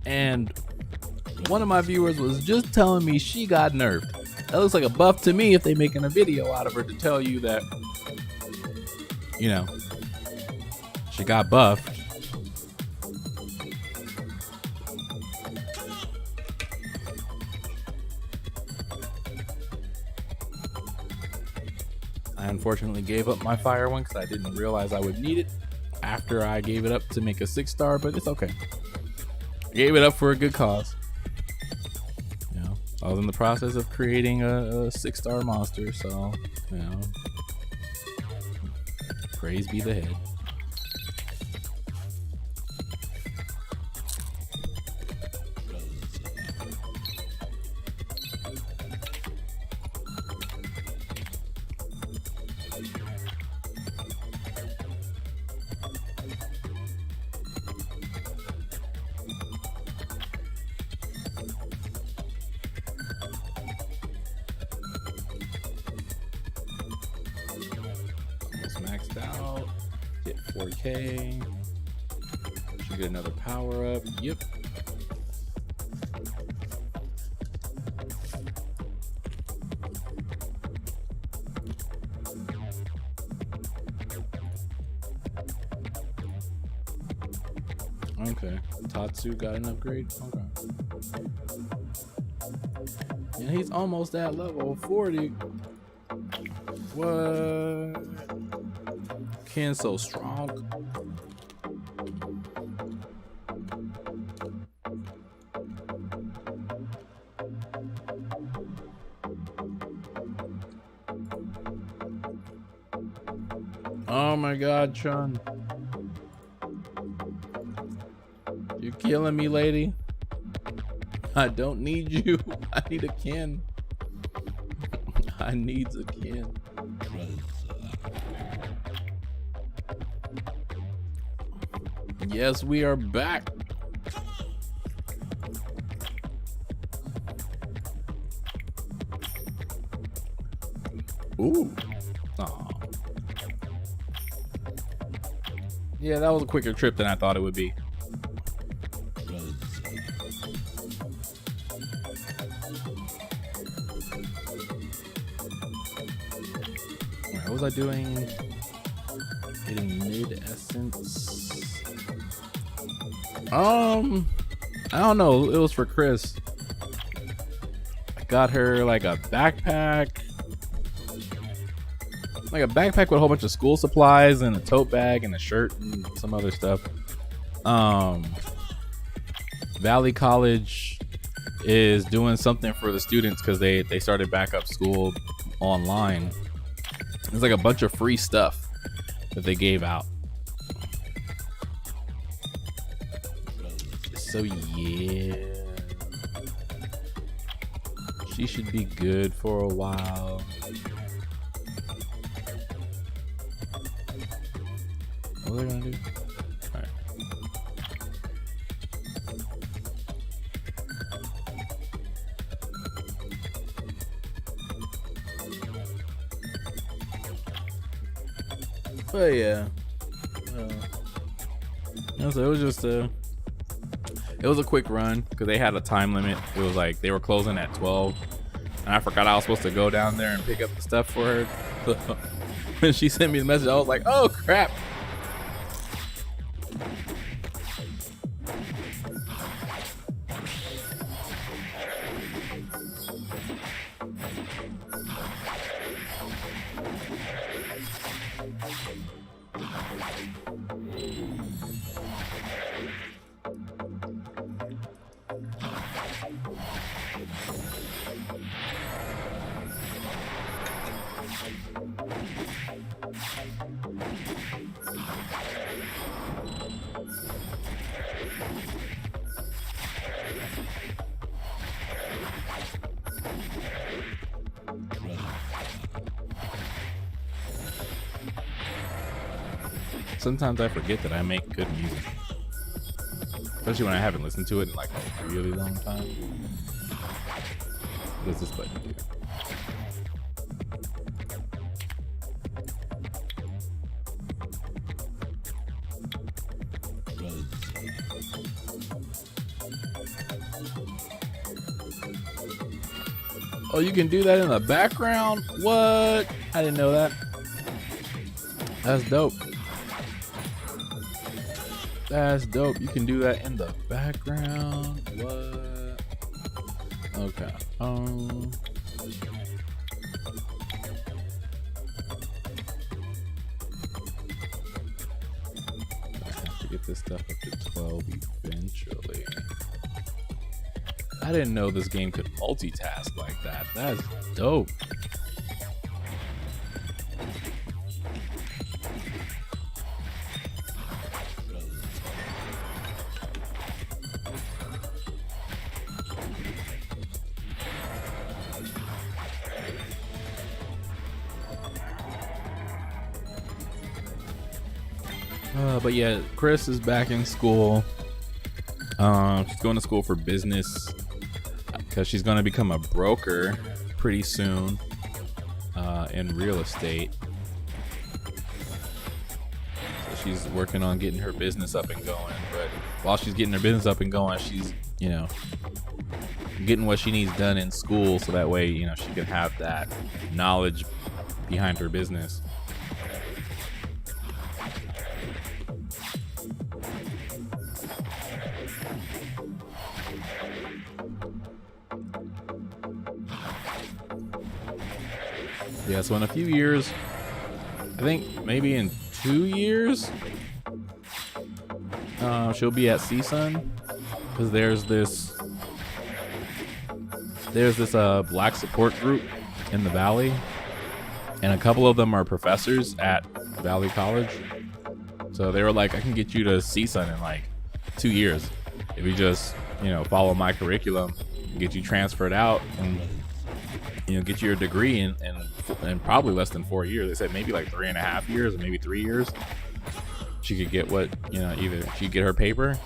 And one of my viewers was just telling me she got nerfed. That looks like a buff to me if they making a video out of her to tell you that, you know, she got buffed. I unfortunately gave up my fire one because I didn't realize I would need it after I gave it up to make a 6-star, but it's okay. I gave it up for a good cause. You know, I was in the process of creating a 6-star monster, so, you know, praise be the head. Maxed out, get 4K, should get another power up. Yep. Okay, Tatsu got an upgrade. Okay, and he's almost at level 40. What? Ken's so strong. Oh my god, Chun. You're killing me, lady. I don't need you. I need a Ken. I need a Ken. Yes, we are back. Ooh. Aw. Yeah, that was a quicker trip than I thought it would be. Alright, what was I doing? Getting mid essence. I don't know. It was for Chris. I got her like a backpack. Like a backpack with a whole bunch of school supplies and a tote bag and a shirt and some other stuff. Valley College is doing something for the students because they started back up school online. There's like a bunch of free stuff that they gave out. So yeah, she should be good for a while. What are they gonna do? All right. But yeah, so it was just it was a quick run because they had a time limit. It was like they were closing at 12, and I forgot I was supposed to go down there and pick up the stuff for her. So when she sent me the message, I was like, "Oh crap!" Sometimes I forget that I make good music, especially when I haven't listened to it in like a really long time. What does this button do? Oh, you can do that in the background? What? I didn't know that. That's dope. That's dope. You can do that in the background. What? Okay. I have to get this stuff up to 12 eventually. I didn't know this game could multitask like that. That's dope. But yeah, Chris is back in school. She's going to school for business because she's going to become a broker pretty soon in real estate. So she's working on getting her business up and going. But while she's getting her business up and going, she's, you know, getting what she needs done in school so that way, you know, she can have that knowledge behind her business. Yeah, so in a few years, I think maybe in 2 years, she'll be at CSUN because there's this black support group in the Valley, and a couple of them are professors at Valley College. So they were like, I can get you to CSUN in like 2 years if you just, you know, follow my curriculum, get you transferred out, and, you know, get your degree in probably less than 4 years. They said maybe like 3.5 years or maybe 3 years. She could get what, you know, either she'd get her paper.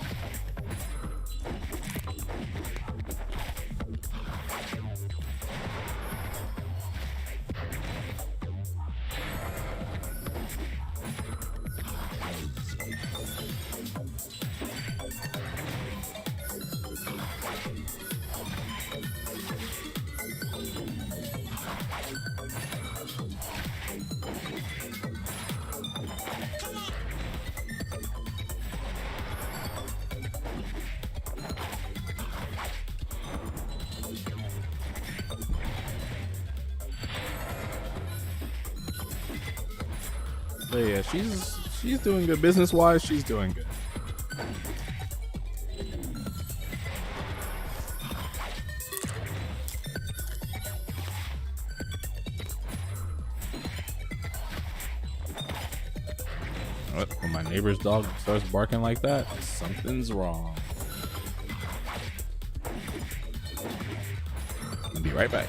But yeah, she's doing good business wise. She's doing good. When my neighbor's dog starts barking like that, something's wrong. I'll be right back.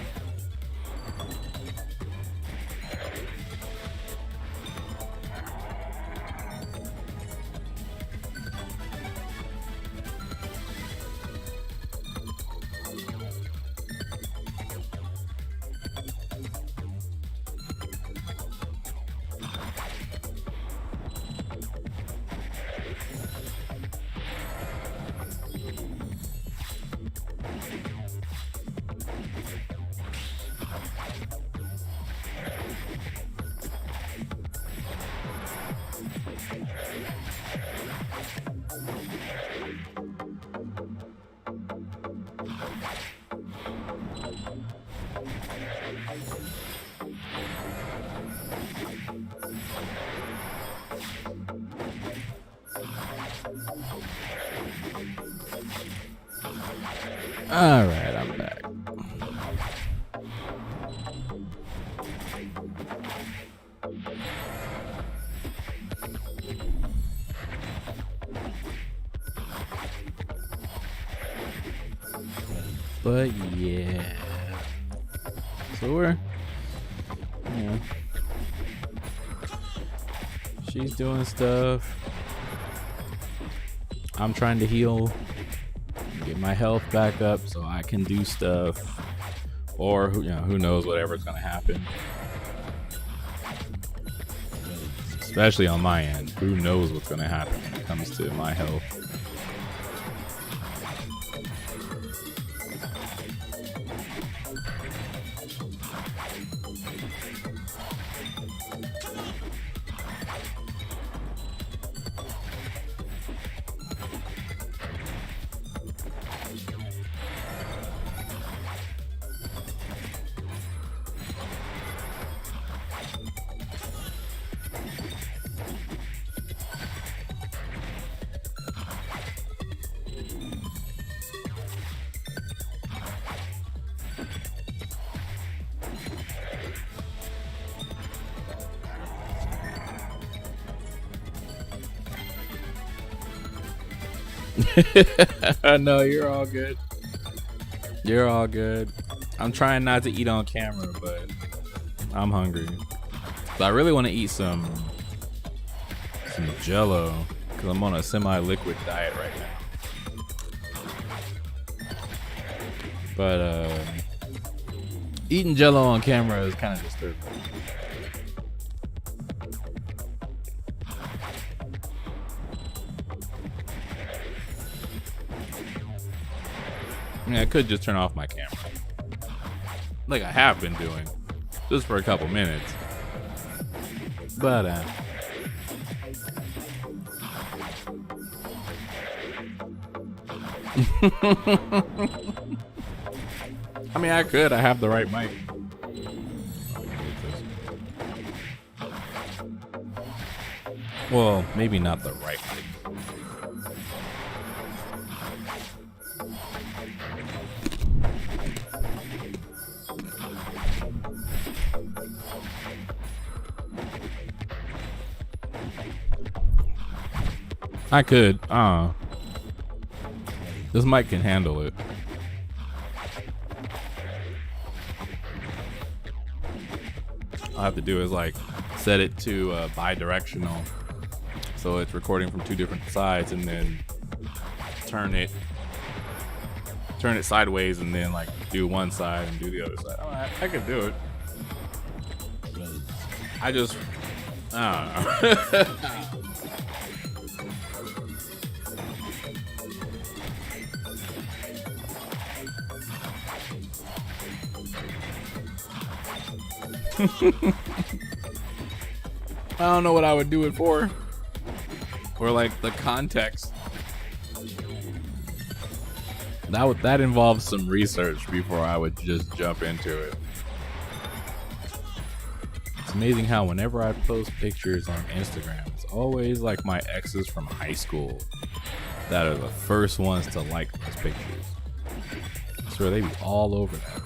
All right, I'm back. But yeah, so we're, she's doing stuff. I'm trying to heal, get my health back up so I can do stuff, or who knows, whatever's gonna happen. Especially on my end, who knows what's gonna happen when it comes to my health. No, you're all good. You're all good. I'm trying not to eat on camera, but I'm hungry. So I really want to eat some Jello because I'm on a semi-liquid diet right now. But eating Jello on camera is kind of disturbing. I could just turn off my camera, like I have been doing, just for a couple minutes. But I mean, I could. I have the right mic. Well, maybe not the right mic. I could. This mic can handle it. All I have to do is like set it to bi-directional, so it's recording from two different sides, and then turn it sideways, and then like do one side and do the other side. I could do it. I just, I don't know. I don't know what I would do it for, or like the context. That involves some research before I would just jump into it. It's amazing how whenever I post pictures on Instagram, it's always like my exes from high school that are the first ones to like those pictures. I swear they be all over that.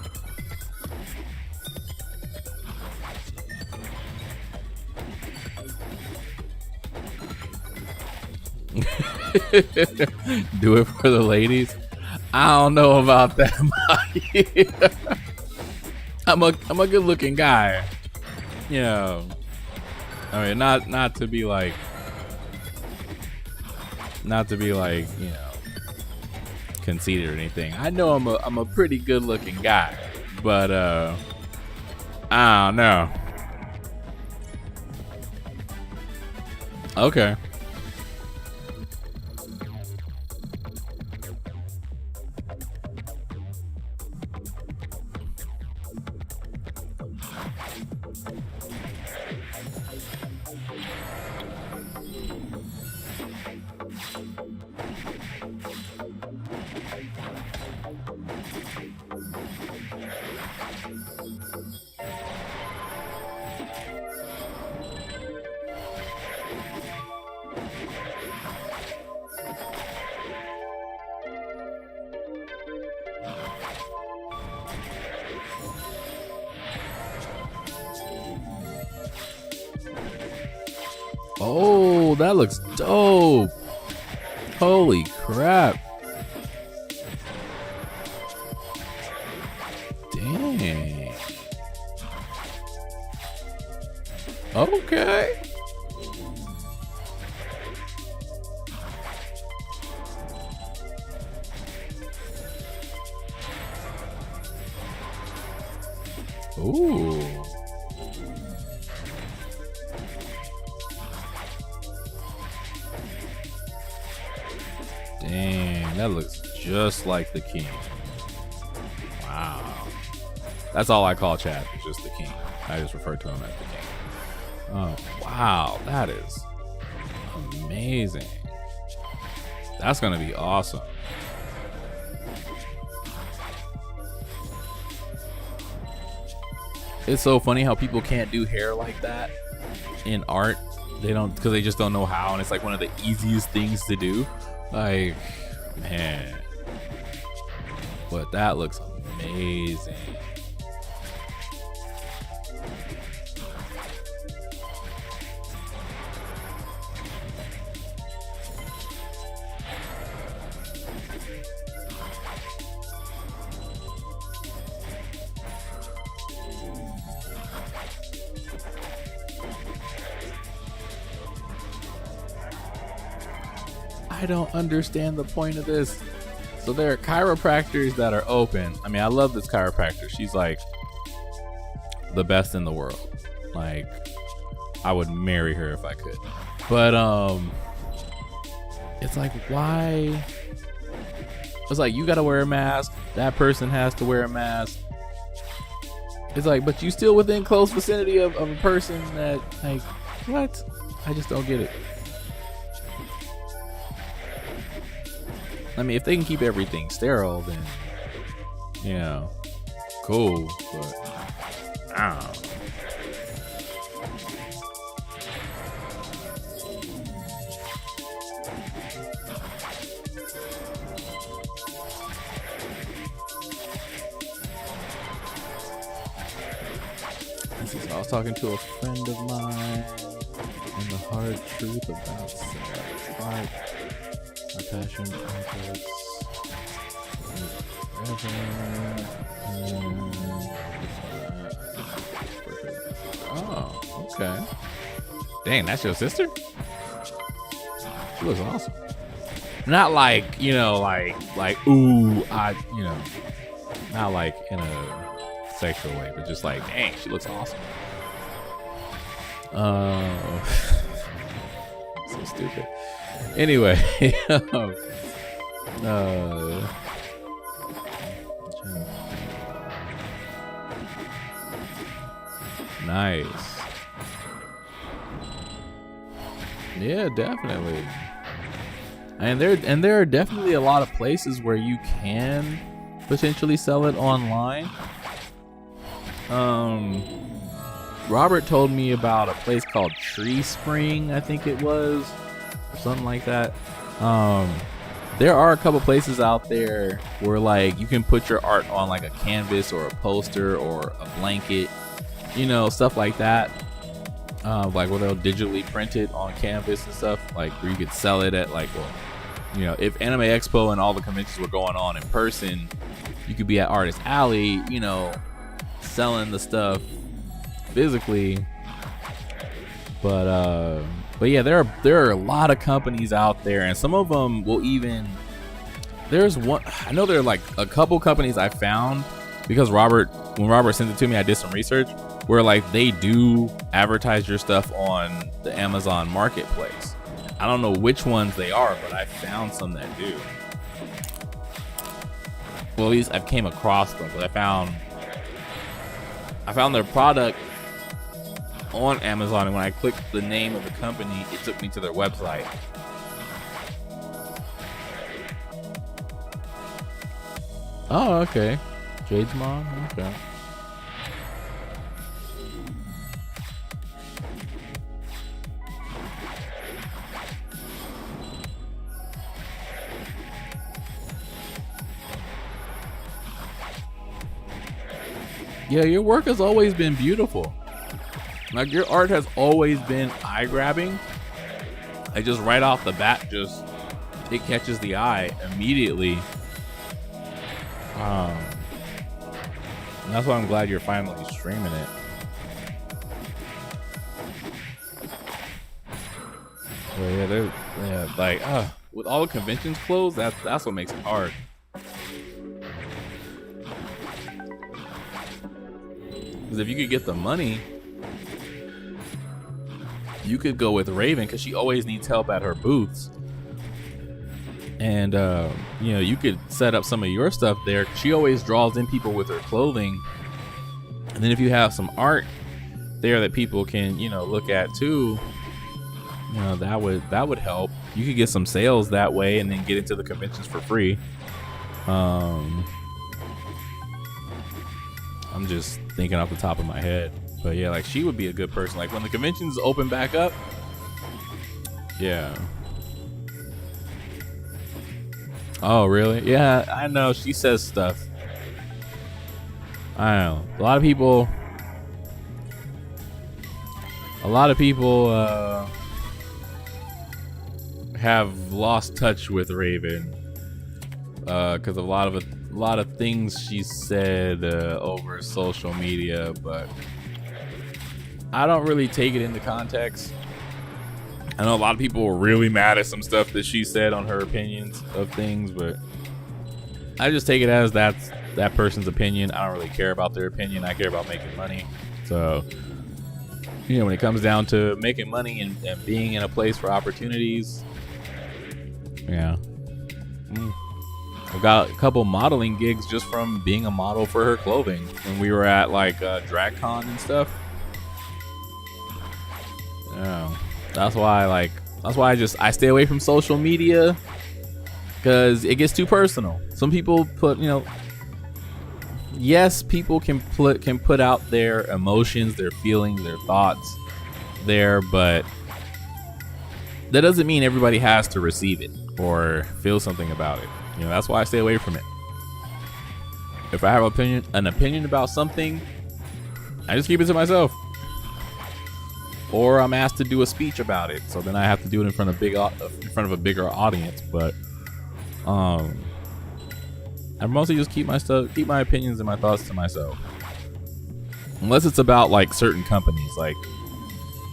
Do it for the ladies. I don't know about that, Mikey. I'm a good looking guy. You know, I mean, not to be like, you know, conceited or anything. I know I'm a pretty good looking guy, but I don't know. Okay. Oh, that looks dope. Holy crap. Dang. Okay. Ooh. Dang, that looks just like the king. Wow. That's all I call Chad, is just the king. I just refer to him as the king. Oh, wow, that is amazing. That's gonna be awesome. It's so funny how people can't do hair like that in art. They don't, because they just don't know how, and it's like one of the easiest things to do. Like, man, but that looks amazing. I don't understand the point of this. So there are chiropractors that are open. I mean, I love this chiropractor. She's like the best in the world. Like, I would marry her if I could. But it's like, why? It's like, you gotta wear a mask. That person has to wear a mask. It's like, but you still within close vicinity of a person that, like, what? I just don't get it. I mean, if they can keep everything sterile, then, you know, cool, but I don't know. I was talking to a friend of mine, and the hard truth about art. My passion efforts. Oh, okay. Dang, that's your sister? She looks awesome. Not like, you know, like ooh, you know, not like in a sexual way, but just like, dang, she looks awesome. So stupid. Anyway, nice. Yeah, definitely. And there are definitely a lot of places where you can potentially sell it online. Robert told me about a place called Tree Spring, I think it was, or something like that. There are a couple places out there where like you can put your art on like a canvas or a poster or a blanket, you know, stuff like that. Like where they'll digitally print it on canvas and stuff, like where you could sell it at like, well, you know, if Anime Expo and all the conventions were going on in person, you could be at Artist Alley, you know, selling the stuff physically. But yeah, there are a lot of companies out there, and some of them will even, there's one, I know there are like a couple companies I found because when Robert sent it to me, I did some research where like they do advertise your stuff on the Amazon Marketplace. I don't know which ones they are, but I found some that do. Well, at least I've came across them, but I found their product on Amazon, and when I clicked the name of the company, it took me to their website. Oh, okay. Jade's mom? Okay. Yeah, your work has always been beautiful. Like your art has always been eye-grabbing. Like just right off the bat, just it catches the eye immediately. And that's why I'm glad you're finally streaming it. Well, yeah, like with all the conventions closed, that's what makes it hard. Because if you could get the money, you could go with Raven, because she always needs help at her booths. And you know, you could set up some of your stuff there. She always draws in people with her clothing. And then if you have some art there that people can, you know, look at too, you know, that would help. You could get some sales that way and then get into the conventions for free. I'm just thinking off the top of my head. But yeah, like she would be a good person. Like when the conventions open back up. Yeah. Oh, really? Yeah, I know. She says stuff. I know. A lot of people have lost touch with Raven because of a lot of things she said over social media, but I don't really take it into context. I know a lot of people were really mad at some stuff that she said on her opinions of things, but I just take it as that's that person's opinion. I don't really care about their opinion. I care about making money. So, you know, when it comes down to making money and being in a place for opportunities, yeah. I got a couple modeling gigs just from being a model for her clothing when we were at like DragCon and stuff. Yeah. That's why I stay away from social media, because it gets too personal. Some people put, you know, yes, people can put out their emotions, their feelings, their thoughts there, but that doesn't mean everybody has to receive it or feel something about it. You know, that's why I stay away from it. If I have an opinion about something, I just keep it to myself. Or I'm asked to do a speech about it, so then I have to do it in front of a bigger audience. But I mostly just keep my opinions and my thoughts to myself, unless it's about like certain companies, like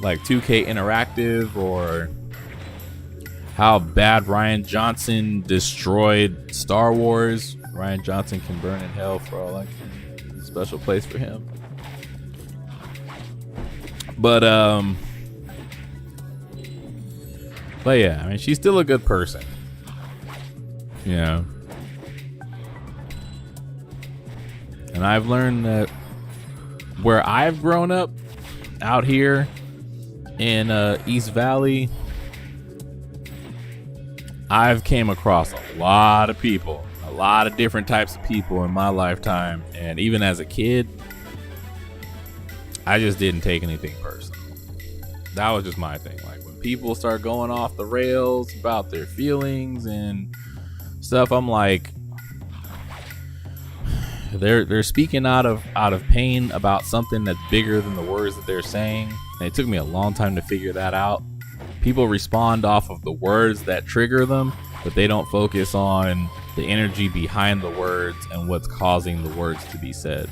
2K Interactive, or how bad Rian Johnson destroyed Star Wars. Rian Johnson can burn in hell for all I can. There's a special place for him. But yeah, I mean, she's still a good person. You know. And I've learned that where I've grown up out here in East Valley, I've came across a lot of people, a lot of different types of people in my lifetime. And even as a kid, I just didn't take anything personal. That was just my thing. Like when people start going off the rails about their feelings and stuff, I'm like, they're speaking out of pain about something that's bigger than the words that they're saying. And it took me a long time to figure that out. People respond off of the words that trigger them, but they don't focus on the energy behind the words and what's causing the words to be said.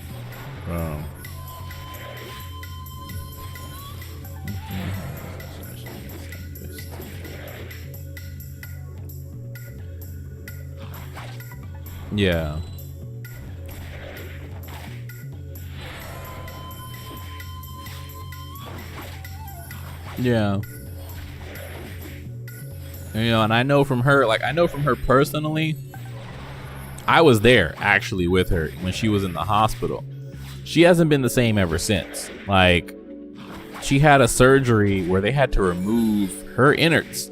Yeah. Yeah. You know, and I know from her personally, I was there actually with her when she was in the hospital. She hasn't been the same ever since. Like, she had a surgery where they had to remove her innards.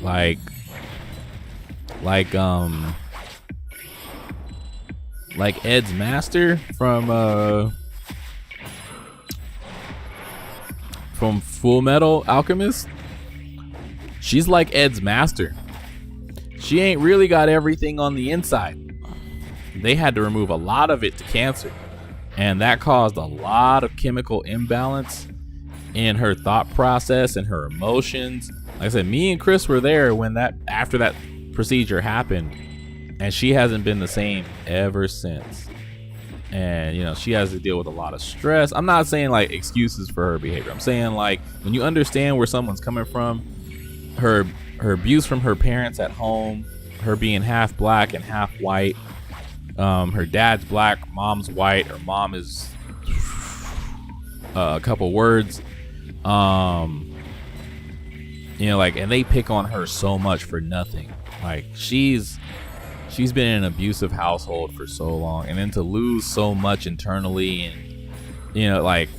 Like Ed's master from Full Metal Alchemist. She's like Ed's master. She ain't really got everything on the inside. They had to remove a lot of it to cancer, and that caused a lot of chemical imbalance in her thought process and her emotions. Like I said, me and Chris were there when after that procedure happened, and she hasn't been the same ever since. And, you know, she has to deal with a lot of stress. I'm not saying like excuses for her behavior. I'm saying like when you understand where someone's coming from, her abuse from her parents at home, her being half black and half white, her dad's black, mom's white, her mom is a couple words, you know, like, and they pick on her so much for nothing. Like she's been in an abusive household for so long, and then to lose so much internally, and you know, like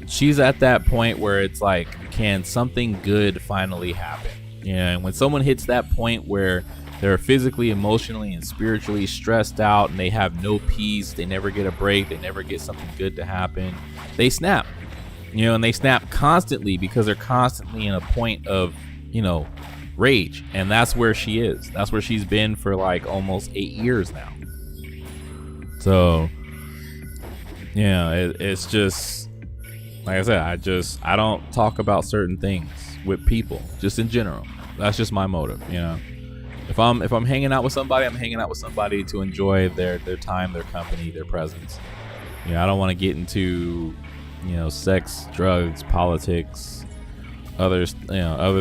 she's at that point where it's like, can something good finally happen? You know, and when someone hits that point where they're physically, emotionally, and spiritually stressed out, and they have no peace, they never get a break, they never get something good to happen, they snap. You know, and they snap constantly because they're constantly in a point of, you know, rage. And that's where she is. That's where she's been for like almost 8 years now. So, yeah, it's just, like I said, I don't talk about certain things with people, just in general. That's just my motive, you know. If I'm hanging out with somebody, I'm hanging out with somebody to enjoy their time, their company, their presence. You know, I don't want to get into, you know, sex, drugs, politics, other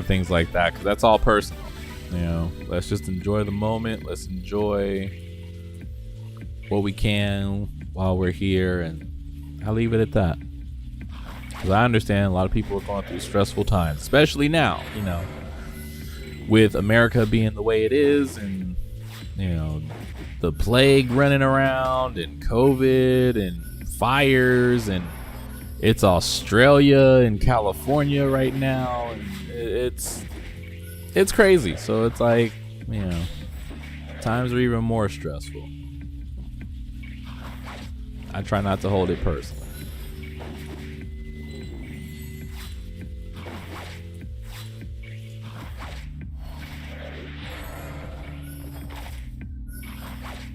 things like that, because that's all personal. You know, let's just enjoy the moment. Let's enjoy what we can while we're here, and I'll leave it at that. Because I understand a lot of people are going through stressful times, especially now, you know, with America being the way it is, and, you know, the plague running around, and COVID, and fires, and it's Australia and California right now, and it's crazy. So it's like, you know, times are even more stressful. I try not to hold it personally.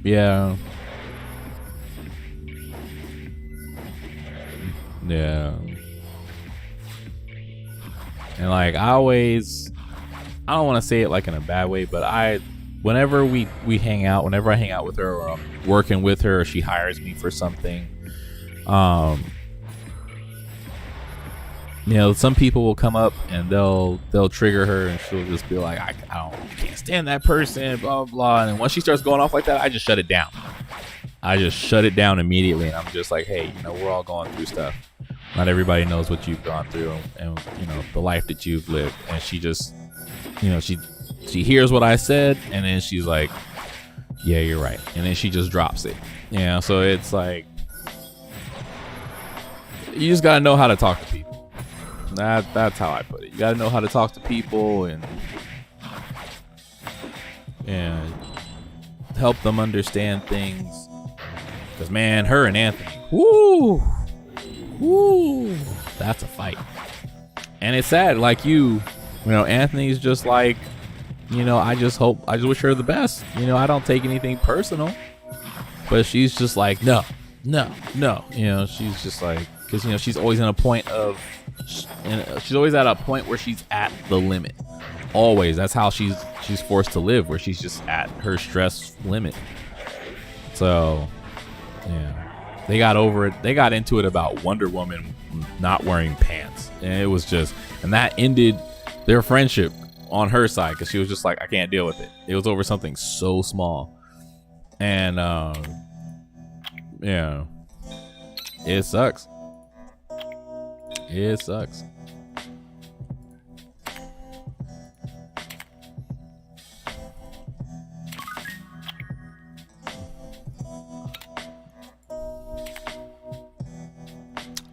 Yeah. Yeah. And like I don't want to say it like in a bad way, but whenever we hang out, whenever I hang out with her, or I'm working with her, or she hires me for something, you know, some people will come up and they'll trigger her, and she'll just be like, I can't stand that person, blah, blah, blah. And once she starts going off like that, I just shut it down. I just shut it down immediately. And I'm just like, hey, you know, we're all going through stuff. Not everybody knows what you've gone through, and you know, the life that you've lived. And she just, you know, she hears what I said, and then she's like, yeah, you're right. And then she just drops it. You know, so it's like, you just got to know how to talk to people. That's how I put it. You got to know how to talk to people and help them understand things. Because, man, her and Anthony, Woo! Woo! That's a fight. And it's sad, like you know, Anthony's just like, you know, I just wish her the best. You know, I don't take anything personal. But she's just like, no. You know, she's just like, because, you know, she's always in a point of, she's always at a point where she's at the limit. Always. That's how she's forced to live, where she's just at her stress limit. So, yeah. They got over it. They got into it about Wonder Woman not wearing pants. And it was just, and that ended their friendship on her side, because she was just like, I can't deal with it. It was over something so small. And, yeah, it sucks. It sucks.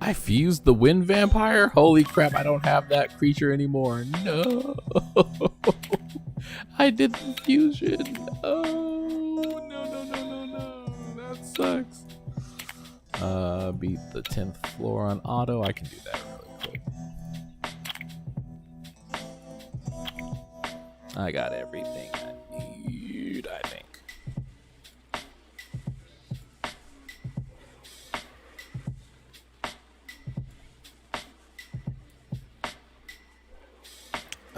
I fused the wind vampire? Holy crap, I don't have that creature anymore. No. I did the fusion. Oh, no. That sucks. Beat the 10th floor on auto. I can do that really quick. I got everything I need, I think.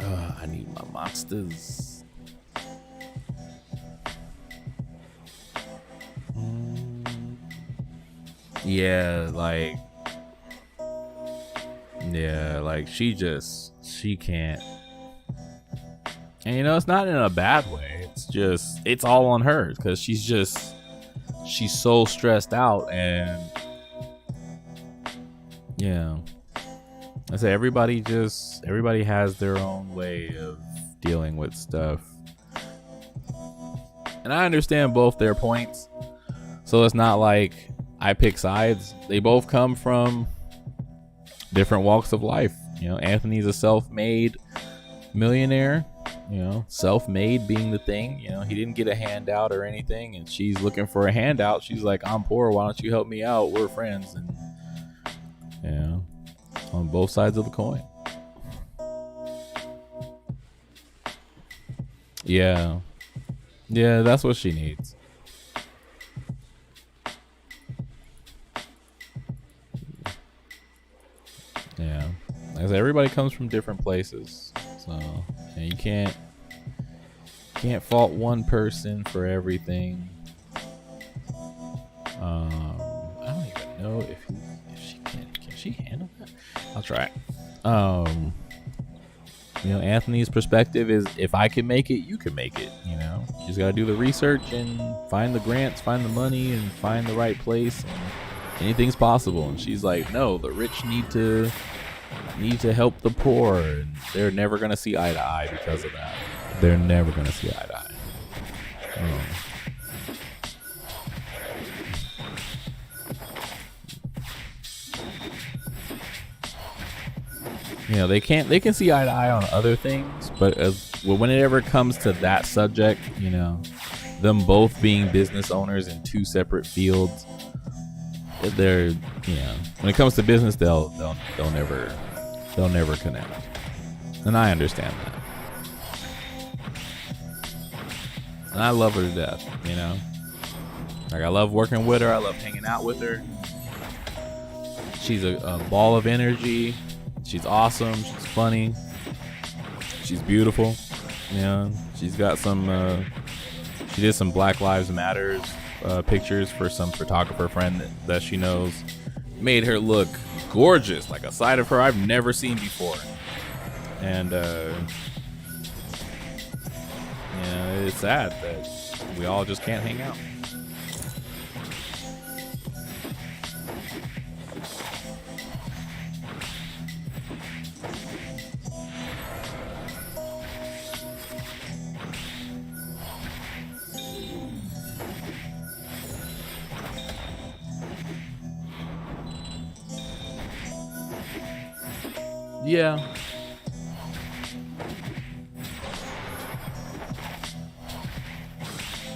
I need my monsters. Yeah, like she can't. And you know, it's not in a bad way. It's just, it's all on her, because she's so stressed out. And yeah, I say everybody has their own way of dealing with stuff. And I understand both their points. So it's not like I pick sides. They both come from different walks of life. You know, Anthony's a self-made millionaire, you know, self-made being the thing. You know, he didn't get a handout or anything, and she's looking for a handout. She's like, I'm poor, why don't you help me out? We're friends. And, you know, on both sides of the coin. Yeah, that's what she needs. Yeah, as everybody comes from different places, so and you can't fault one person for everything. I don't even know if she can she handle that. I'll try. You know, Anthony's perspective is, if I can make it, you can make it. You know, you just gotta do the research and find the grants, find the money, and find the right place. And anything's possible. And she's like, no, the rich need to help the poor, and they're never gonna see eye to eye because of that. They're never gonna see eye to eye. You know, they can see eye to eye on other things, but when it ever comes to that subject, you know, them both being business owners in two separate fields, they're, you know, when it comes to business, they'll never connect. And I understand that. And I love her to death, you know. Like, I love working with her. I love hanging out with her. She's a ball of energy. She's awesome. She's funny. She's beautiful. You know, she's got some. She did some Black Lives Matters pictures for some photographer friend that she knows. Made her look gorgeous, like a side of her I've never seen before. And yeah, it's sad that we all just can't hang out. Yeah.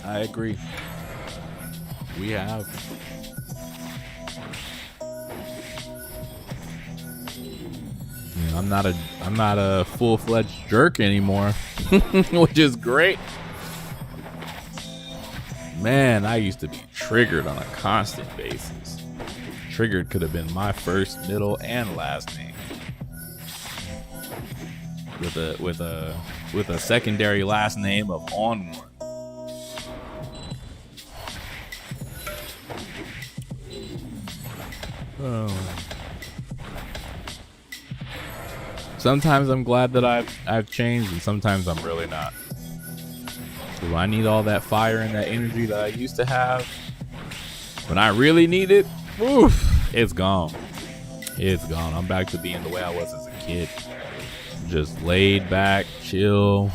I agree. We have. I'm not a full-fledged jerk anymore, which is great. Man, I used to be triggered on a constant basis. Triggered could have been my first, middle, and last name. With a secondary last name of on one. Oh. Sometimes I'm glad that I've changed, and sometimes I'm really not. Because I need all that fire and that energy that I used to have. When I really need it, oof, it's gone. It's gone. I'm back to being the way I was as a kid. Just laid back, chill,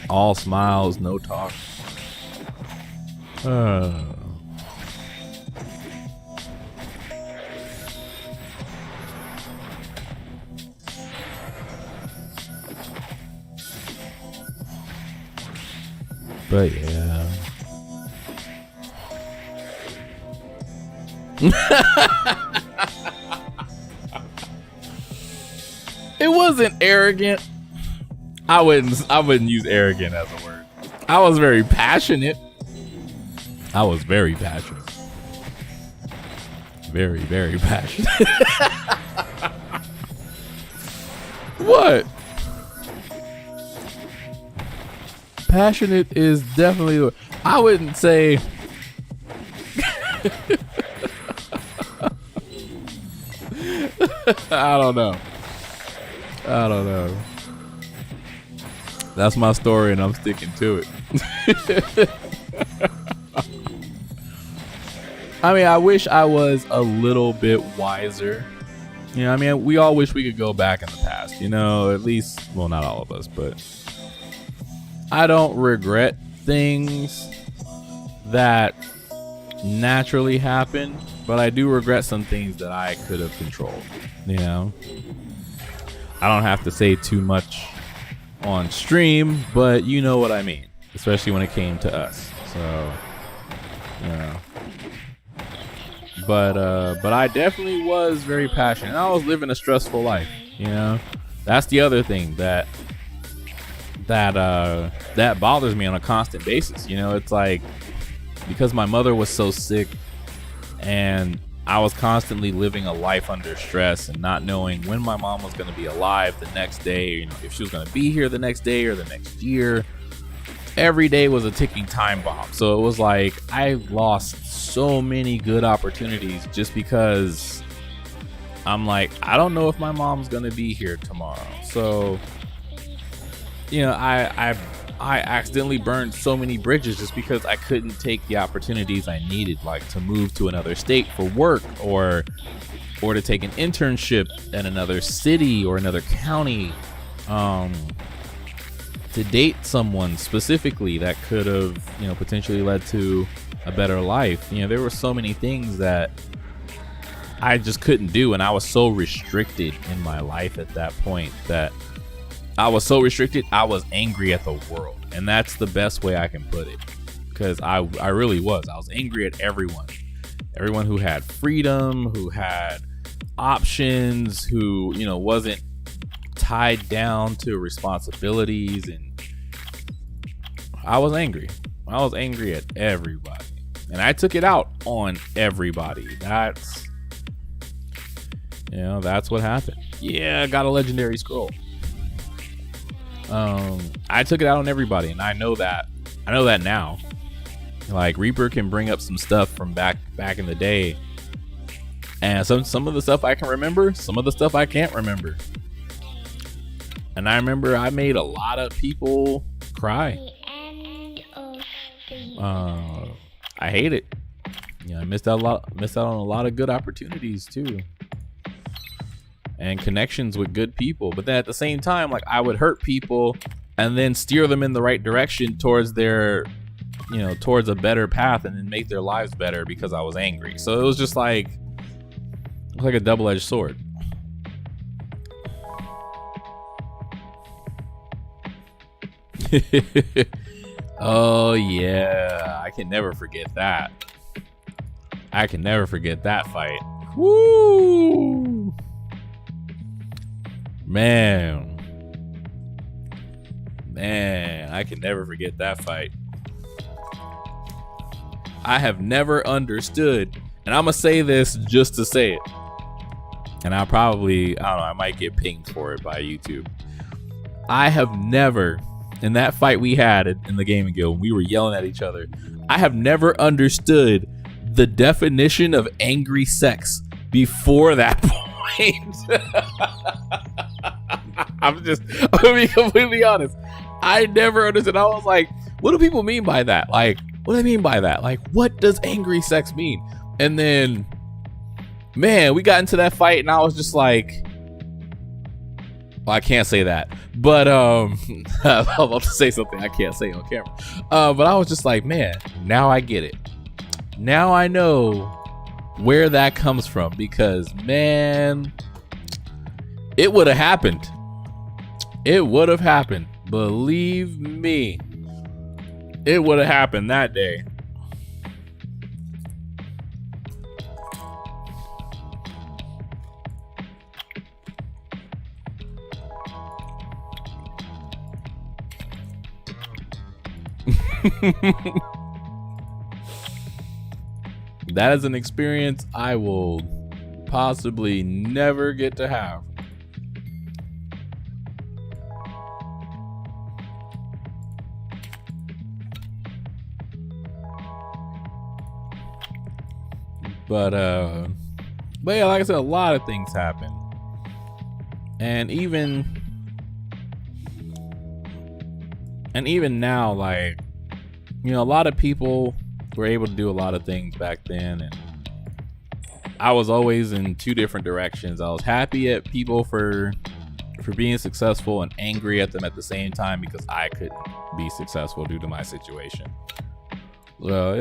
all smiles, no talk. But yeah. It wasn't arrogant. I wouldn't use arrogant as a word. I was very passionate. Very, very passionate. What? Passionate is definitely. I wouldn't say. I don't know. That's my story, and I'm sticking to it. I mean, I wish I was a little bit wiser. You know, I mean, we all wish we could go back in the past. You know, at least, well, not all of us, but I don't regret things that naturally happen, but I do regret some things that I could have controlled. You know, I don't have to say too much on stream, but you know what I mean, especially when it came to us. So, you know, but I definitely was very passionate. I was living a stressful life. You know, that's the other thing that bothers me on a constant basis. You know, it's like, because my mother was so sick and I was constantly living a life under stress and not knowing when my mom was going to be alive the next day, you know, if she was going to be here the next day or the next year. Every day was a ticking time bomb. So it was like I lost so many good opportunities just because I'm like, I don't know if my mom's going to be here tomorrow. So, you know, I accidentally burned so many bridges just because I couldn't take the opportunities I needed, like to move to another state for work, or to take an internship in another city or another county, to date someone specifically that could have, you know, potentially led to a better life. You know, there were so many things that I just couldn't do, and I was so restricted in my life at that point that I was so restricted, I was angry at the world. And that's the best way I can put it. Because I really was. I was angry at everyone. Everyone who had freedom, who had options, who, you know, wasn't tied down to responsibilities. And I was angry. I was angry at everybody. And I took it out on everybody. That's, you know, that's what happened. Yeah, I got a Legendary Scroll. I took it out on everybody, and I know that now. Like, Reaper can bring up some stuff from back in the day, and some of the stuff I can remember, some of the stuff I can't remember. And I remember I made a lot of people cry. I hate it. Yeah, I missed out on a lot of good opportunities too, and connections with good people. But then at the same time, like, I would hurt people and then steer them in the right direction towards their, you know, towards a better path, and then make their lives better because I was angry. So it was just like a double-edged sword. Oh yeah, I can never forget that. I can never forget that fight. Woo! Man, I can never forget that fight. I have never understood, and I'm gonna say this just to say it, and I don't know, I might get pinged for it by YouTube. I have never, in that fight we had in the gaming guild, we were yelling at each other, I have never understood the definition of angry sex before that point. I'm gonna be completely honest. I never understood. I was like, what do people mean by that? Like, what do they mean by that? Like, what does angry sex mean? And then, man, we got into that fight and I was just like, well, I can't say that, but I'm about to say something I can't say on camera. But I was just like, man, now I get it. Now I know where that comes from, because man, it would have happened. It would have happened. Believe me, it would have happened that day. That is an experience I will possibly never get to have. But yeah, like I said, a lot of things happen. And even now, like, you know, a lot of people were able to do a lot of things back then, and I was always in two different directions. I was happy at people for being successful and angry at them at the same time because I couldn't be successful due to my situation. Well,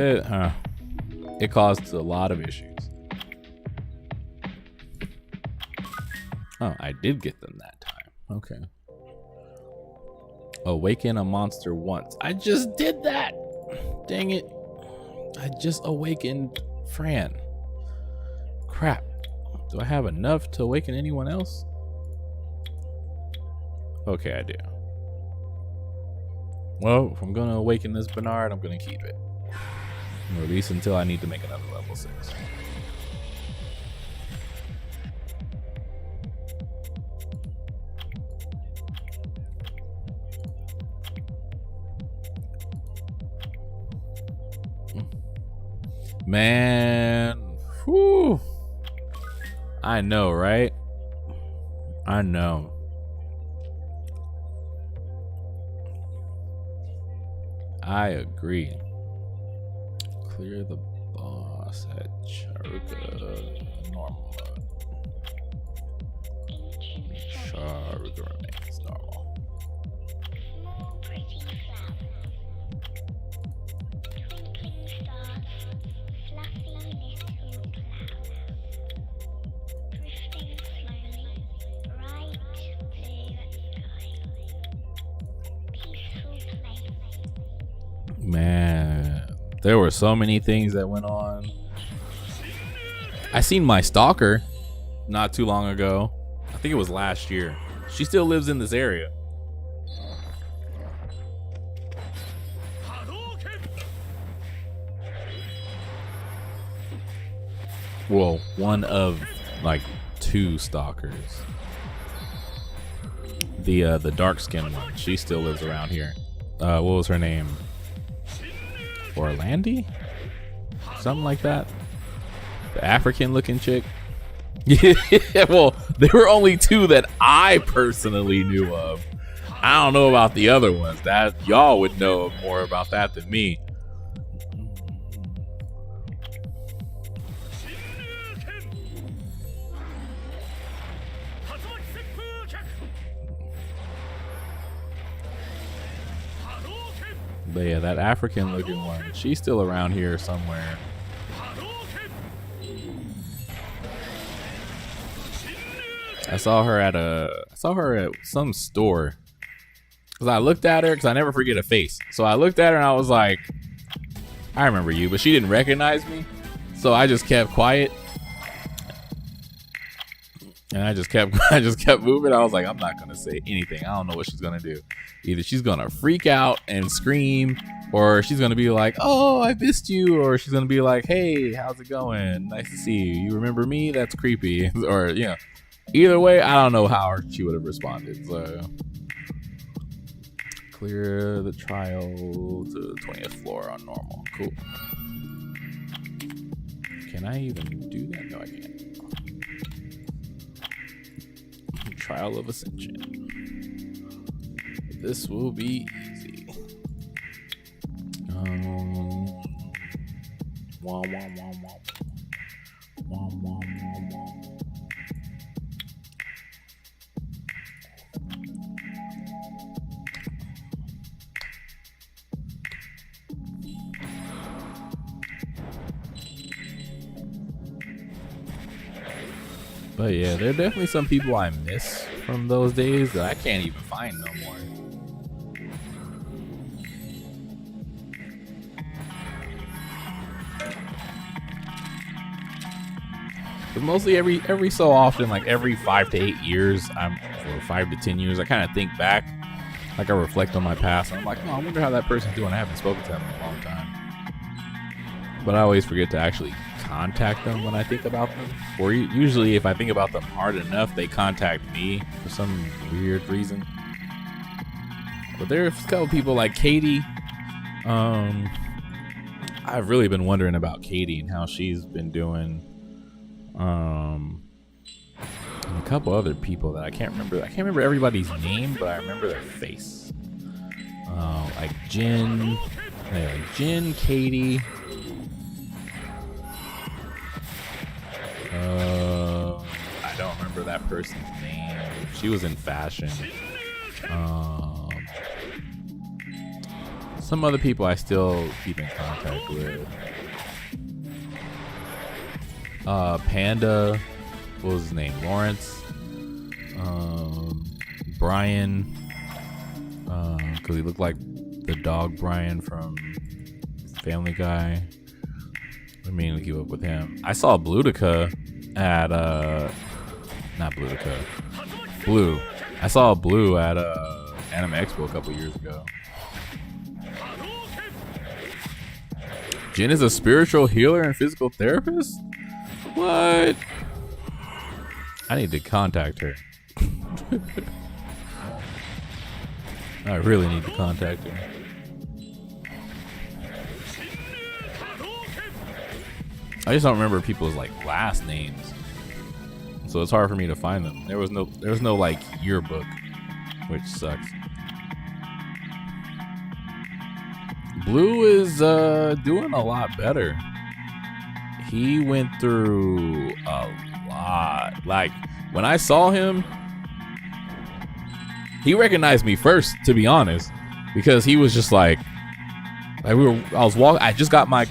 it caused a lot of issues. Oh, I did get them that time. Okay. Awaken a monster once. I just did that. Dang it. I just awakened Fran. Crap. Do I have enough to awaken anyone else? Okay, I do. Well, if I'm going to awaken this Bernard, I'm going to keep it. Or at least until I need to make another level 6. Man, whew. I know, right? I know. I agree. Clear the boss at Charuga normal mode. Charuga remains normal. Small pretty flower, twinkling stars, fluffy little cloud, drifting slowly, bright blue sky, peaceful place. Man, there were so many things that went on. I seen my stalker not too long ago. I think it was last year. She still lives in this area. Well, one of like 2 stalkers. The dark skinned one. She still lives around here. What was her name? Orlandi? Something like that. The African looking chick. Yeah, well, there were only 2 that I personally knew of. I don't know about the other ones. That y'all would know more about that than me. But yeah, that African looking one, she's still around here somewhere. I saw her at some store. Cause I looked at her, cause I never forget a face. So I looked at her and I was like, I remember you, but she didn't recognize me. So I just kept quiet. And I just kept moving. I was like, I'm not gonna say anything. I don't know what she's gonna do. Either she's gonna freak out and scream, or she's gonna be like, oh, I missed you, or she's gonna be like, hey, how's it going? Nice to see you. You remember me? That's creepy. Or, you know, either way, I don't know how she would have responded. So clear the trial to the 20th floor on normal. Cool. Can I even do that? No, I can't. Trial of Ascension. This will be easy. Wah, wah, wah, wah. Wah, wah, wah, wah. But yeah, there are definitely some people I miss from those days that I can't even find no more. But mostly every so often, like every 5 to 8 years, or 5 to 10 years, I kind of think back, like I reflect on my past, and I'm like, oh, I wonder how that person's doing. I haven't spoken to them in a long time. But I always forget to actually contact them when I think about them. Or usually if I think about them hard enough, they contact me for some weird reason. But there's a couple people like Katie. I've really been wondering about Katie and how she's been doing. And a couple other people that I can't remember. I can't remember everybody's name, but I remember their face. Like Jen, Katie. I don't remember that person's name. She was in fashion. Some other people I still keep in contact with. Panda. What was his name? Lawrence. Brian. Because he looked like the dog Brian from Family Guy. I mean, keep up with him. I saw Blutica at not Blutica, Blue. I saw Blue at Anime Expo a couple years ago. Jen is a spiritual healer and physical therapist? What? I need to contact her. I really need to contact her. I just don't remember people's like last names, so it's hard for me to find them. There was no like yearbook, which sucks. Blue is doing a lot better. He went through a lot. Like when I saw him, he recognized me first, to be honest, because he was just like I was walking. I just got my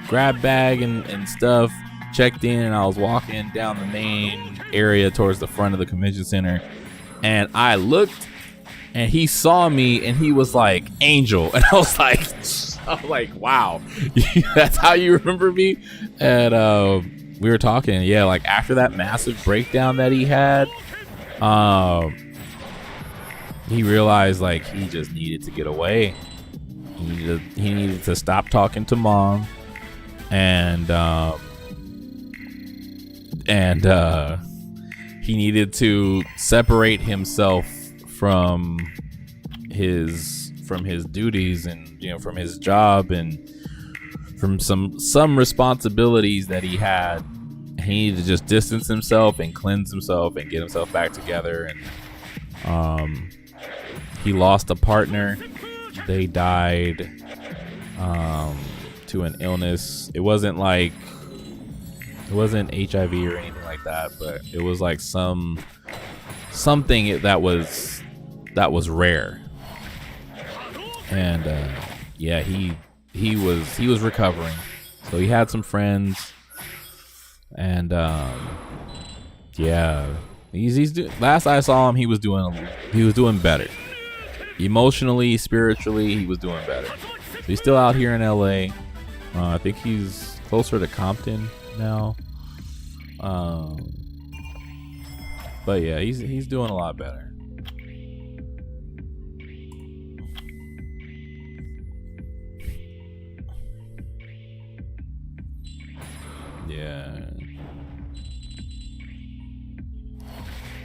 grab bag and stuff checked in, and I was walking down the main area towards the front of the convention center, and I looked, and he saw me, and he was like, Angel, and I was like, wow, that's how you remember me? And we were talking, yeah, like after that massive breakdown that he had, he realized like he just needed to get away. He needed to stop talking to mom, and he needed to separate himself from his duties, and from his job, and from some responsibilities that he had. He needed to just distance himself and cleanse himself and get himself back together. And he lost a partner. They died to an illness. It wasn't HIV or anything like that, but it was like something that was rare. And yeah, he was recovering. So he had some friends, and yeah, last I saw him, he was doing better. Emotionally, spiritually, he was doing better. So he's still out here in LA. I think he's closer to Compton now. But yeah, he's doing a lot better. Yeah.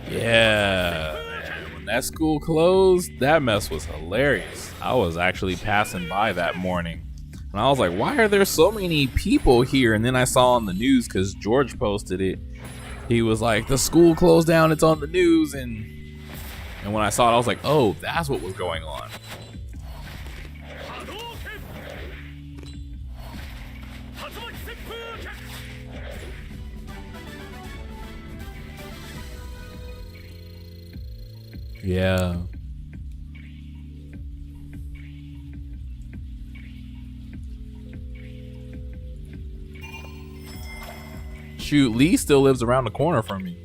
Yeah. Man. When that school closed, that mess was hilarious. I was actually passing by that morning. And I was like, why are there so many people here? And then I saw on the news, because George posted it. He was like, the school closed down. It's on the news. And when I saw it, I was like, oh, that's what was going on. Yeah. Shoot, Lee still lives around the corner from me.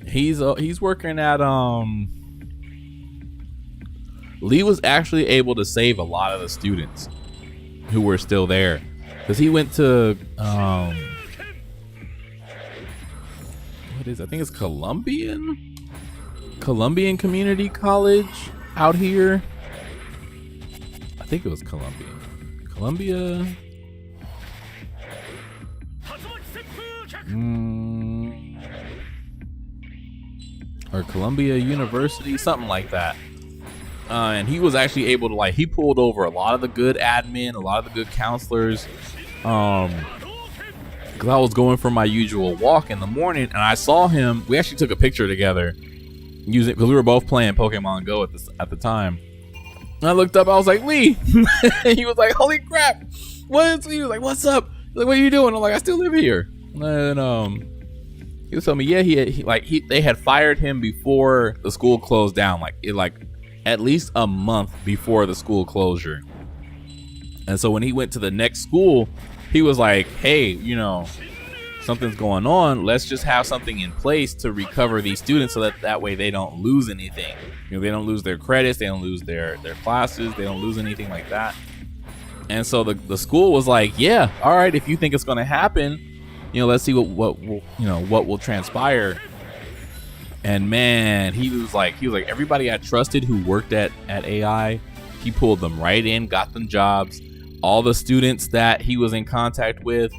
He's working at Lee was actually able to save a lot of the students who were still there, because he went to what is, I think it's Columbian Community College out here. I think it was Columbia. Or Columbia University, something like that. And he was actually able to, like, he pulled over a lot of the good admin, a lot of the good counselors. Because I was going for my usual walk in the morning, and I saw him. We actually took a picture together, using, because we were both playing Pokemon Go at the time. And I looked up, I was like, Lee. And he was like, holy crap, what is he? He was like, what's up? He's like, what are you doing? I'm like, I still live here. And he was telling me, yeah, they had fired him before the school closed down, like at least a month before the school closure. And so when he went to the next school, he was like, hey, you know, something's going on. Let's just have something in place to recover these students, so that way they don't lose anything. You know, they don't lose their credits, they don't lose their classes, they don't lose anything like that. And so the school was like, yeah, all right, if you think it's going to happen, you know, let's see what will transpire. And man, he was like everybody I trusted who worked at AI, he pulled them right in, got them jobs. All the students that he was in contact with,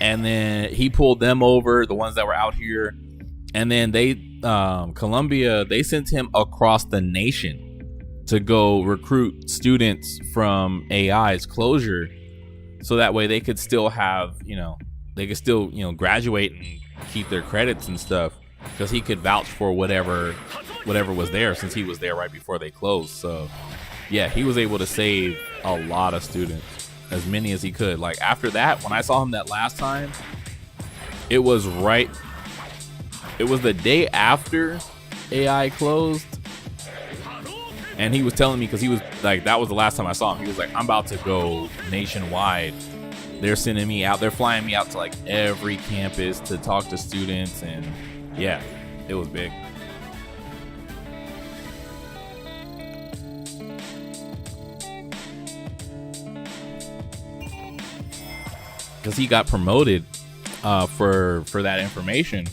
and then he pulled them over, the ones that were out here. And then Columbia, they sent him across the nation to go recruit students from AI's closure, so that way they could still have, graduate and keep their credits and stuff, because he could vouch for whatever was there, since he was there right before they closed. So yeah, he was able to save a lot of students, as many as he could. Like, after that, when I saw him that last time, it was the day after AI closed. And he was telling me, because he was like, that was the last time I saw him, he was like, I'm about to go nationwide. They're sending me out, they're flying me out to like every campus to talk to students. And yeah, it was big. Because he got promoted for that information,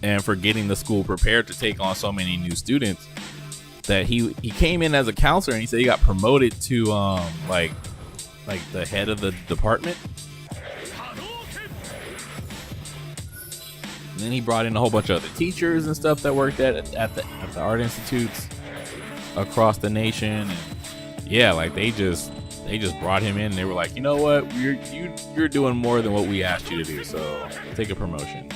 and for getting the school prepared to take on so many new students, that he came in as a counselor, and he said he got promoted to like the head of the department. And then he brought in a whole bunch of other teachers and stuff that worked at the art institutes across the nation. And yeah, like they just brought him in, and they were like, you know what, you're doing more than what we asked you to do, so take a promotion.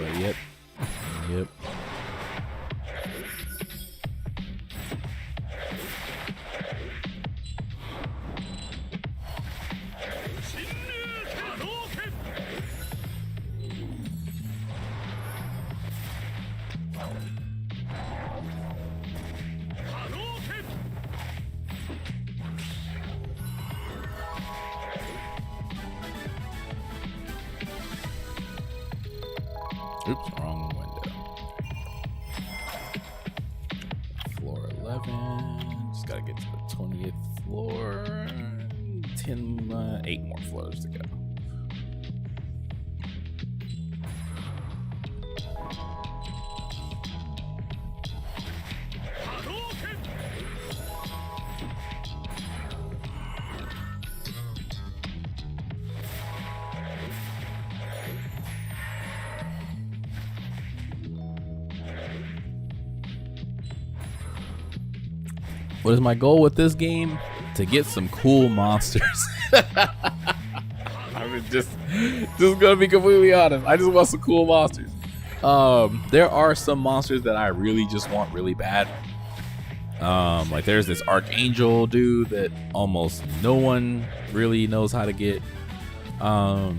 But yep. Yep. Oops, wrong window. Floor 11. Just gotta get to the 20th floor. 8 more floors to go. What is my goal with this game? To get some cool monsters. I'm just gonna be completely honest. I just want some cool monsters. There are some monsters that I really just want really bad. Like there's this Archangel dude that almost no one really knows how to get. I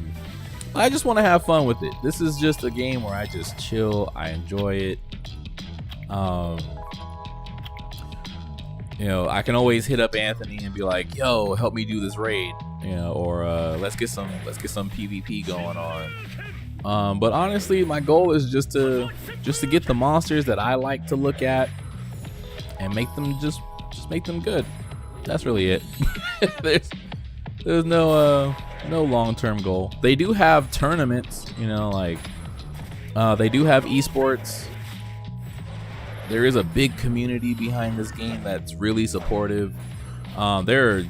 just want to have fun with it. This is just a game where I just chill. I enjoy it. You know, I can always hit up Anthony and be like, "Yo, help me do this raid," you know, or let's get some PvP going on. But honestly, my goal is just to get the monsters that I like to look at and make them just make them good. That's really it. There's no long-term goal. They do have tournaments, you know, like they do have esports. There is a big community behind this game that's really supportive. There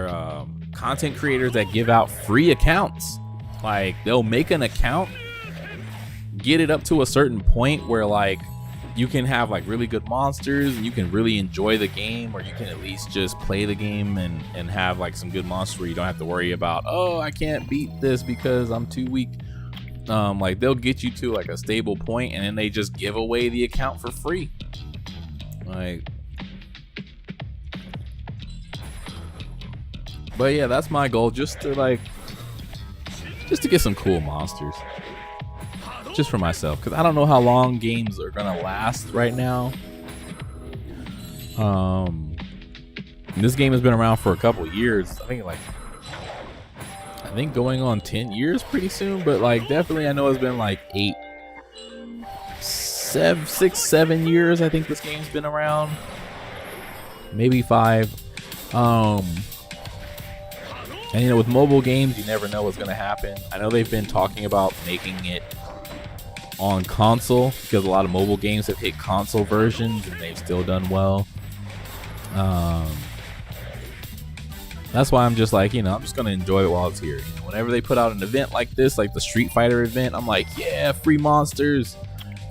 are content creators that give out free accounts. Like they'll make an account, get it up to a certain point where like you can have like really good monsters and you can really enjoy the game, or you can at least just play the game and have like some good monsters where you don't have to worry about, oh, I can't beat this because I'm too weak. Like they'll get you to like a stable point and then they just give away the account for free. Like, but yeah, that's my goal, just to get some cool monsters just for myself, because I don't know how long games are gonna last right now. This game has been around for a couple years. I think going on 10 years pretty soon, but like definitely I know it's been like 6, 7 years. I think this game's been around, maybe 5. And you know, with mobile games, you never know what's gonna happen. I know they've been talking about making it on console because a lot of mobile games have hit console versions and they've still done well. That's why I'm just like, you know, I'm just gonna enjoy it while it's here. You know, whenever they put out an event like this, like the Street Fighter event, I'm like, yeah, free monsters,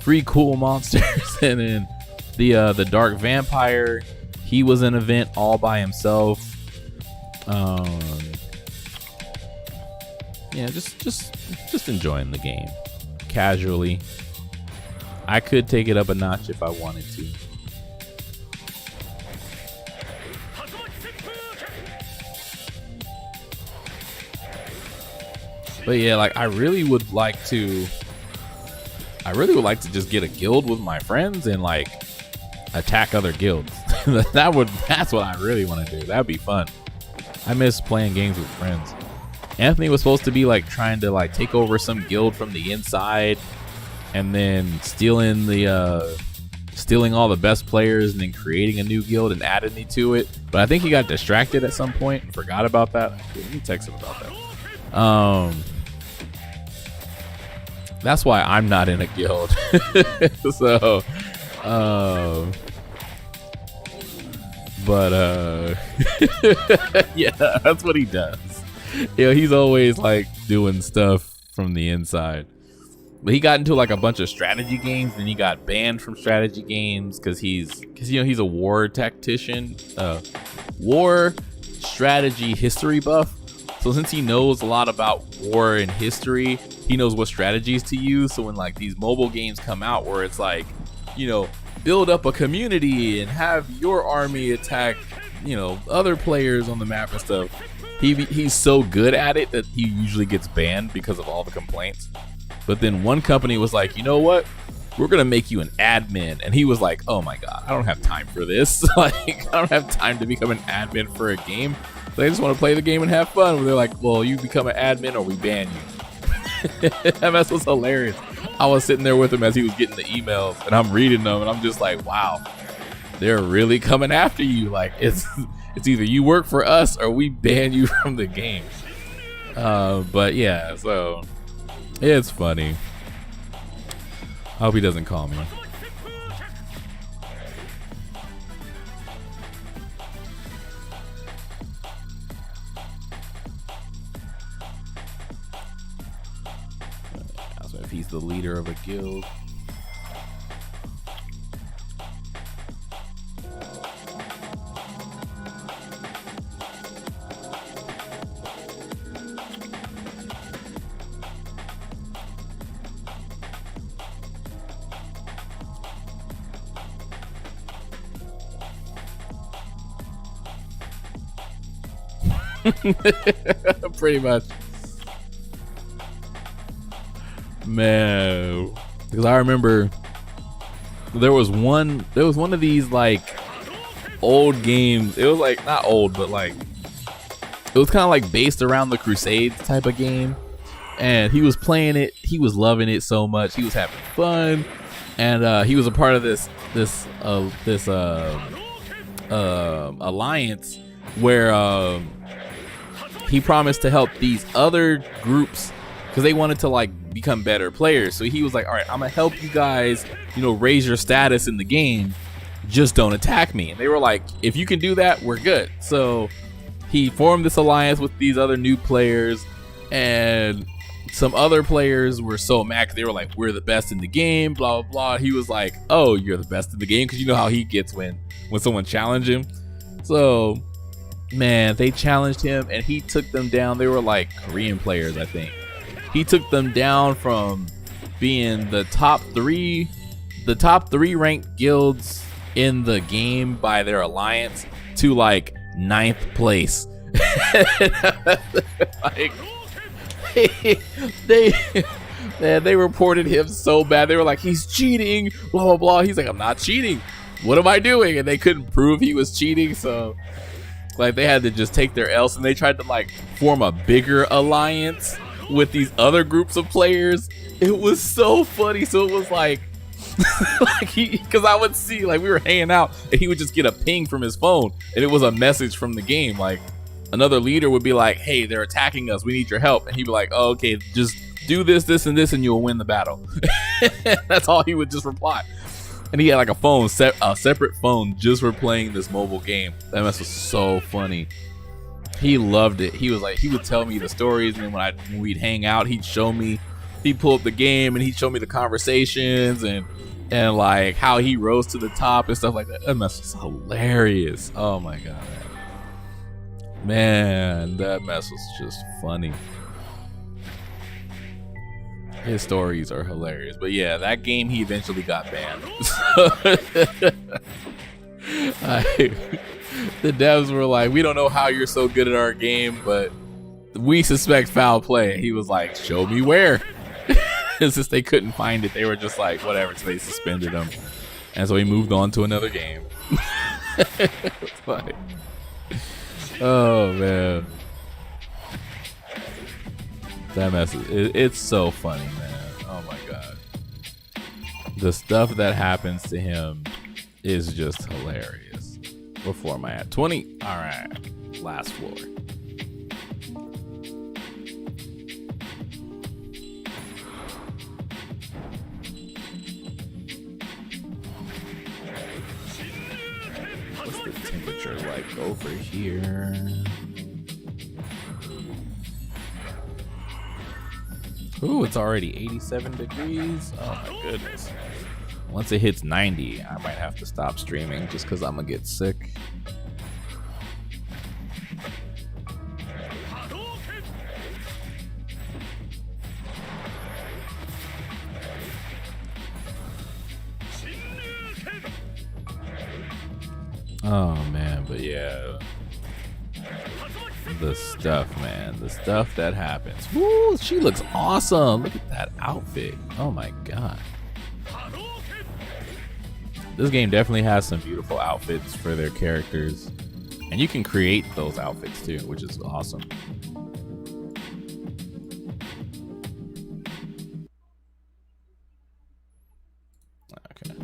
free cool monsters. And then the Dark Vampire, he was an event all by himself. Yeah, just enjoying the game casually. I could take it up a notch if I wanted to. But yeah, like I really would like to just get a guild with my friends and like attack other guilds. That's what I really want to do. That'd be fun. I miss playing games with friends. Anthony was supposed to be like trying to like take over some guild from the inside and then stealing all the best players and then creating a new guild and adding me to it. But I think he got distracted at some point and forgot about that. Let me text him about that. That's why I'm not in a guild. So, yeah, that's what he does. You know, he's always like doing stuff from the inside. But he got into like a bunch of strategy games and he got banned from strategy games because you know, he's a war tactician, war strategy history buff. So since he knows a lot about war and history, he knows what strategies to use. So when like these mobile games come out where it's like, you know, build up a community and have your army attack, you know, other players on the map and stuff, he's so good at it that he usually gets banned because of all the complaints. But then one company was like, you know what? We're gonna make you an admin. And he was like, oh my god, I don't have time for this. Like, I don't have time to become an admin for a game. They just want to play the game and have fun. They're like, well, you become an admin or we ban you. That mess was hilarious. I was sitting there with him as he was getting the emails and I'm reading them and I'm just like, wow, they're really coming after you. Like, it's either you work for us or we ban you from the game. But yeah, so it's funny. I hope he doesn't call me. So if he's the leader of a guild. Pretty much, man. Because I remember there was one of these like old games. It was like not old, but like it was kind of like based around the Crusades type of game. And he was playing it. He was loving it so much. He was having fun, and he was a part of this alliance where he promised to help these other groups because they wanted to like become better players. So he was like, all right, I'm gonna help you guys, you know, raise your status in the game. Just don't attack me. And they were like, if you can do that, we're good. So he formed this alliance with these other new players, and some other players were so mad 'cause they were like, we're the best in the game, blah blah blah. He was like, oh, you're the best in the game, because you know how he gets when someone challenged him. So man, they challenged him and he took them down. They were like Korean players, I think. He took them down from being the top three ranked guilds in the game by their alliance to like 9th place. Like they reported him so bad. They were like, he's cheating, blah blah blah. He's like, I'm not cheating. What am I doing? And they couldn't prove he was cheating, so like they had to just take their L's, and they tried to like form a bigger alliance with these other groups of players. It was so funny. So it was like because I would see, like, we were hanging out and he would just get a ping from his phone and it was a message from the game. Like another leader would be like, hey, they're attacking us, we need your help. And he'd be like, oh, okay, just do this, this, and this, and you'll win the battle. That's all he would just reply. And he had like a separate phone just for playing this mobile game. That mess was so funny. He loved it. He was like, he would tell me the stories, and then when we'd hang out, he'd pull up the game and he'd show me the conversations and like how he rose to the top and stuff like that. That mess was hilarious. Oh my god, man, that mess was just funny. His stories are hilarious. But yeah, that game he eventually got banned. The devs were like, we don't know how you're so good at our game, but we suspect foul play. He was like, show me where. Since they couldn't find it, they were just like, whatever. So they suspended him, and so he moved on to another game. Like, oh man, that mess it's so funny, man. Oh my god, the stuff that happens to him is just hilarious. What floor am I at? 20. All right, last floor. What's the temperature like over here? Ooh, it's already 87 degrees. Oh my goodness. Once it hits 90, I might have to stop streaming just because I'm gonna get sick. Oh man, but yeah. The stuff, man. The stuff that happens. Woo, she looks awesome. Look at that outfit. Oh my god. This game definitely has some beautiful outfits for their characters. And you can create those outfits too, which is awesome. Okay.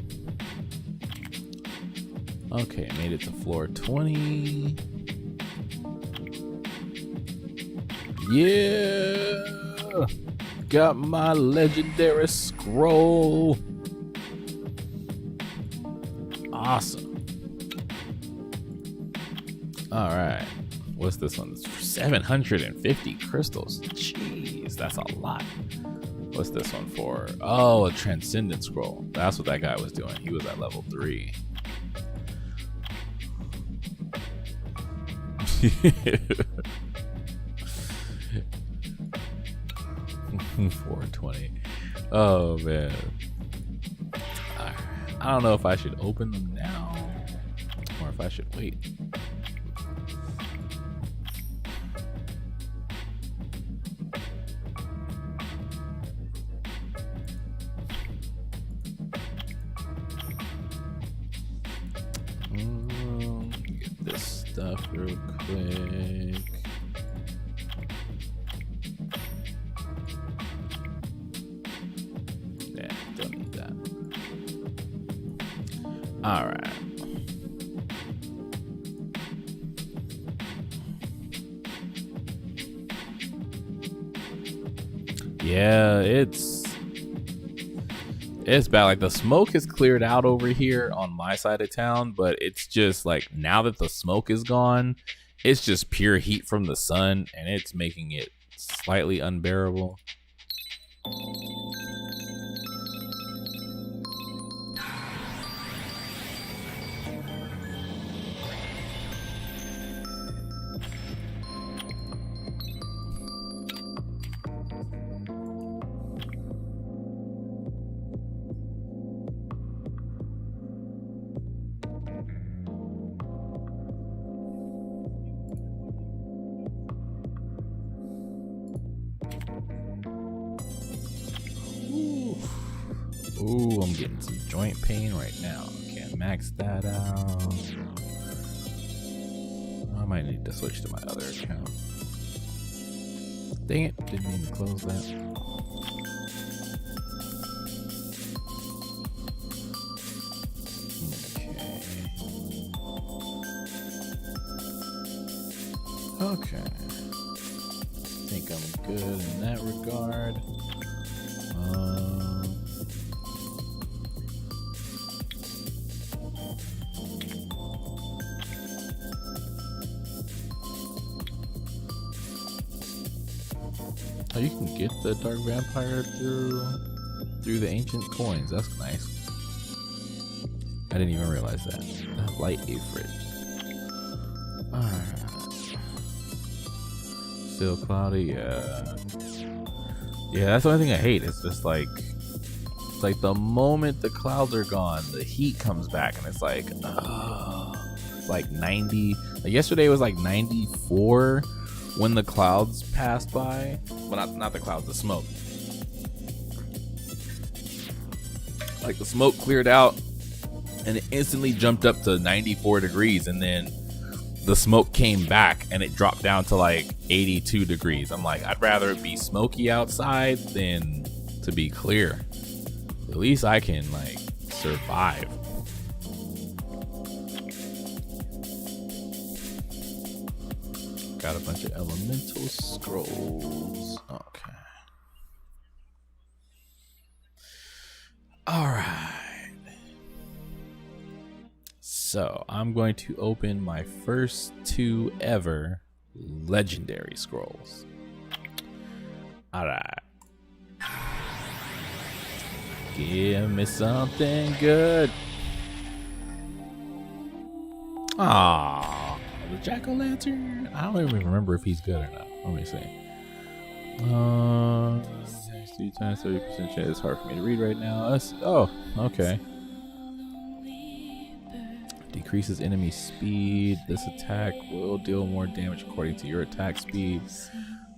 Okay, made it to floor 20. Yeah! Got my legendary scroll. Awesome. All right. What's this one? It's 750 crystals. Jeez, that's a lot. What's this one for? Oh, a transcendent scroll. That's what that guy was doing. He was at level 3. 420. Oh man. I don't know if I should open them now or if I should wait. Get this stuff real quick. Yeah, don't need that. All right. Yeah, it's bad. Like the smoke is cleared out over here on my side of town, but it's just like now that the smoke is gone, it's just pure heat from the sun and it's making it slightly unbearable. Ooh, I'm getting some joint pain right now. Can't max that out. I might need to switch to my other account. Dang it, didn't mean to close that. Okay. I think I'm good in that regard. Oh, you can get the Dark Vampire through the ancient coins. That's nice. I didn't even realize that. Light Ifrit. Alright. Still cloudy, yeah. Yeah, that's the only thing I hate. It's just like the moment the clouds are gone, the heat comes back and it's like, it's like 90. Like yesterday was like 94 when the clouds passed by. Well, not the clouds, the smoke. Like the smoke cleared out and it instantly jumped up to 94 degrees and then the smoke came back and it dropped down to like 82 degrees. I'm like, I'd rather it be smoky outside than to be clear. At least I can like survive. Got a bunch of elemental scrolls. Okay. All right. So I'm going to open my first 2 ever legendary scrolls. All right. Give me something good. Ah, the jack-o'-lantern. I don't even remember if he's good or not. Let me see. 3 times 30% chance. It's hard for me to read right now. Oh, okay. Decrease decreases enemy speed. This attack will deal more damage according to your attack speed.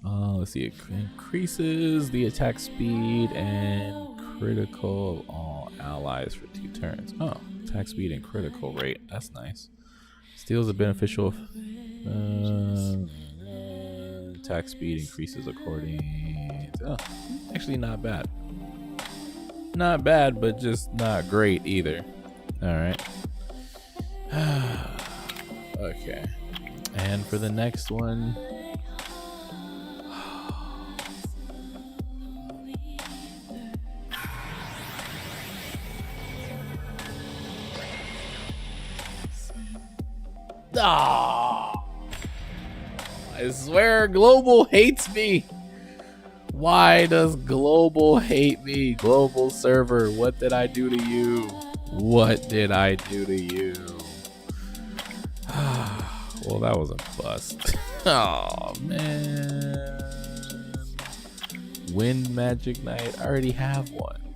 Let's see, it increases the attack speed and critical of all allies for 2 turns. Oh, attack speed and critical rate. That's nice. Steals a beneficial attack speed increases according to, oh, actually not bad. Not bad, but just not great either. Alright. Okay. And for the next one. Ah! I swear Global hates me. Why does Global hate me? Global server, what did I do to you? What did I do to you? Well, that was a bust. Oh, man. Wind Magic Knight, I already have one.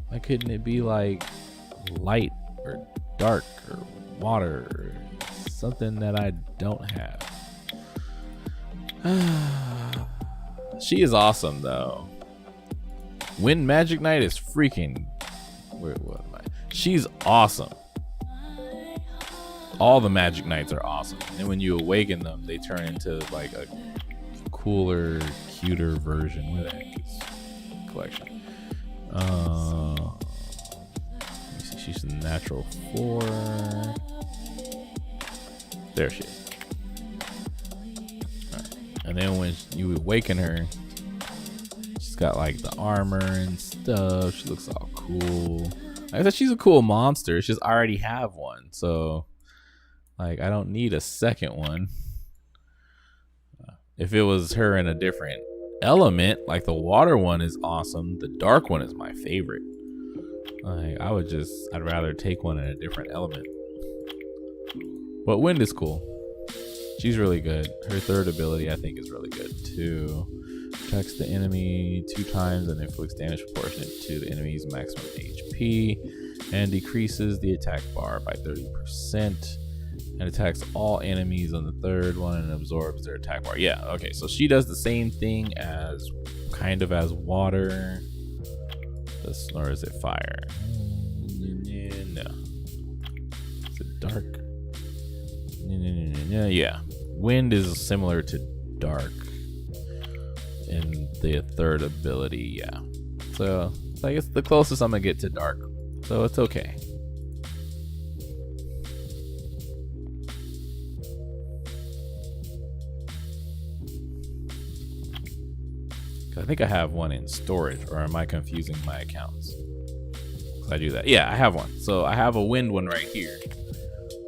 Why couldn't it be like light or dark or water or something that I don't have? She is awesome though. Wind Magic Knight is freaking. What am I? She's awesome. All the Magic Knights are awesome. And when you awaken them, they turn into like a cooler, cuter version. Where the heck is collection? Let me see. She's a natural 4. There she is. And then when you awaken her, she's got like the armor and stuff. She looks all cool. Like I said, she's a cool monster. It's just I already have one, so like I don't need a second one. If it was her in a different element, like the water one is awesome. The dark one is my favorite. Like I'd rather take one in a different element. But wind is cool. She's really good. Her third ability, I think, is really good too. Attacks the enemy 2 times and inflicts damage proportionate to the enemy's maximum HP, and decreases the attack bar by 30%. And attacks all enemies on the third one and absorbs their attack bar. Yeah, okay. So she does the same thing as kind of as water. Or is it fire? No. Is it dark? Yeah, wind is similar to dark in the third ability. Yeah, so I guess the closest I'm gonna get to dark, so it's okay. I think I have one in storage, or am I confusing my accounts? I do that. Yeah, I have one. So I have a wind one right here.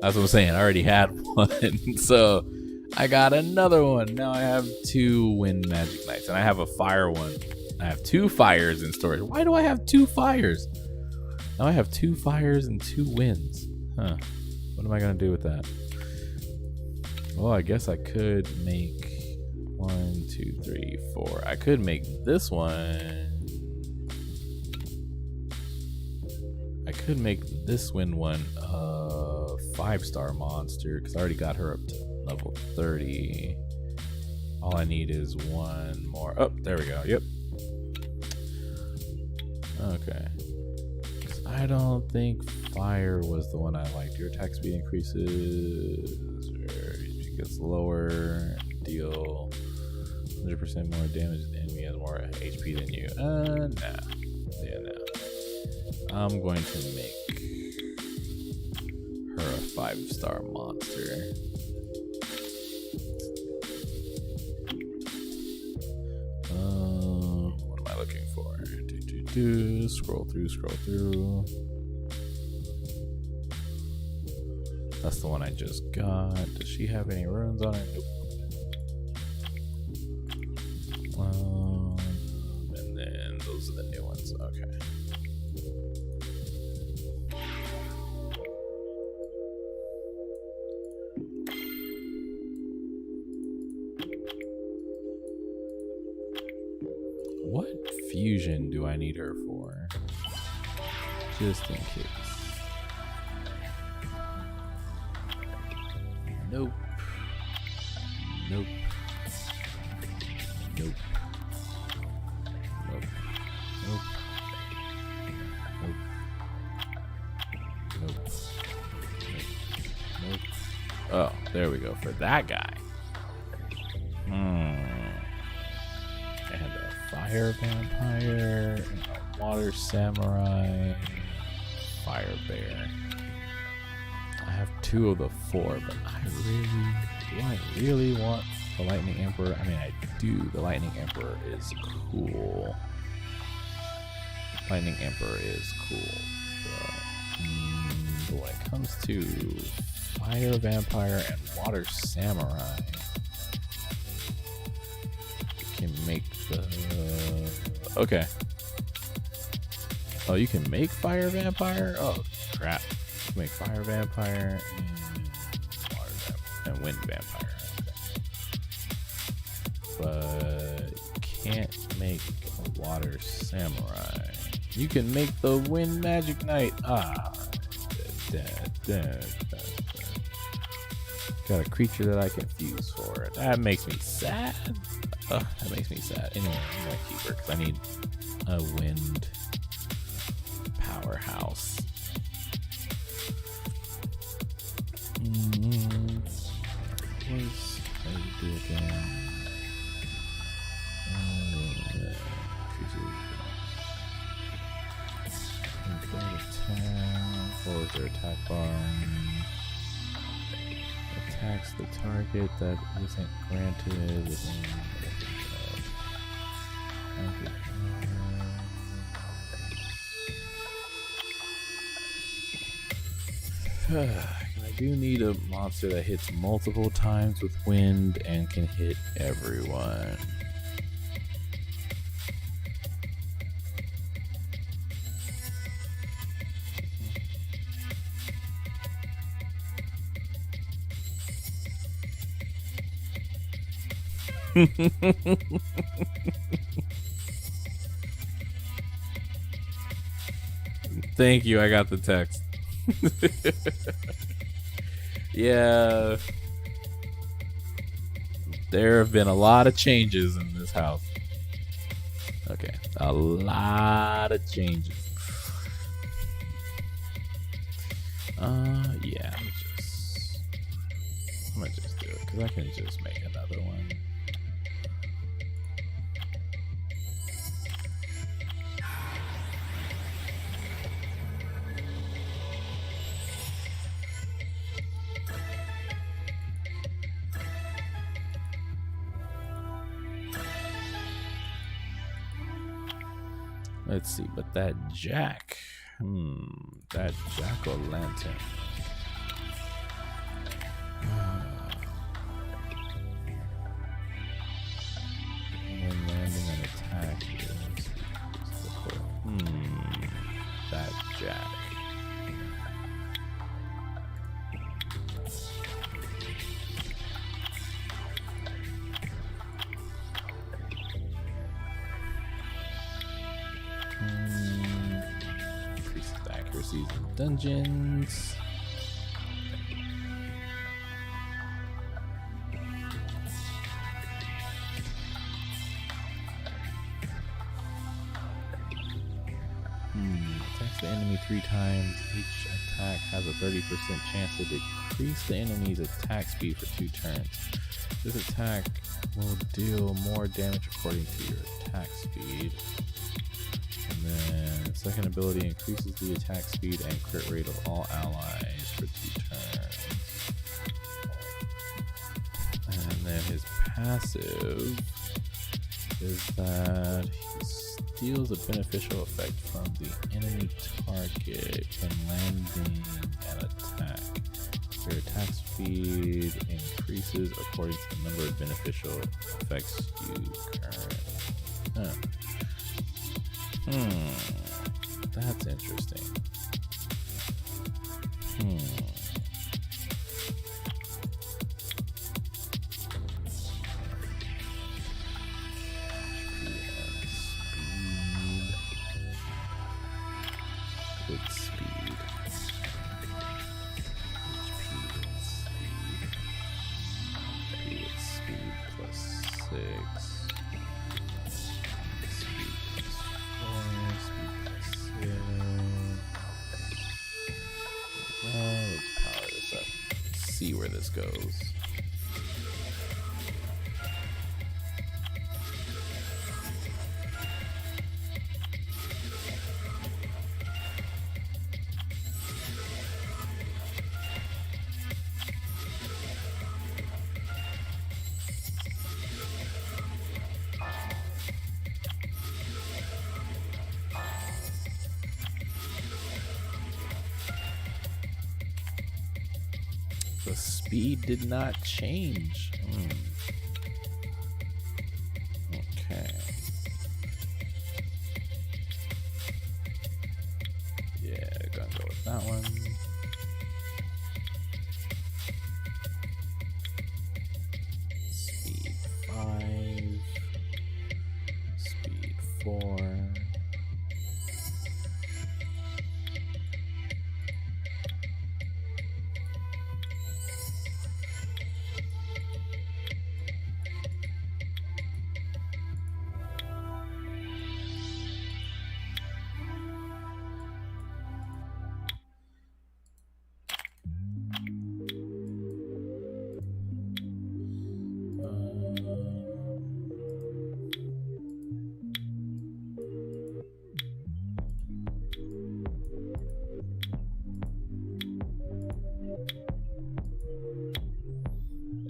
That's what I'm saying. I already had one. So I got another one. Now I have 2 Wind Magic Knights. And I have a fire one. I have 2 fires in storage. Why do I have 2 fires? Now I have 2 fires and 2 winds. Huh. What am I going to do with that? Well, I guess I could make 1, 2, 3, 4. I could make this one. I could make this wind one 5-star monster because I already got her up to level 30. All I need is 1 more. Oh, there we go. Yep. Okay. I don't think fire was the one I liked. Your attack speed increases. It gets lower. Deal 100% more damage. The enemy has more HP than you. Nah. Yeah, nah. I'm going to make her a 5-star monster. What am I looking for? Scroll through. That's the one I just got. Does she have any runes on her? Nope. And then those are the new ones. Okay. What fusion do I need her for? Just in case. Nope. Nope. Nope. Nope. Nope. Nope. Nope. Nope. Oh, there we go for that guy. I have a fire vampire, and a water samurai, fire bear. I have 2 of the 4, but do I really want the lightning emperor? I mean, I do. The lightning emperor is cool. Lightning emperor is cool. But when it comes to fire vampire and water samurai, you can make the... Okay. Oh, you can make fire vampire? Oh, crap. You can make fire vampire and water vampire and wind vampire. Okay. But you can't make a water samurai. You can make the wind magic knight. Ah. Got a creature that I can fuse for. That makes me sad. Ugh, that makes me sad. Anyway, I'm gonna keep her because I need a wind powerhouse. How do you do again? What was their attack bar? Attacks the target that isn't granted within. I do need a monster that hits multiple times with wind and can hit everyone. Thank you, I got the text. Yeah. There have been a lot of changes in this house. Okay, a lot of changes. Yeah, I'm gonna just do it because I can just make another one. Let's see, but that jack, that jack-o'-lantern. When landing an attack, that jack. Increases the accuracy in dungeons. Attacks the enemy 3 times. Each attack has a 30% chance to decrease the enemy's attack speed for 2 turns. This attack will deal more damage according to your attack speed. And then second ability increases the attack speed and crit rate of all allies for 2 turns. And then his passive is that he steals a beneficial effect from the enemy target when landing an attack. Your attack speed increases according to the number of beneficial effects you currently. That's interesting. Good speed. HP and speed. goes. The speed did not change. Okay. Yeah, gonna go with that one. Speed 5. Speed 4.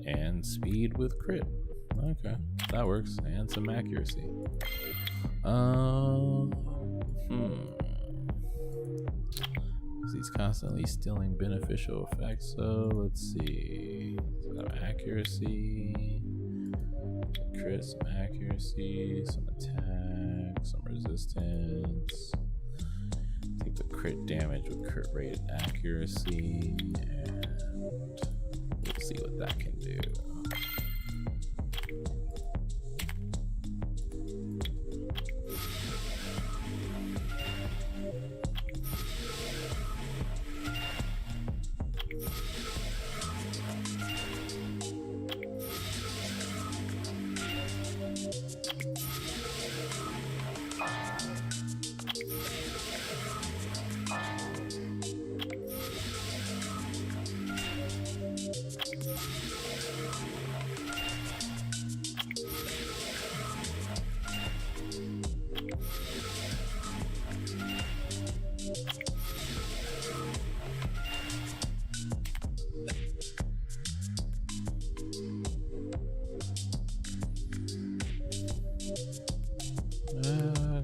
And speed with crit. Okay, that works. And some accuracy. He's constantly stealing beneficial effects. So let's see. Some accuracy, crit, some accuracy, some attack, some resistance. Take the crit damage with crit rated accuracy, and we'll see what that can do.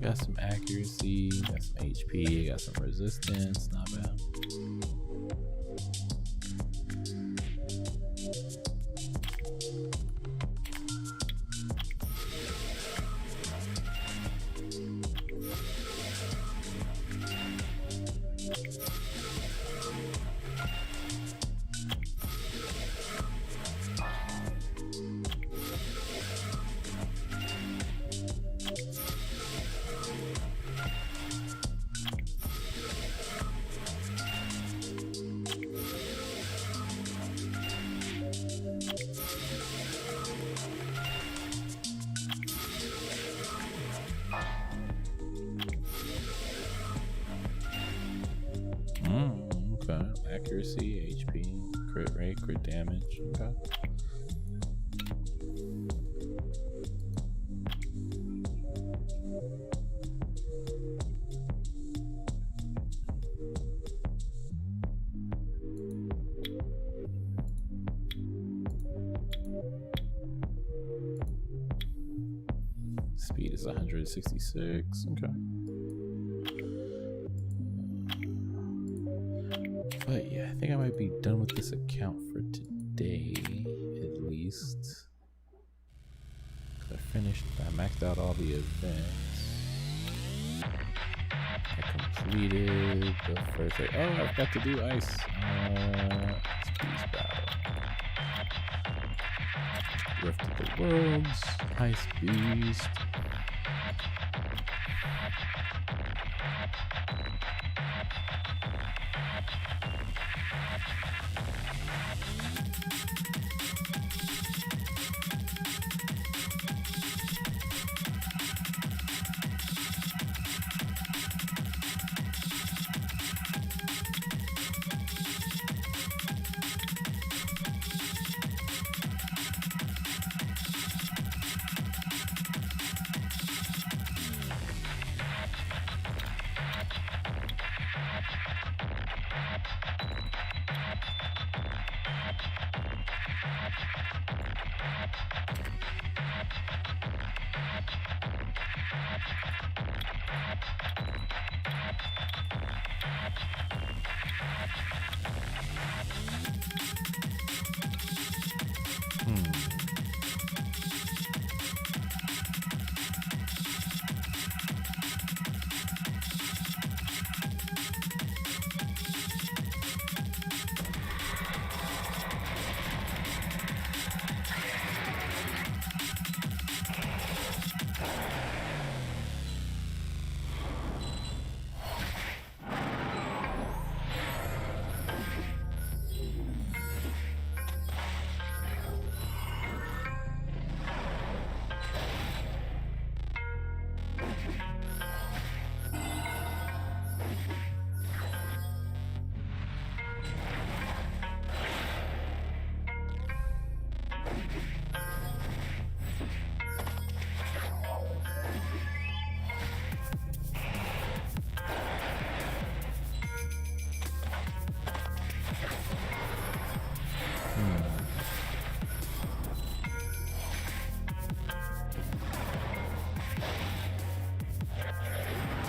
Got some accuracy, got some HP, got some resistance, not bad. Okay. Accuracy, HP, crit rate, crit damage. Okay. Speed is 166. Okay. But yeah, I think I might be done with this account for today, at least. I maxed out all the events. I completed the first. Oh, I've got to do ice. Speed's battle. Rift of the Worlds. Ice Beast.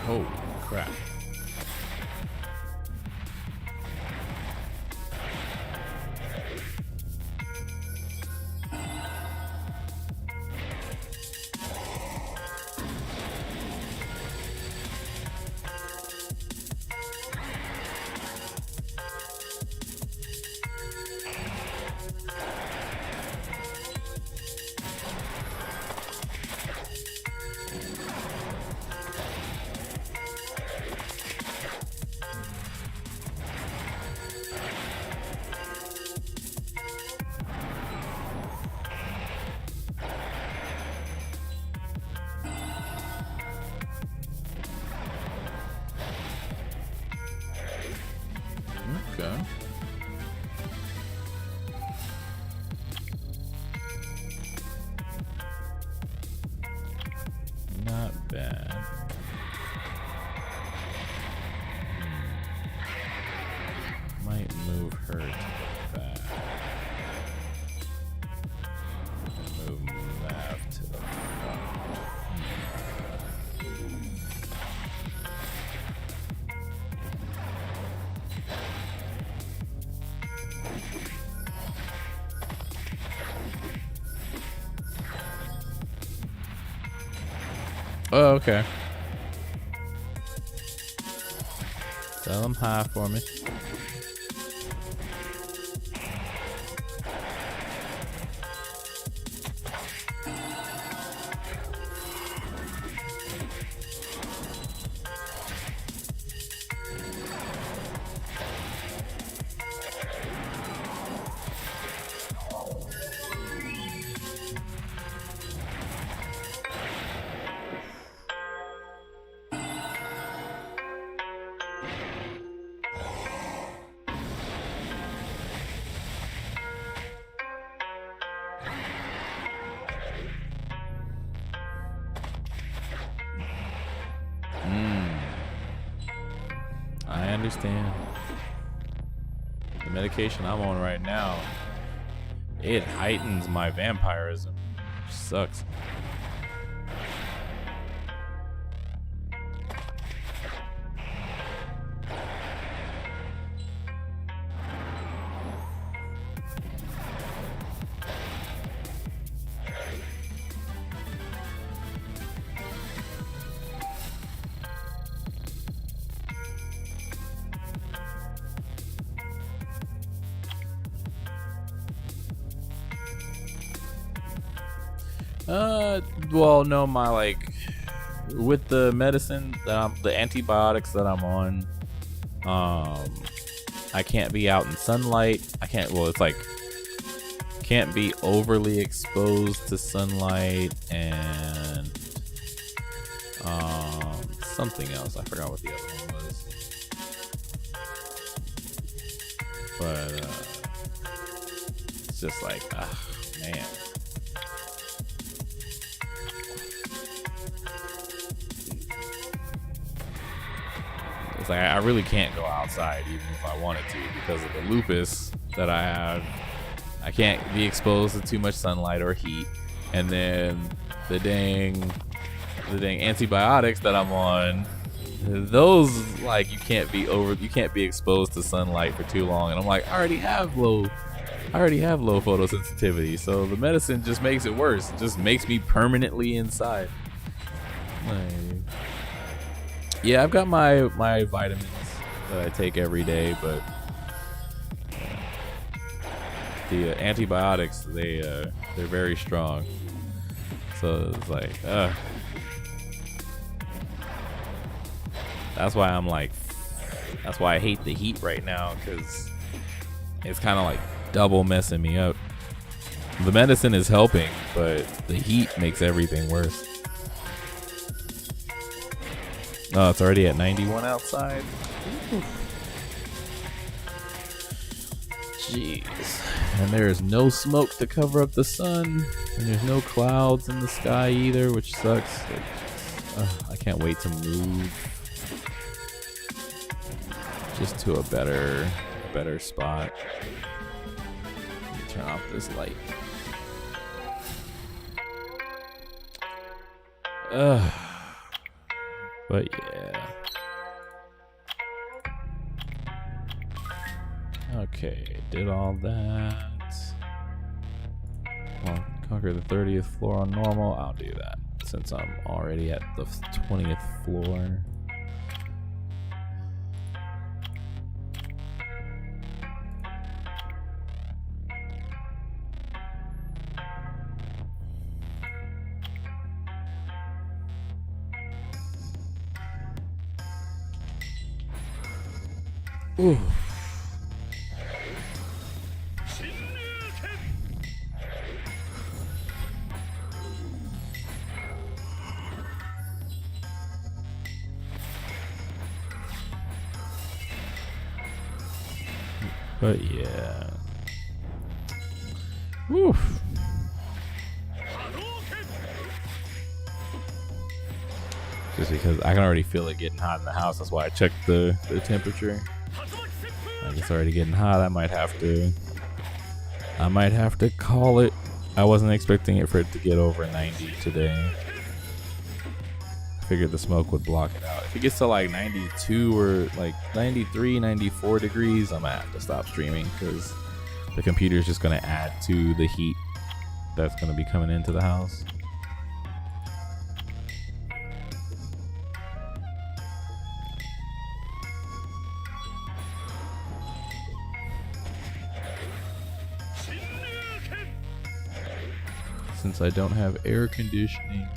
Oh, crap. Okay. Not bad. Might move her to the back. Move Mav to the front. Oh, okay. Tell them hi for me. I understand. The medication I'm on right now, it heightens my vampirism. Which sucks. Well, no, my with the medicine that the antibiotics that I'm on, I can't be out in sunlight. I can't. Well, it's like can't be overly exposed to sunlight and something else. I forgot what the other one was, but it's just like, man. It's like I really can't go outside even if I wanted to because of the lupus that I have. I can't be exposed to too much sunlight or heat, and then the dang antibiotics that I'm on, those you can't be exposed to sunlight for too long. And I'm like, I already have low photosensitivity, so the medicine just makes it worse. It just makes me permanently inside. Yeah, I've got my vitamins that I take every day, but the antibiotics, they're very strong. So it's like, that's why I hate the heat right now, because it's kind of like double messing me up. The medicine is helping, but the heat makes everything worse. Oh, it's already at 91 outside. Jeez. And there's no smoke to cover up the sun, and there's no clouds in the sky either, which sucks. I can't wait to move just to a better spot. Let me turn off this light. But yeah. Okay, did all that. Well, conquer the 30th floor on normal. I'll do that since I'm already at the 20th floor. Ooh. But yeah. Oof. Just because I can already feel it getting hot in the house, that's why I checked the temperature. Like it's already getting hot. I might have to call it. I wasn't expecting it for it to get over 90 today. I figured the smoke would block it out. If it gets to like 92 or like 93, 94 degrees, I'm gonna have to stop streaming because the computer is just gonna add to the heat that's gonna be coming into the house. Since I don't have air conditioning.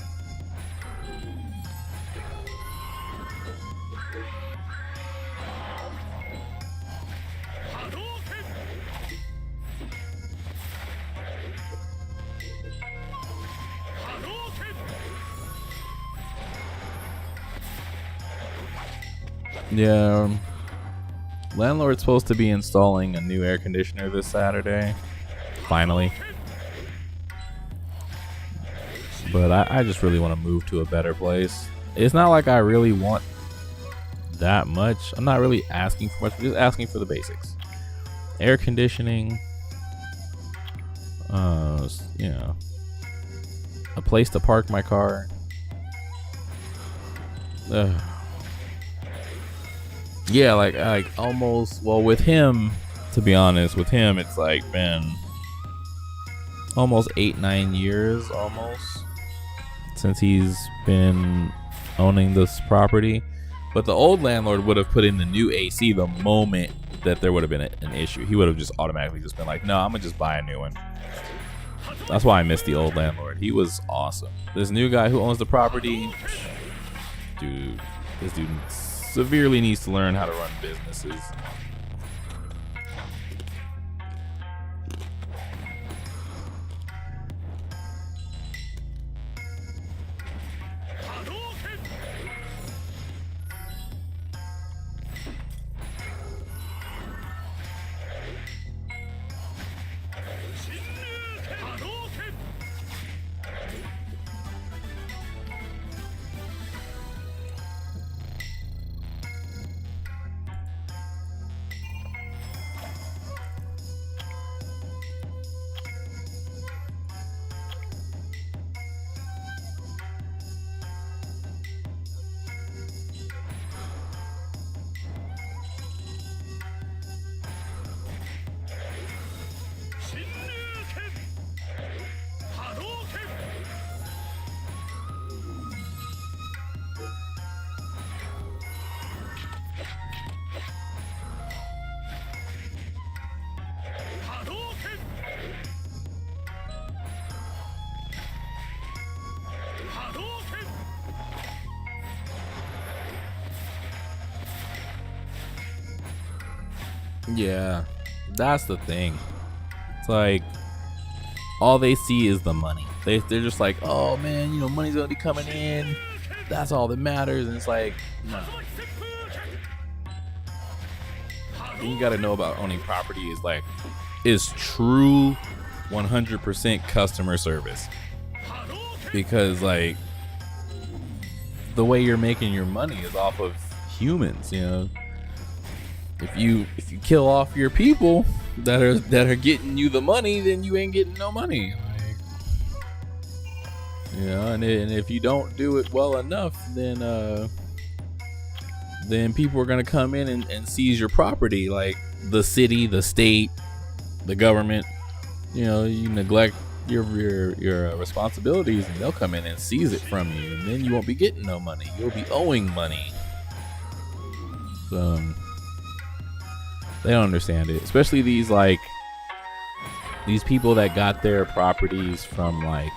Yeah, landlord's supposed to be installing a new air conditioner this Saturday, finally. But I just really want to move to a better place. It's not like I really want that much. I'm not really asking for much. I'm just asking for the basics. Air conditioning, you know, a place to park my car. Yeah, like almost. Well, with him, to be honest, with him, it's like been almost 8-9 years almost since he's been owning this property. But the old landlord would have put in the new AC the moment that there would have been an issue. He would have just automatically just been like, no, I'm gonna just buy a new one. That's why I miss the old landlord. He was awesome. This new guy who owns the property, dude, this dude severely needs to learn how to run businesses. Yeah, that's the thing. It's like all they see is the money. They're just like, oh man, you know, money's gonna be coming in. That's all that matters. And it's like, no. What you gotta know about owning property is true 100% customer service. Because like the way you're making your money is off of humans, you know. If you kill off your people that are getting you the money, then you ain't getting no money. Like, you know, and if you don't do it well enough, then then people are going to come in and seize your property, like the city, the state, the government. You know, you neglect your responsibilities, and they'll come in and seize it from you, and then you won't be getting no money. You'll be owing money. So they don't understand it, especially these people that got their properties from like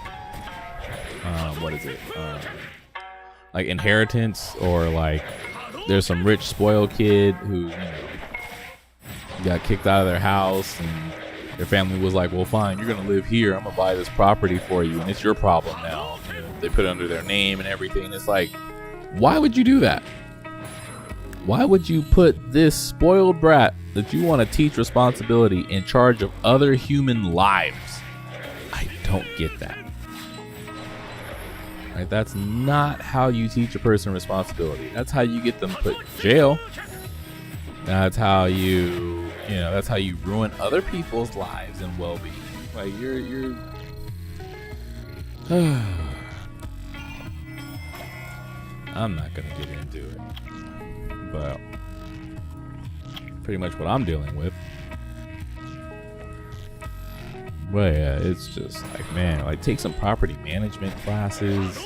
like inheritance, or like there's some rich spoiled kid who, you know, got kicked out of their house, and their family was like, well, fine, you're gonna live here, I'm gonna buy this property for you, and it's your problem now. You know, they put it under their name and everything. It's like, why would you do that? Why would you put this spoiled brat that you want to teach responsibility in charge of other human lives? I don't get that. Right? That's not how you teach a person responsibility. That's how you get them put in jail. That's how that's how you ruin other people's lives and well-being. Like you're I'm not gonna get into it, but pretty much what I'm dealing with. But yeah, it's just like, man, like take some property management classes.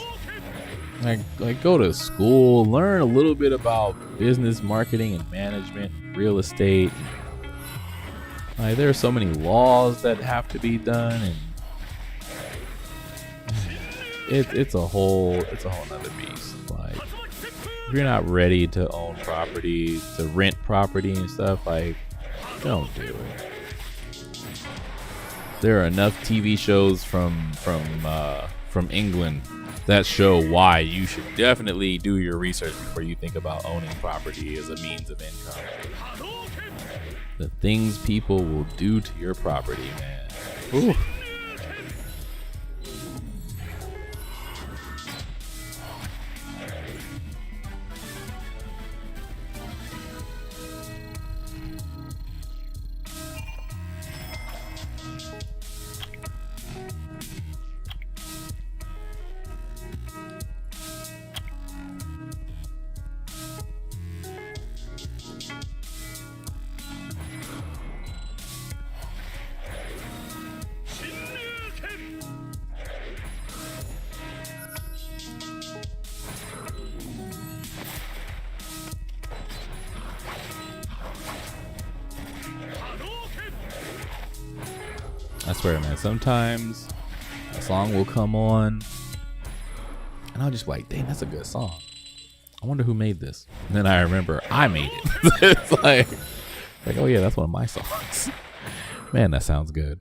Like go to school, learn a little bit about business marketing and management, real estate. Like there are so many laws that have to be done, and it's a whole nother beast. Like if you're not ready to own property, to rent property and stuff, like don't do it. There are enough TV shows from England that show why you should definitely do your research before you think about owning property as a means of income. The things people will do to your property, man. Ooh. I swear, man, sometimes a song will come on and I'll just be like, dang, that's a good song. I wonder who made this. And then I remember I made it. It's like, oh yeah, that's one of my songs. Man, that sounds good.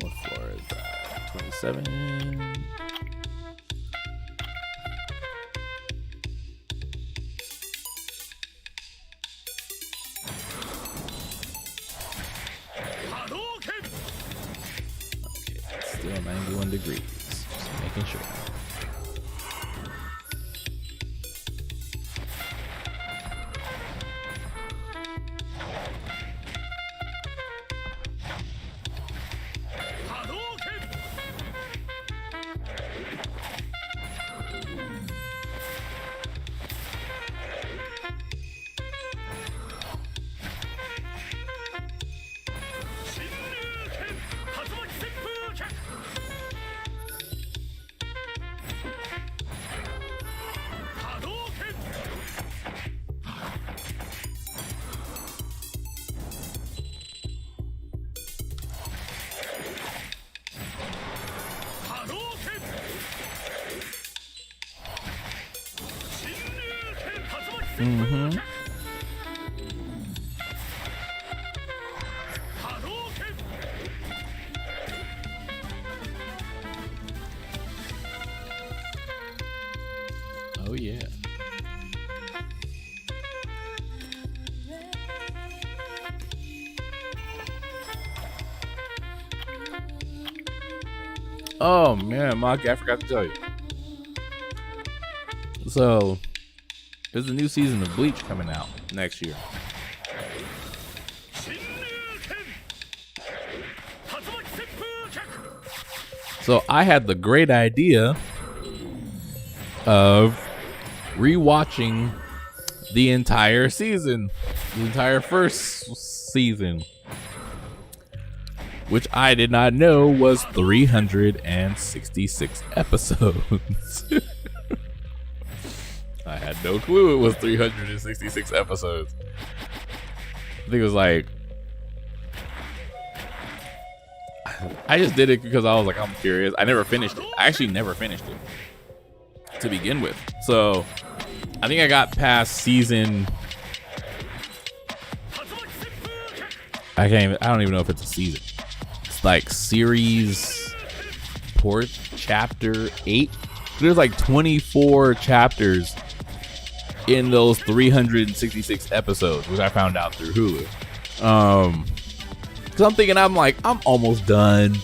What floor is that? 27. Okay, it's still 91 degrees. Just making sure. Mm-hmm. Oh yeah. Oh man, Maki, I forgot to tell you. So there's a new season of Bleach coming out next year. So I had the great idea of rewatching the entire season, the entire first season, which I did not know was 366 episodes. I had no clue it was 366 episodes. I think it was like, I just did it because I was like, I'm curious. I never finished it. I actually never finished it to begin with. So I think I got past season, I don't even know if it's a season. It's like series chapter 8. There's like 24 chapters in those 366 episodes, which I found out through Hulu. So I'm thinking, I'm almost done.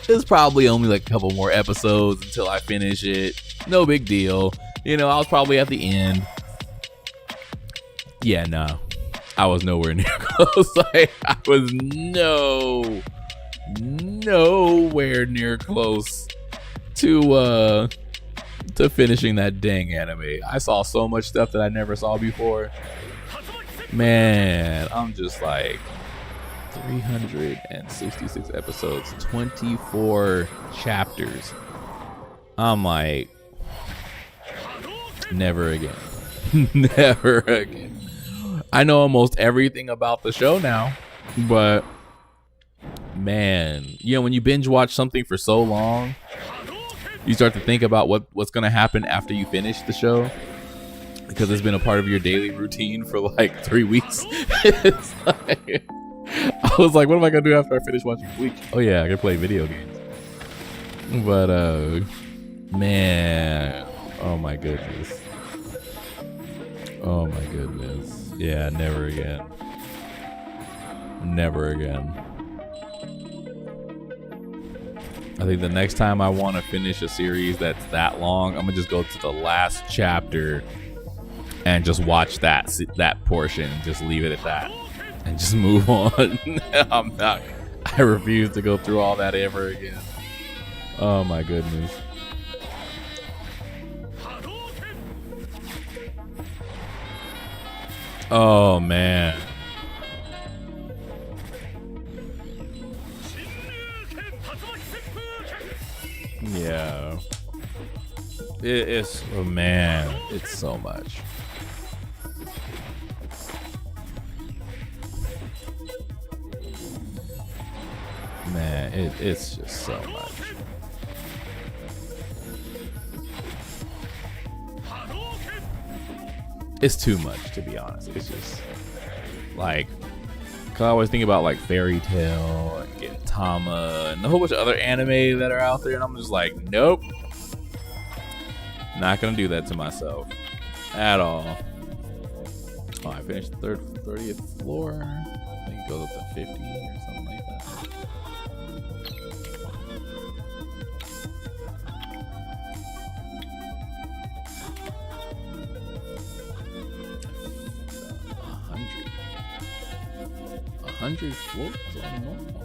There's probably only like a couple more episodes until I finish it. No big deal. You know, I was probably at the end. Yeah, no. I was nowhere near close. Like, I was nowhere near close to finishing that dang anime. I saw so much stuff that I never saw before. Man, I'm just like 366 episodes, 24 chapters. I'm like, never again. Never again. I know almost everything about the show now, but man, you know, when you binge watch something for so long, you start to think about what's going to happen after you finish the show, because it's been a part of your daily routine for like 3 weeks. It's like, I was like, what am I going to do after I finish watching Bleach? Oh yeah, I can play video games. But man, oh my goodness. Oh my goodness. Yeah, never again. Never again. I think the next time I want to finish a series that's that long, I'm gonna just go to the last chapter and just watch that portion and just leave it at that and just move on. I refuse to go through all that ever again. Oh my goodness. Oh man. Yeah. It's, oh man, it's so much. Man, it's just so much. It's too much, to be honest. It's just like, 'cause I always think about like Fairy Tail and Gintama and a whole bunch of other anime that are out there, and I'm just like, nope, not gonna do that to myself at all. Oh, I finished the 30th floor. I think it goes up to 50 or something like that. A 100 floors on normal.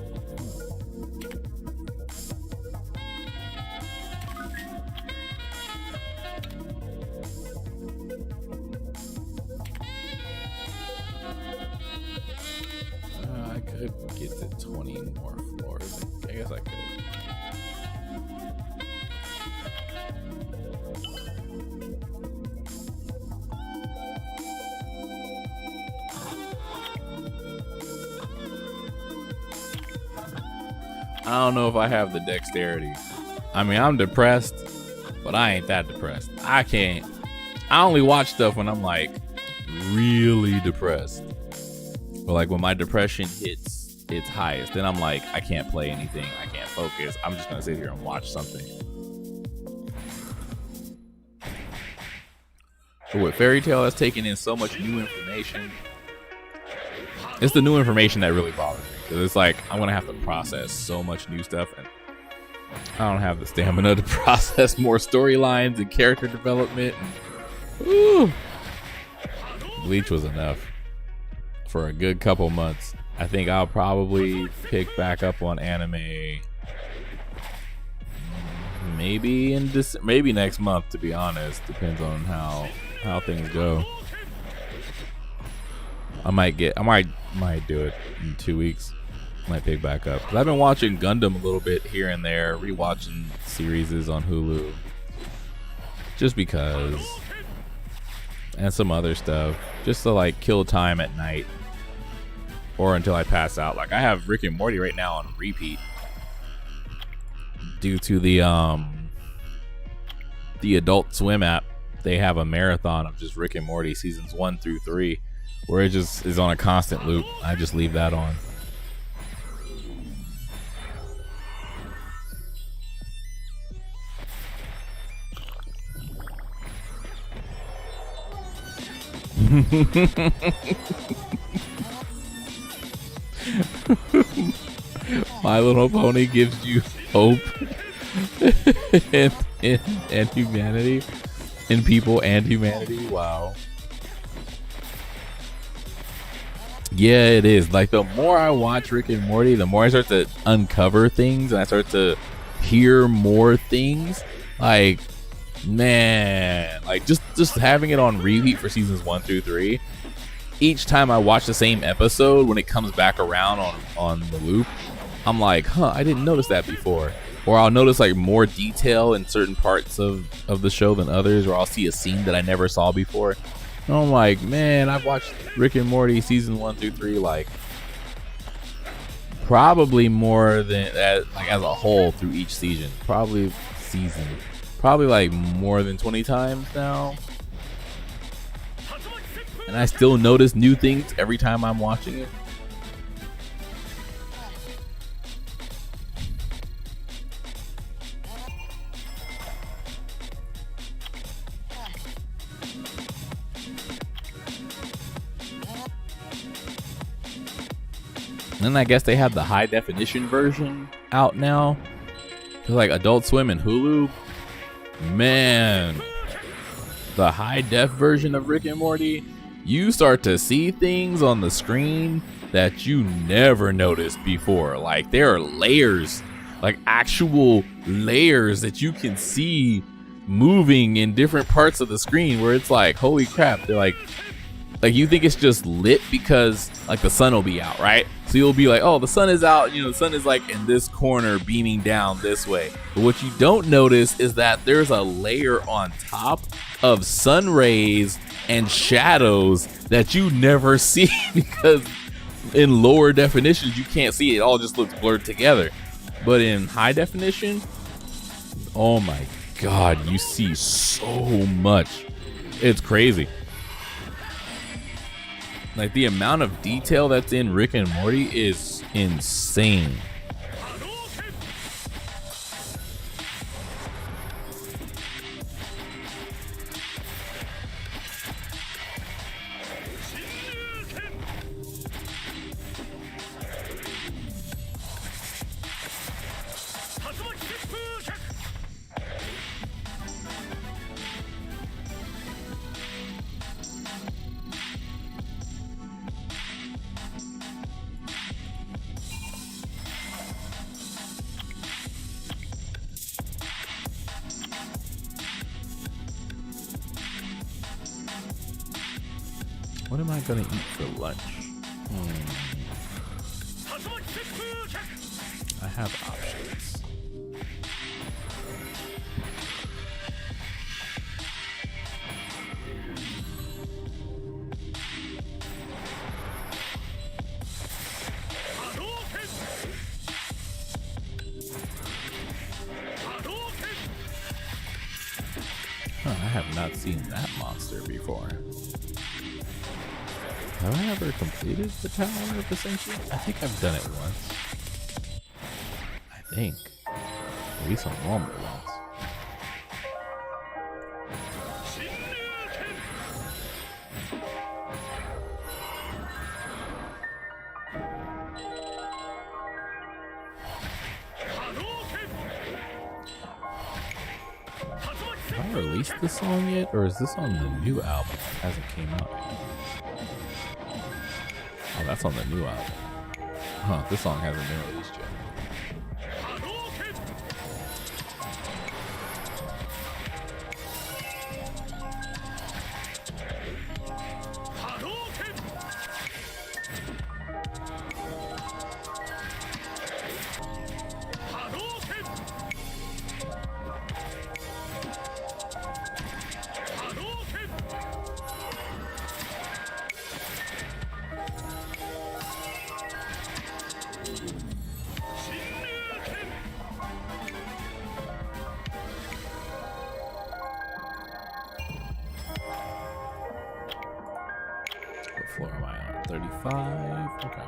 I could get to 20 more floors. I guess I could. I don't know if I have the dexterity. I mean, I'm depressed, but I ain't that depressed. I only watch stuff when I'm like really depressed. But like when my depression hits its highest, then I'm like, I can't play anything. I can't focus. I'm just gonna sit here and watch something. But with Fairy Tail, that's taking in so much new information. It's the new information that really bothers me, because it's like I'm gonna have to process so much new stuff, and I don't have the stamina to process more storylines and character development. Ooh. Bleach was enough for a good couple months. I think I'll probably pick back up on anime maybe in maybe next month, to be honest. Depends on how things go. I might do it in 2 weeks. Might pick back up. 'Cause I've been watching Gundam a little bit here and there, rewatching series on Hulu, just because, and some other stuff, just to like kill time at night or until I pass out. Like I have Rick and Morty right now on repeat due to the Adult Swim app. They have a marathon of just Rick and Morty seasons 1 through 3, where it just is on a constant loop. I just leave that on. My Little Pony gives you hope and humanity, in people and humanity. Wow. Yeah, it is. Like the more I watch Rick and Morty, the more I start to uncover things and I start to hear more things. Like, man, like just having it on repeat for seasons 1 through 3. Each time I watch the same episode, when it comes back around on the loop, I'm like, huh, I didn't notice that before. Or I'll notice like more detail in certain parts of the show than others, or I'll see a scene that I never saw before. And I'm like, man, I've watched Rick and Morty season 1 through 3 like probably more than like as a whole through each season. Probably like more than 20 times now. And I still notice new things every time I'm watching it. And then I guess they have the high definition version out now. Cause like Adult Swim and Hulu, man, the high def version of Rick and Morty, you start to see things on the screen that you never noticed before. Like there are layers, like actual layers that you can see moving in different parts of the screen where it's like, holy crap, they're like you think it's just lit because like the sun will be out, right? So you'll be like, oh, the sun is out, you know, the sun is like in this corner beaming down this way. But what you don't notice is that there's a layer on top of sun rays and shadows that you never see because in lower definitions you can't see it. It all just looks blurred together. But in high definition, oh my god, you see so much. It's crazy. Like the amount of detail that's in Rick and Morty is insane. What am I gonna eat for lunch? I have options. Huh, I have not seen that monster before. Have I ever completed the Tower of Ascension? I think I've done it once. I think. At least on normal ones. they released this song yet, or is this on the new album? It hasn't came out yet. Oh, that's on the new album. Huh, this song hasn't been released yet. What floor am I on? 35? Okay.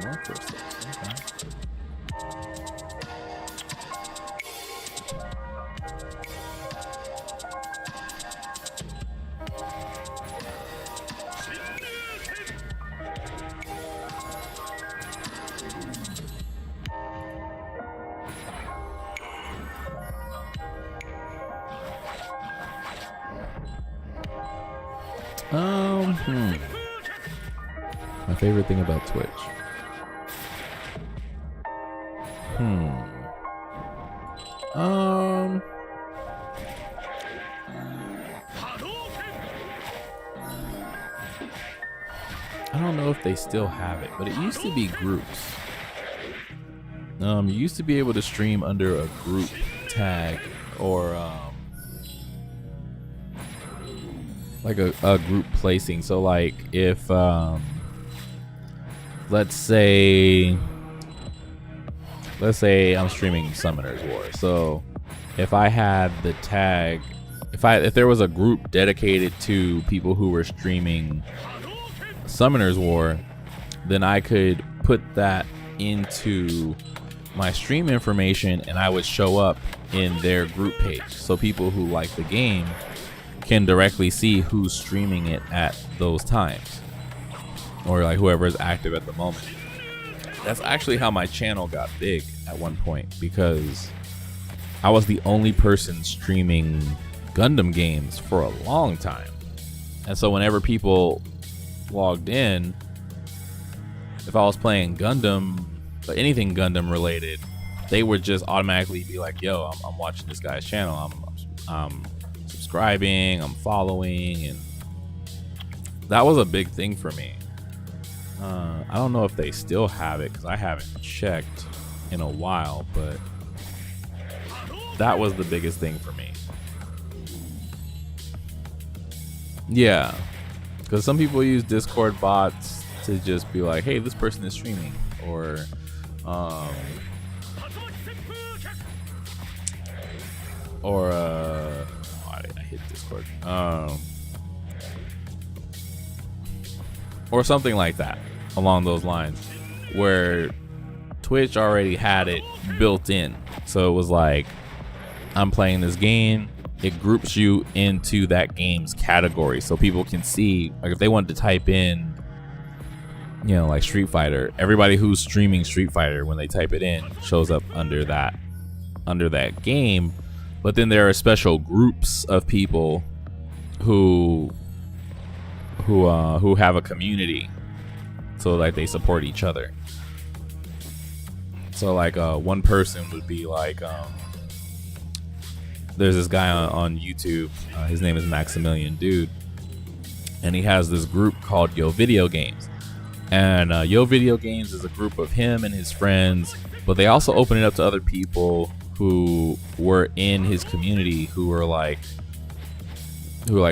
More crystals. Okay. My favorite thing about Twitch. I don't know if they still have it, but it used to be groups. You used to be able to stream under a group tag or like a group placing. So like if let's say I'm streaming Summoner's War. So if I had the tag, if there was a group dedicated to people who were streaming Summoner's War, then I could put that into my stream information and I would show up in their group page. So people who like the game can directly see who's streaming it at those times, or like whoever is active at the moment. That's actually how my channel got big at one point, because I was the only person streaming Gundam games for a long time. And so whenever people logged in, if I was playing Gundam, but anything Gundam related, they would just automatically be like, yo, I'm watching this guy's channel, I'm subscribing, I'm following, and that was a big thing for me. I don't know if they still have it because I haven't checked in a while, but that was the biggest thing for me. Yeah, because some people use Discord bots to just be like, hey, this person is streaming, or oh, I hit Discord, or something like that along those lines, where Twitch already had it built in. So it was like, I'm playing this game, it groups you into that game's category, so people can see, like, if they wanted to type in, you know, like Street Fighter, everybody who's streaming Street Fighter, when they type it in, shows up under that game. But then there are special groups of people who have a community, so like they support each other. So like one person would be like, there's this guy on YouTube, his name is Maximilian Dude, and he has this group called Yo Video Games. And Yo Video Games is a group of him and his friends, but they also open it up to other people who were in his community, who were like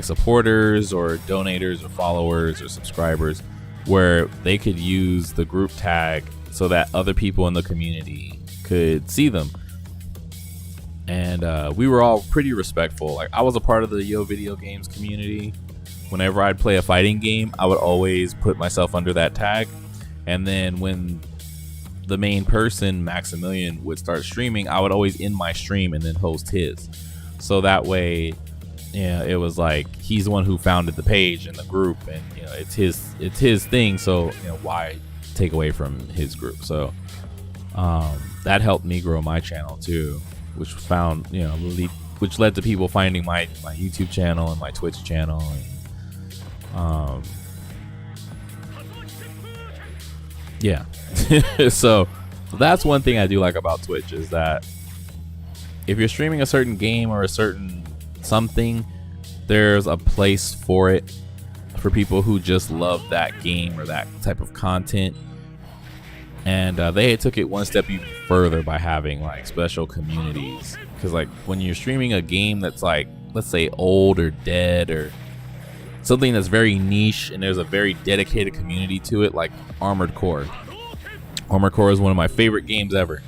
supporters or donators or followers or subscribers, where they could use the group tag so that other people in the community could see them. And we were all pretty respectful. Like, I was a part of the Yo Video Games community. Whenever I'd play a fighting game, I would always put myself under that tag. And then when the main person, Maximilian, would start streaming, I would always end my stream and then host his. So that way, yeah, it was like he's the one who founded the page and the group, and you know, it's his thing. So you know, why take away from his group? So that helped me grow my channel too, which which led to people finding my YouTube channel and my Twitch channel. And, yeah. So that's one thing I do like about Twitch, is that if you're streaming a certain game or a certain something, there's a place for it for people who just love that game or that type of content. And they took it one step even further by having like special communities, because like when you're streaming a game that's like, let's say, old or dead or something that's very niche, and there's a very dedicated community to it, like Armored Core. Armored Core is one of my favorite games ever.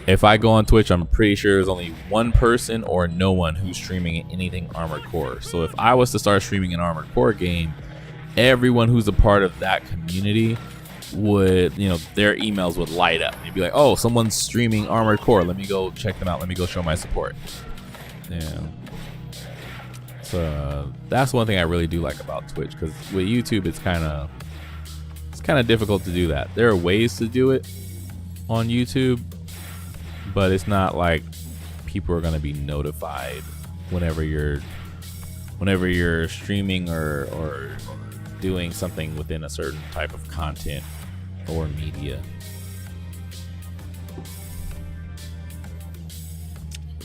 If I go on Twitch, I'm pretty sure there's only one person or no one who's streaming anything Armored Core. So if I was to start streaming an Armored Core game, everyone who's a part of that community would, you know, their emails would light up. They'd be like, oh, someone's streaming Armored Core, let me go check them out, let me go show my support. Yeah. So that's one thing I really do like about Twitch, because with YouTube it's kind of difficult to do that. There are ways to do it on YouTube, but it's not like people are going to be notified whenever you're streaming or doing something within a certain type of content or media.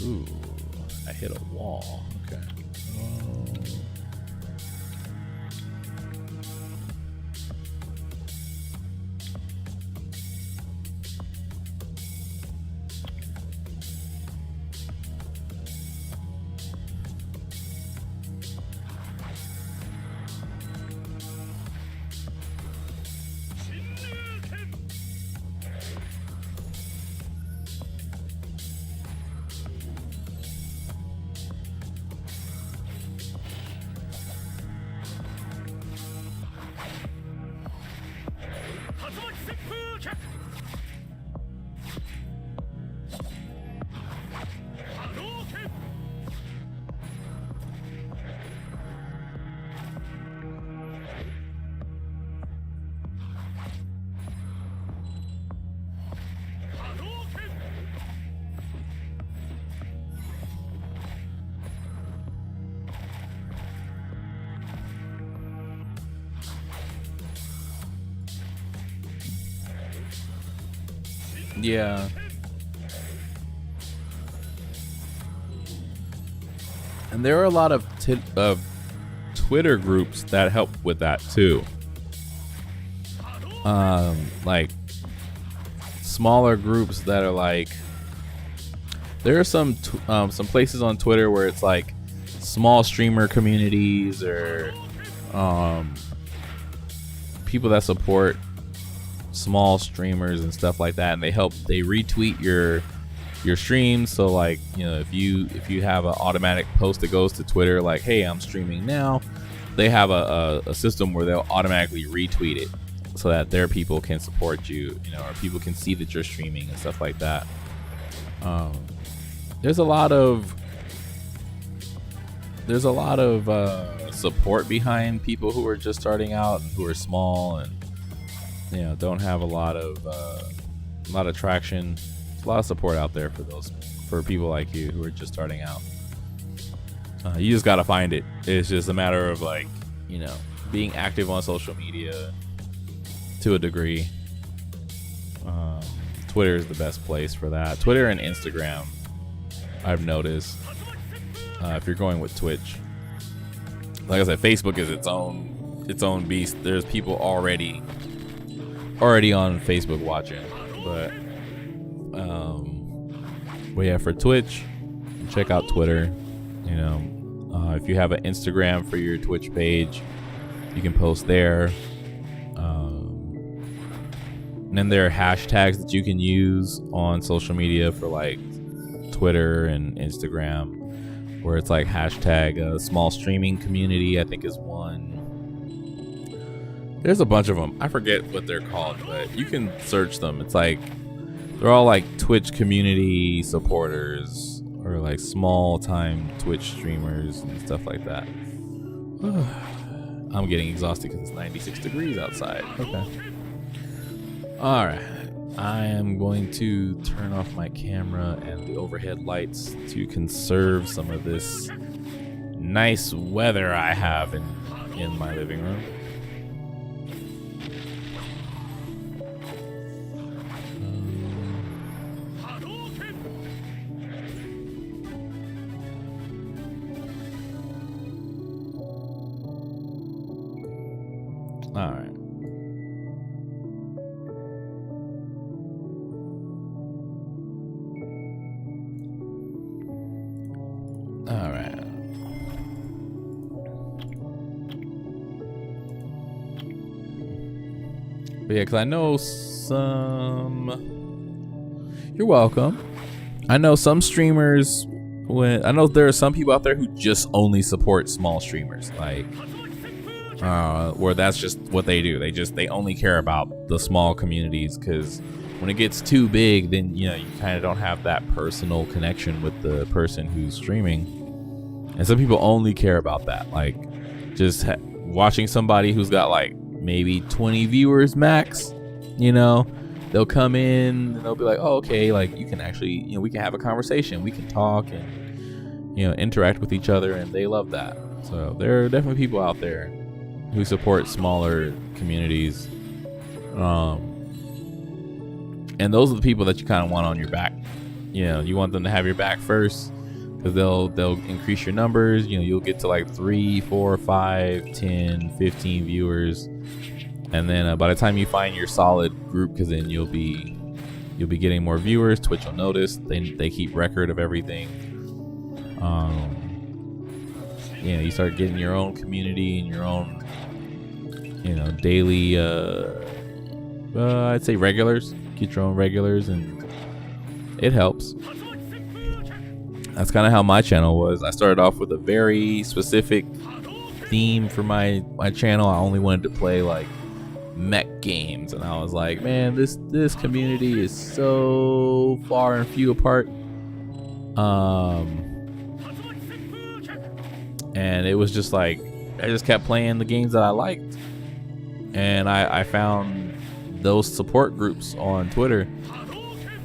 Ooh, I hit a wall. Okay. Yeah. And there are a lot of Twitter groups that help with that too. Like smaller groups that are like, there are some places on Twitter where it's like small streamer communities or people that support small streamers and stuff like that, and they retweet your streams. So like, you know, if you have an automatic post that goes to Twitter like, hey, I'm streaming now, they have a system where they'll automatically retweet it so that their people can support you, you know, or people can see that you're streaming and stuff like that. There's a lot of there's a lot of support behind people who are just starting out and who are small and don't have a lot of traction. There's a lot of support out there for people like you who are just starting out. You just gotta find it. It's just a matter of being active on social media to a degree. Twitter is the best place for that. Twitter and Instagram, I've noticed. If you're going with Twitch, like I said, Facebook is its own beast. There's people already on Facebook watching, but yeah, for Twitch, check out Twitter. If you have an Instagram for your Twitch page, you can post there. And then there are hashtags that you can use on social media for like Twitter and Instagram, where it's like hashtag small streaming community, I think is one. There's a bunch of them. I forget what they're called, but you can search them. It's like they're all like Twitch community supporters or like small time Twitch streamers and stuff like that. I'm getting exhausted because it's 96 degrees outside. Okay. All right. I am going to turn off my camera and the overhead lights to conserve some of this nice weather I have in my living room. All right. All right. But yeah, because I know you're welcome. I know some streamers, I know there are some people out there who just only support small streamers, like, where that's just what they do. They only care about the small communities, because when it gets too big, then you kind of don't have that personal connection with the person who's streaming. And some people only care about that, like just watching somebody who's got like maybe 20 viewers max. They'll come in and they'll be like, oh, okay, like you can actually, we can have a conversation, we can talk and interact with each other, and they love that. So there are definitely people out there who support smaller communities, and those are the people that you kind of want on your back. You want them to have your back first, because they'll increase your numbers. You'll get to like 3, 4, 5, 10, 15 viewers, and then by the time you find your solid group, because then you'll be getting more viewers. Twitch will notice. They keep record of everything. You start getting your own community and your own daily I'd say regulars. Get your own regulars, and it helps. That's kind of how my channel was. I started off with a very specific theme for my channel. I only wanted to play like mech games, and I was like, man, this community is so far and few apart. And it was just like I just kept playing the games that I liked, and I found those support groups on Twitter.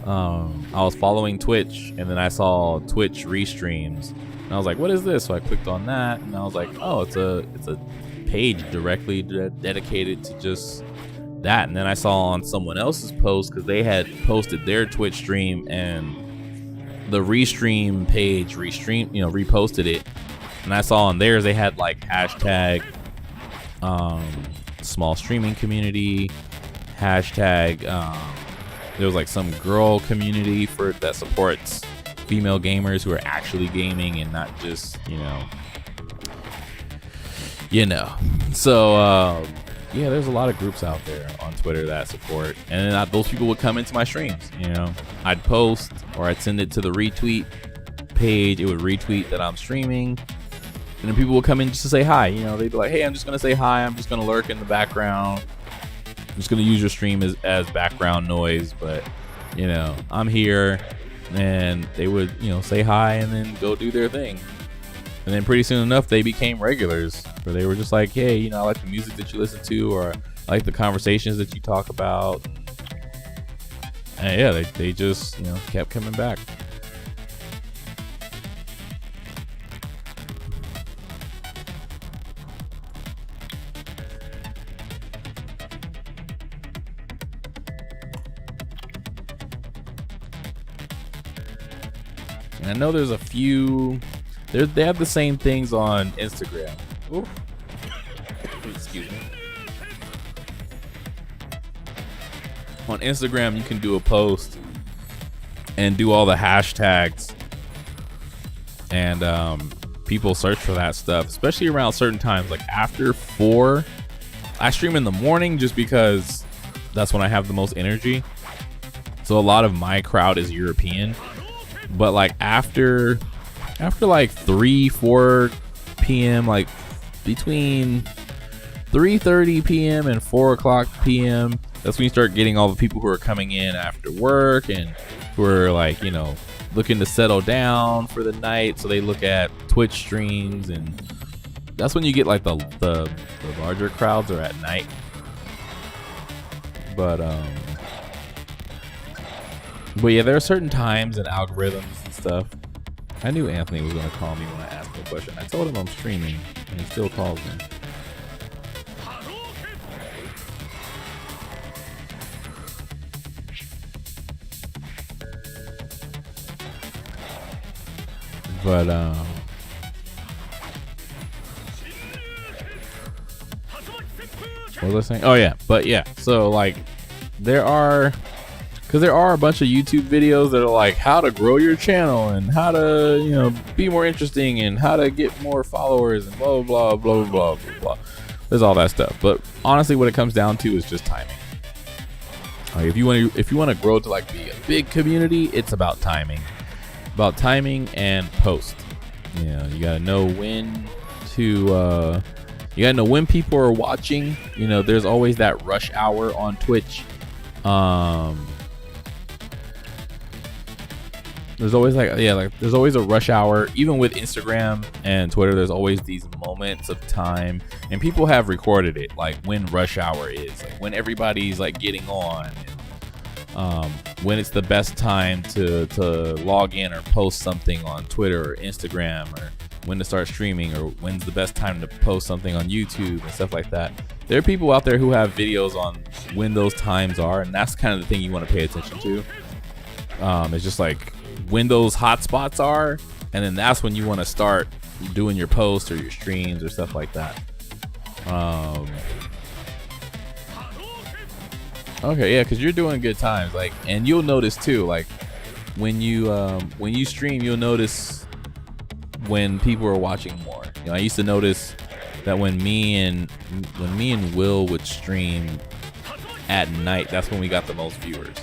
I was following Twitch, and then I saw Twitch restreams, and I was like, what is this? So I clicked on that, and I was like, oh, it's a page directly dedicated to just that. And then I saw on someone else's post, because they had posted their Twitch stream, and the restream page reposted it, and I saw on theirs they had like hashtag small streaming community, hashtag there was like some girl community that supports female gamers who are actually gaming and not just so yeah, there's a lot of groups out there on Twitter that support, and then those people would come into my streams. I'd post, or I'd send it to the retweet page. It would retweet that I'm streaming, and then people would come in just to say hi. They'd be like, hey, I'm just gonna say hi, I'm just gonna lurk in the background, I'm just gonna use your stream as background noise, but I'm here. And they would say hi and then go do their thing. And then pretty soon enough, they became regulars, where they were just like, hey, you know, I like the music that you listen to, or I like the conversations that you talk about. And yeah, they just, you know, kept coming back. And I know there's a few, they have the same things on Instagram. Oof. Excuse me. On Instagram, you can do a post and do all the hashtags, and people search for that stuff, especially around certain times, like after 4. I stream in the morning just because that's when I have the most energy. So a lot of my crowd is European, but like after like 3-4 p.m., like between 3:30 p.m. and 4 o'clock p.m., that's when you start getting all the people who are coming in after work and who are like, you know, looking to settle down for the night. So they look at Twitch streams, and that's when you get like the larger crowds are at night. But yeah, there are certain times and algorithms and stuff. I knew Anthony was gonna call me when I asked him a question. I told him I'm streaming, and he still calls me. But what was I saying? Oh yeah, but yeah. So like, there are a bunch of YouTube videos that are like how to grow your channel and how to, you know, be more interesting and how to get more followers and blah blah blah blah blah blah. There's all that stuff. But honestly, what it comes down to is just timing. Like if you want to grow to like be a big community, it's about timing. About timing and post. You know, you gotta know when to people are watching. You know, there's always that rush hour on Twitch. There's always there's always a rush hour. Even with Instagram and Twitter, there's always these moments of time, and people have recorded it, like when rush hour is, like when everybody's like getting on. When it's the best time to log in or post something on Twitter or Instagram, or when to start streaming, or when's the best time to post something on YouTube and stuff like that. There are people out there who have videos on when those times are, and that's kind of the thing you want to pay attention to. It's just like when those hot spots are, and then that's when you want to start doing your posts or your streams or stuff like that. Okay, yeah, because you're doing good times, like, and you'll notice too, like when you stream, you'll notice when people are watching more. You know, I used to notice that when me and Will would stream at night, that's when we got the most viewers.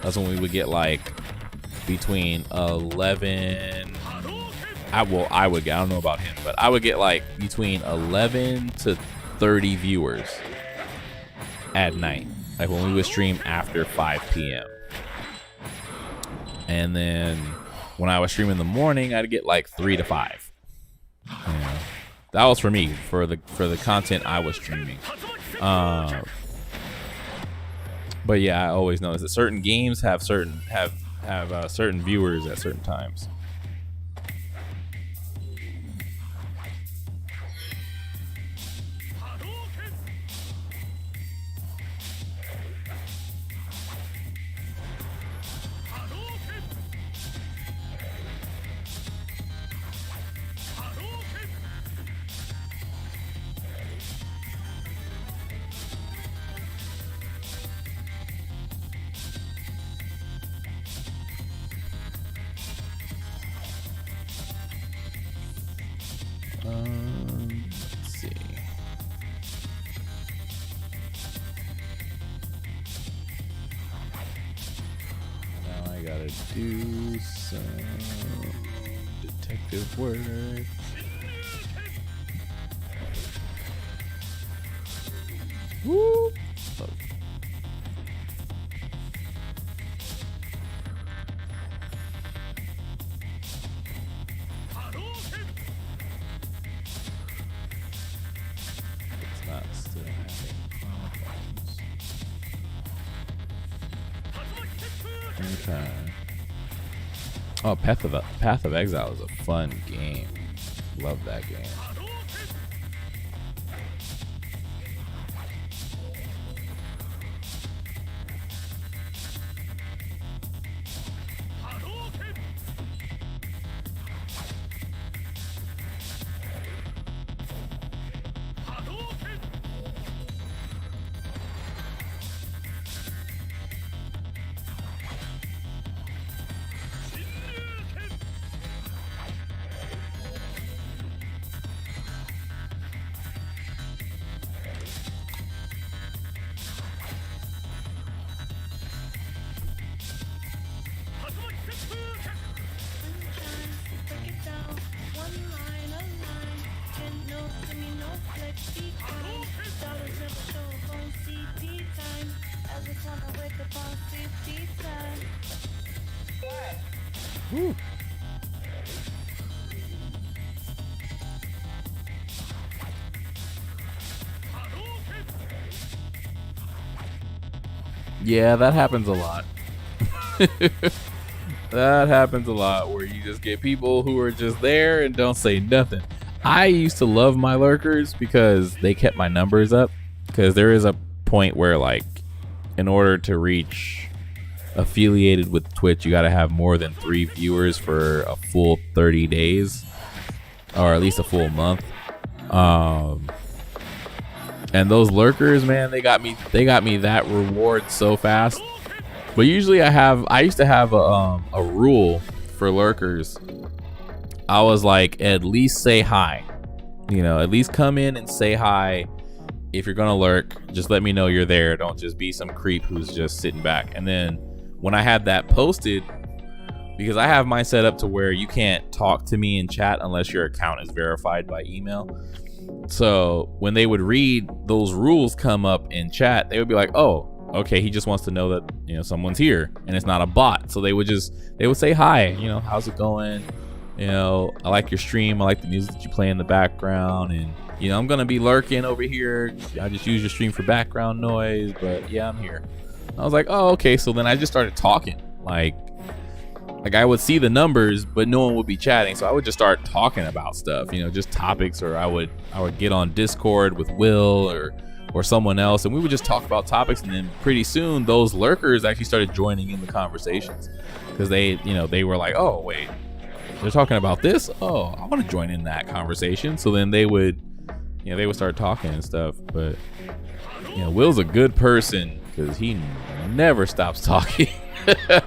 That's when we would get like between 11. I don't know about him, but I would get like between 11 to 30 viewers at night. Like when we would stream after 5 p.m. And then when I was streaming in the morning, I'd get like 3 to 5. Yeah. That was for me, for the content I was streaming. But yeah, I always notice that certain games have certain viewers at certain times. Let's see. Now I gotta do some detective work. Woo! Oh. Okay. Oh, Path of Exile is a fun game. Love that game. Woo. Yeah, that happens a lot. That happens a lot where you just get people who are just there and don't say nothing. I used to love my lurkers because they kept my numbers up, because there is a point where, like, in order to reach affiliated with Twitch, you got to have more than 3 viewers for a full 30 days, or at least a full month. And those lurkers, man, they got me that reward so fast. But usually I used to have a rule for lurkers. I was like, at least say hi, you know, at least come in and say hi. If you're gonna lurk, just let me know you're there. Don't just be some creep who's just sitting back. And then when I had that posted, because I have mine set up to where you can't talk to me in chat unless your account is verified by email. So when they would read those rules come up in chat, they would be like, oh, okay, he just wants to know that, you know, someone's here and it's not a bot. So they would say hi, you know, how's it going? You know, I like your stream. I like the music that you play in the background, and you know, I'm gonna be lurking over here. I just use your stream for background noise, but yeah, I'm here. I was like, oh, okay. So then I just started talking. Like I would see the numbers, but no one would be chatting. So I would just start talking about stuff, you know, just topics, or I would get on Discord with Will or someone else, and we would just talk about topics. And then pretty soon those lurkers actually started joining in the conversations, because they were like, oh wait, they're talking about this. Oh, I want to join in that conversation. So then they would start talking and stuff. But you know, Will's a good person because he never stops talking.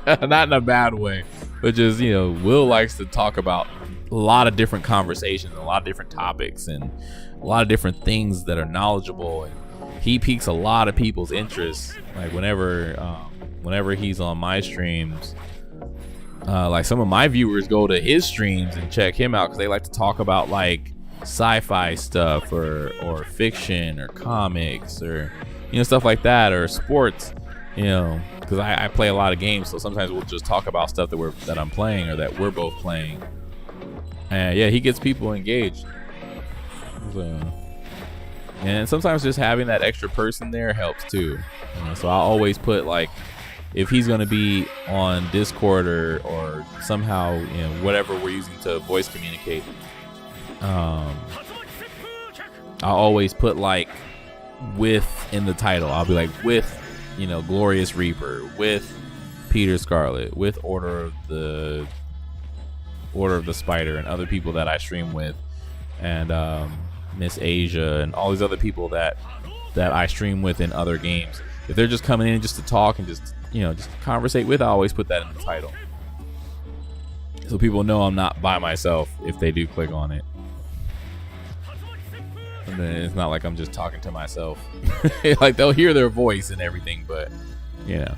Not in a bad way, but just, you know, Will likes to talk about a lot of different conversations, a lot of different topics, and a lot of different things that are knowledgeable. And he piques a lot of people's interest. Like whenever he's on my streams, like some of my viewers go to his streams and check him out because they like to talk about like sci-fi stuff or fiction or comics, or, you know, stuff like that, or sports, you know, because I play a lot of games, so sometimes we'll just talk about stuff that I'm playing or that we're both playing. And yeah, he gets people engaged. So, and sometimes just having that extra person there helps too. You know, so I always put, like, if he's going to be on Discord or somehow, you know, whatever we're using to voice communicate, I'll always put like with in the title. I'll be like, with, you know, Glorious Reaper, with Peter Scarlet, with Order of the Spider, and other people that I stream with, and Miss Asia, and all these other people that I stream with in other games. If they're just coming in just to talk and just, you know, just conversate with, I always put that in the title, so people know I'm not by myself if they do click on it. And then it's not like I'm just talking to myself. Like, they'll hear their voice and everything, but, you know.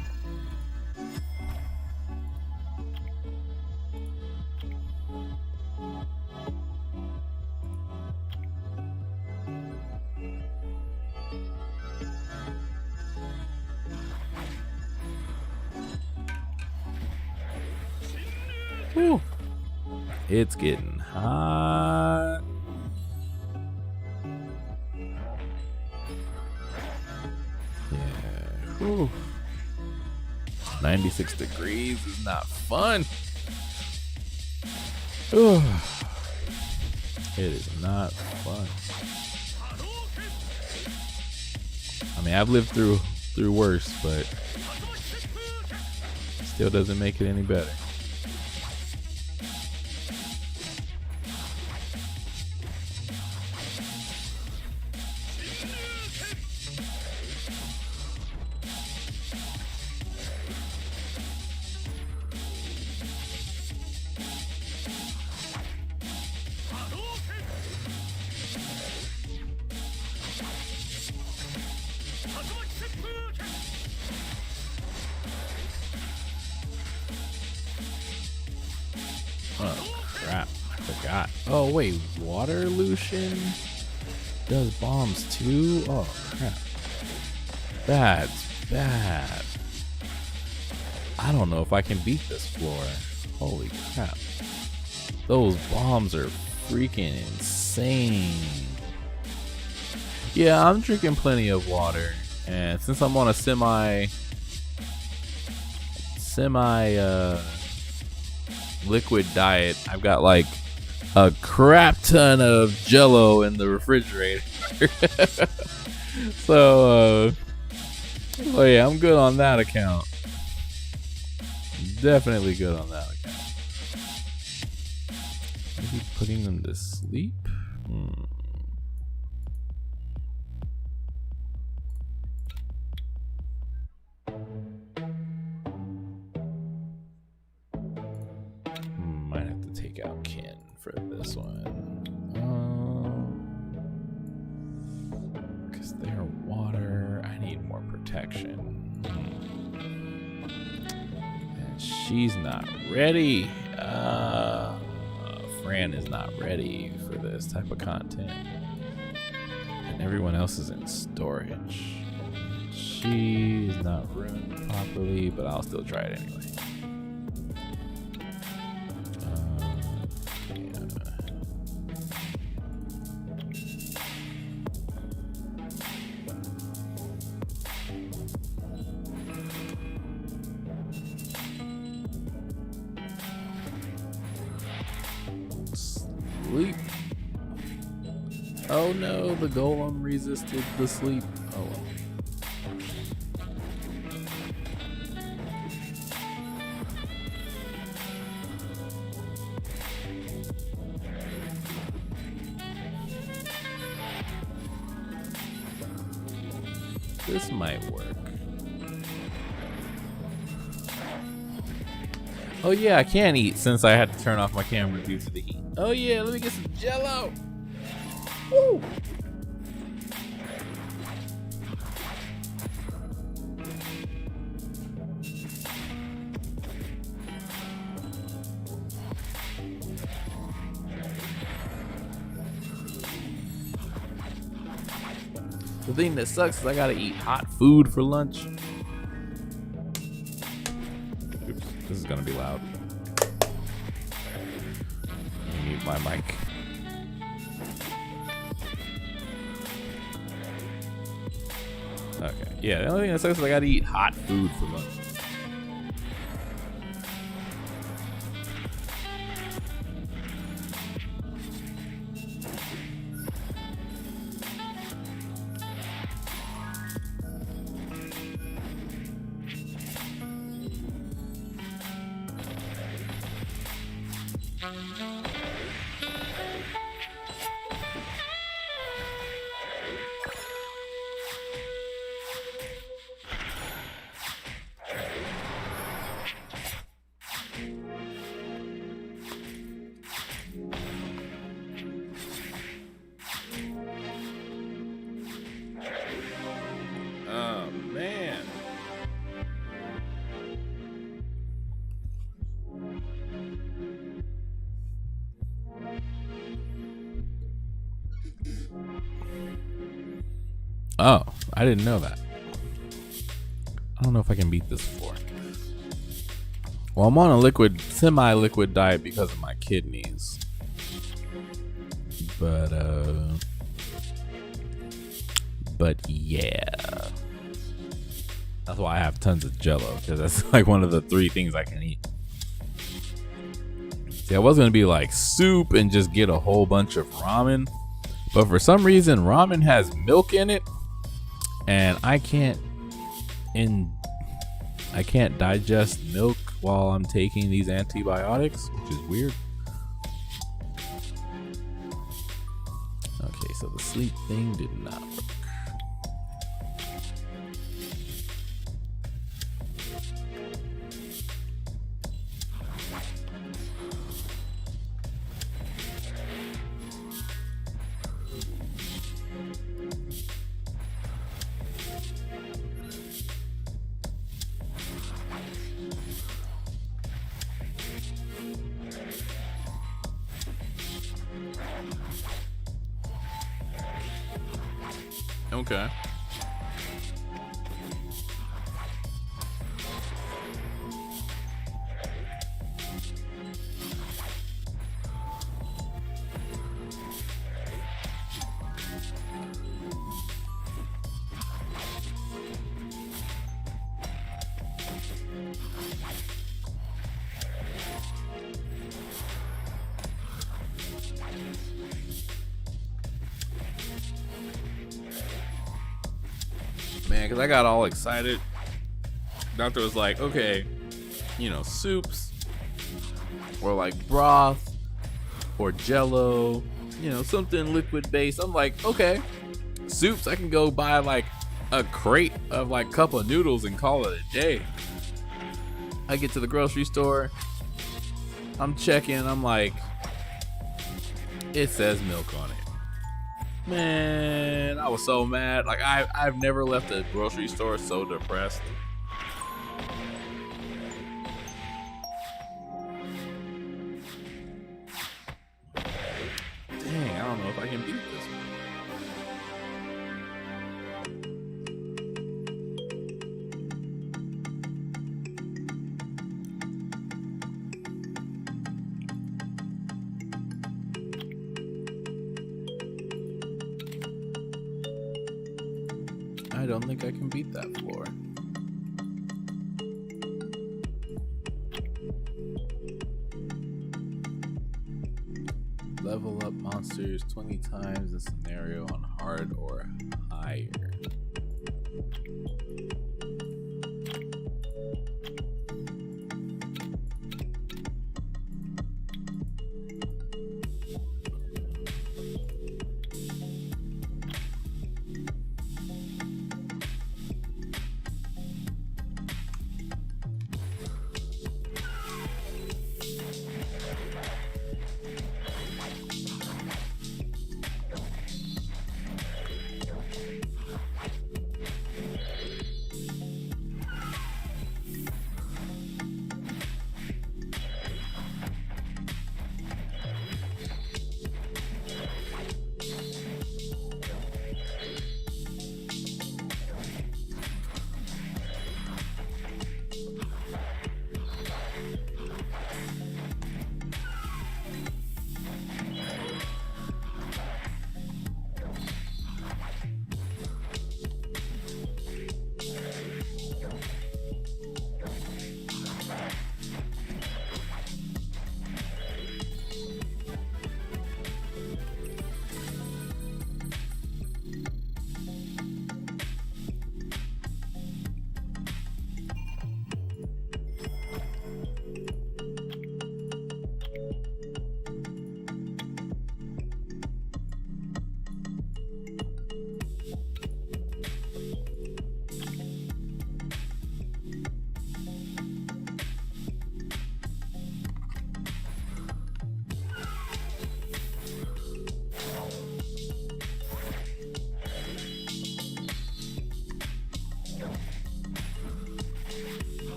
Whew. It's getting hot. Yeah. Whew. 96 degrees is not fun. Ugh. It is not fun. I mean, I've lived through worse, but still doesn't make it any better. Oh crap, I forgot. Oh wait, water Lucian does bombs too? Oh crap. That's bad. I don't know if I can beat this floor. Holy crap. Those bombs are freaking insane. Yeah, I'm drinking plenty of water. And since I'm on a semi liquid diet, I've got like a crap ton of Jello in the refrigerator. So oh yeah, I'm good on that account. Definitely good on that account. Maybe putting them to sleep. Might have to take out Kin for this one. Because they're water. I need more protection. And she's not ready. Fran is not ready for this type of content. And everyone else is in storage. She's not ruined properly, but I'll still try it anyway. Sleep. Oh no, the golem resisted the sleep. Oh well. This might work. Oh yeah, I can eat since I had to turn off my camera due to the heat. Oh yeah, let me get some Jello. Woo! The thing that sucks is I gotta eat hot food for lunch. Oops, this is gonna be loud. Let me mute my mic. Okay, yeah, the only thing that sucks is I gotta eat hot food for lunch. Oh man. Oh, I didn't know that. I don't know if I can beat this floor. Well, I'm on a semi-liquid diet because of my kidneys. But yeah. That's why I have tons of Jello, because that's like one of the 3 things I can eat. See, I was gonna be like soup and just get a whole bunch of ramen, but for some reason ramen has milk in it, and I can't digest milk while I'm taking these antibiotics, which is weird. Okay, so the sleep thing did not work. Okay. Man, because I got all excited. Doctor was like, okay, you know, soups or like broth or Jello, you know, something liquid based. I'm like, okay, soups, I can go buy like a crate of like cup of noodles and call it a day. I get to the grocery store, I'm checking, I'm like, it says milk on it. Man, I was so mad. Like I've never left a grocery store so depressed. Dang, I don't know if I can beat this one. I don't think I can beat that floor. Level up monsters 20 times the scenario on hard or higher.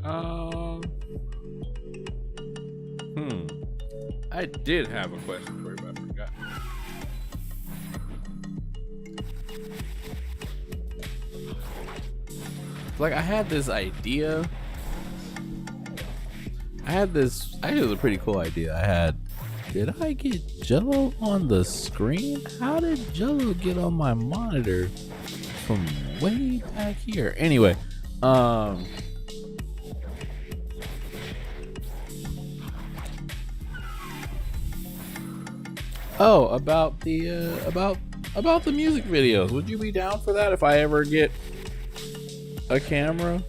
Um. I did have a question for you, but I forgot. Like, I had this idea. Actually, it was a pretty cool idea. Did I get Jello on the screen? How did Jello get on my monitor from way back here? Anyway, oh, about the music videos. Would you be down for that if I ever get a camera?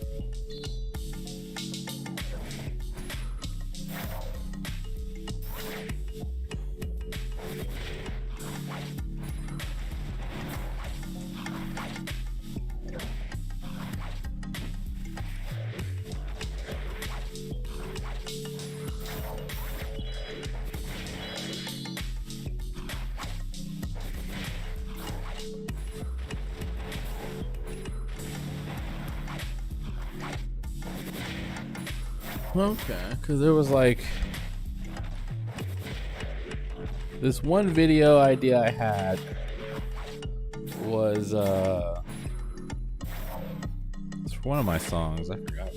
Okay, because there was like this one video idea I had was it's for one of my songs. I forgot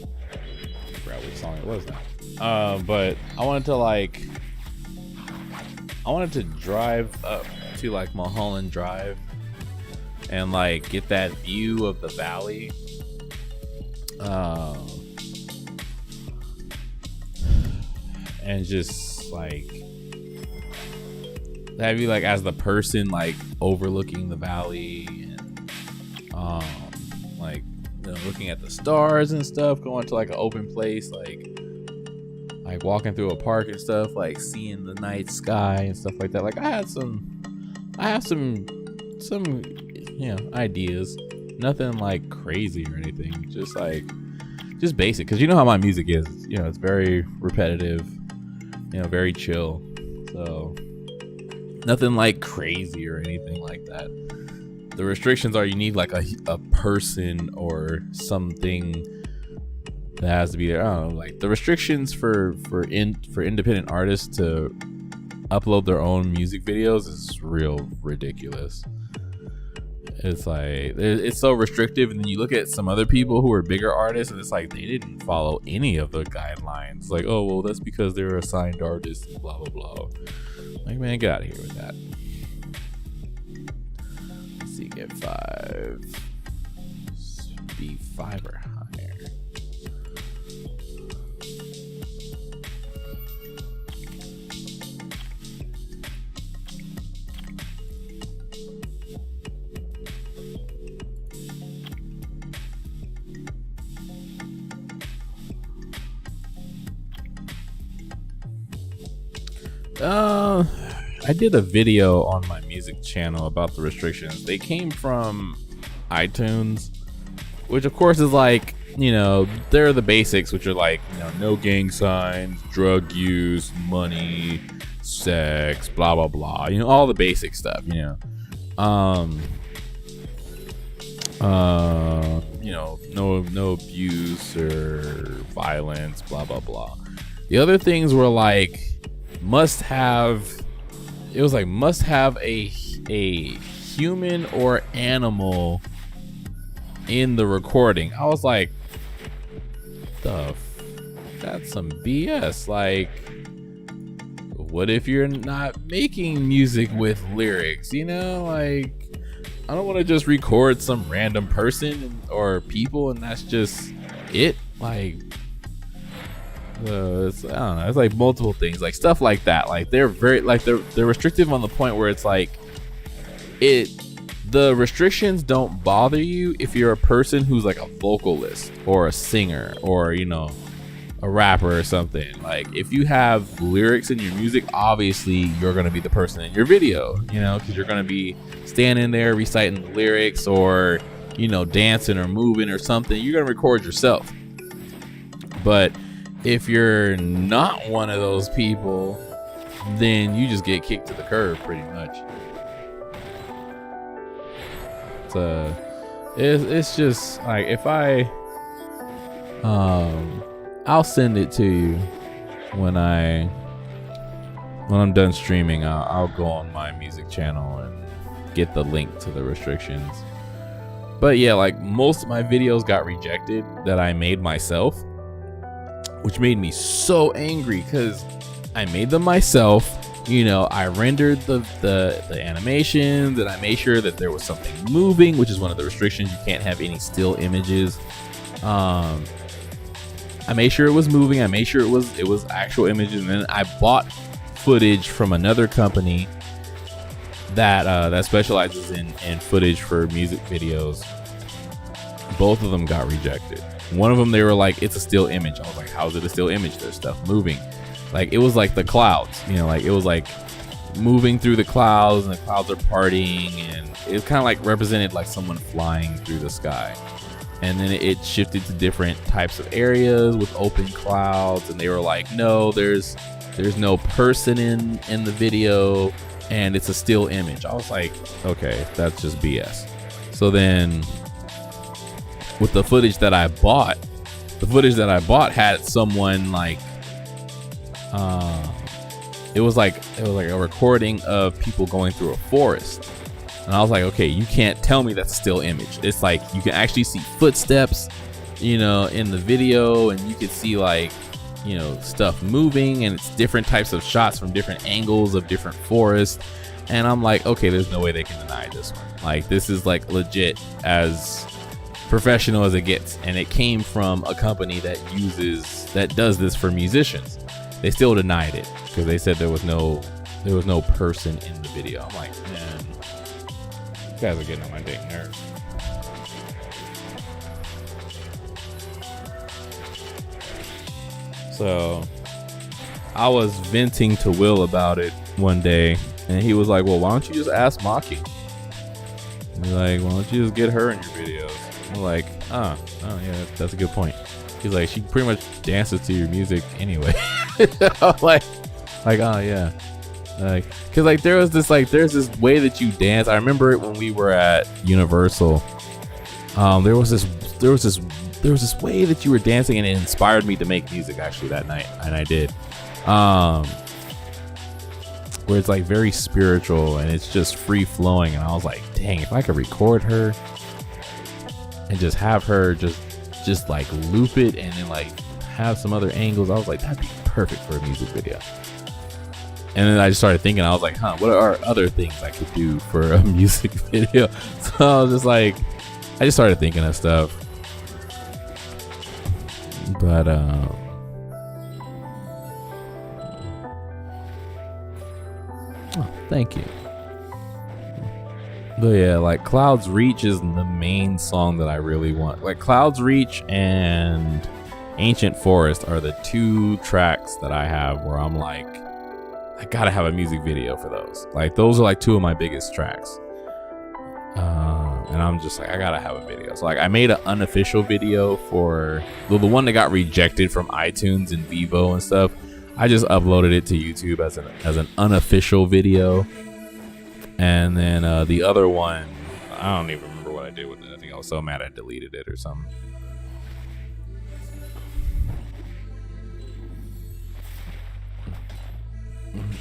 which song it was now. But I wanted to drive up to like Mulholland Drive and like get that view of the valley. And just like have you like as the person like overlooking the valley and like, you know, looking at the stars and stuff, going to like an open place, like walking through a park and stuff, like seeing the night sky and stuff like that. Like I have some you know, ideas, nothing like crazy or anything, just basic, because you know how my music is, you know, it's very repetitive, you know, very chill, so nothing like crazy or anything like that. The restrictions are you need like a person or something that has to be there. I don't know, like the restrictions for independent artists to upload their own music videos is real ridiculous. It's like it's so restrictive, and then you look at some other people who are bigger artists, and it's like they didn't follow any of the guidelines. Like, oh well, that's because they're a signed artist and blah blah blah. Like, man, get out of here with that. Let's see, get 5, be 5 or higher. I did a video on my music channel about the restrictions. They came from iTunes, which of course is like, you know, they're the basics, which are like, you know, no gang signs, drug use, money, sex, blah blah blah, you know, all the basic stuff, you know. You know, no abuse or violence, blah blah blah. The other things were like must have a human or animal in the recording. I was like, that's some BS. Like, what if you're not making music with lyrics? You know, like, I don't want to just record some random person or people and that's just it. Like, I don't know. It's like multiple things, like stuff like that. Like they're very like they're restrictive on the point where it's like the restrictions don't bother you if you're a person who's like a vocalist or a singer or, you know, a rapper or something. Like if you have lyrics in your music, obviously you're gonna be the person in your video, you know, because you're gonna be standing there reciting the lyrics or, you know, dancing or moving or something. You're gonna record yourself. But if you're not one of those people, then you just get kicked to the curb pretty much. It's just like if I I'll send it to you when I'm done streaming. I'll go on my music channel and get the link to the restrictions. But yeah, like most of my videos got rejected that I made myself, which made me so angry because I made them myself. You know, I rendered the animations, and I made sure that there was something moving, which is one of the restrictions. You can't have any still images. I made sure it was moving. I made sure it was actual images, and then I bought footage from another company that specializes in footage for music videos. Both of them got rejected. One of them, they were like, it's a still image. I was like, how is it a still image? There's stuff moving. Like, it was like the clouds, you know, like it was like moving through the clouds, and the clouds are parting, and it kind of like represented like someone flying through the sky. And then it shifted to different types of areas with open clouds, and they were like, no, there's no person in the video, and it's a still image. I was like, okay, that's just BS. So then with the footage that I bought had someone like it was like a recording of people going through a forest. And I was like, okay, you can't tell me that's a still image. It's like you can actually see footsteps, you know, in the video, and you can see like, you know, stuff moving, and it's different types of shots from different angles of different forests. And I'm like, okay, there's no way they can deny this one. Like, this is like legit as professional as it gets, and it came from a company that does this for musicians. They still denied it because they said there was no person in the video. I'm like, man, you guys are getting on my dang nerves. So I was venting to Will about it one day, and he was like, well, why don't you just ask Maki? He's like, why don't you just get her in your videos? I'm like, oh yeah, that's a good point. He's like, she pretty much dances to your music anyway. like, oh yeah. Like, cause like there's this way that you dance. I remember it when we were at Universal. There was this way that you were dancing, and it inspired me to make music actually that night, and I did. Where it's like very spiritual and it's just free flowing, and I was like, dang, if I could record her and just have her just like loop it and then like have some other angles, I was like, that'd be perfect for a music video. And then I just started thinking, I was like, what are other things I could do for a music video? So I was just like, I just started thinking of stuff. But oh, thank you. But yeah, like Cloud's Reach is the main song that I really want. Like Cloud's Reach and Ancient Forest are the two tracks that I have where I'm like, I gotta have a music video for those. Like those are like two of my biggest tracks. And I'm just like, I gotta have a video. So like I made an unofficial video for the one that got rejected from iTunes and Vivo and stuff. I just uploaded it to YouTube as an unofficial video. And then the other one, I don't even remember what I did with it. I think I was so mad I deleted it or something.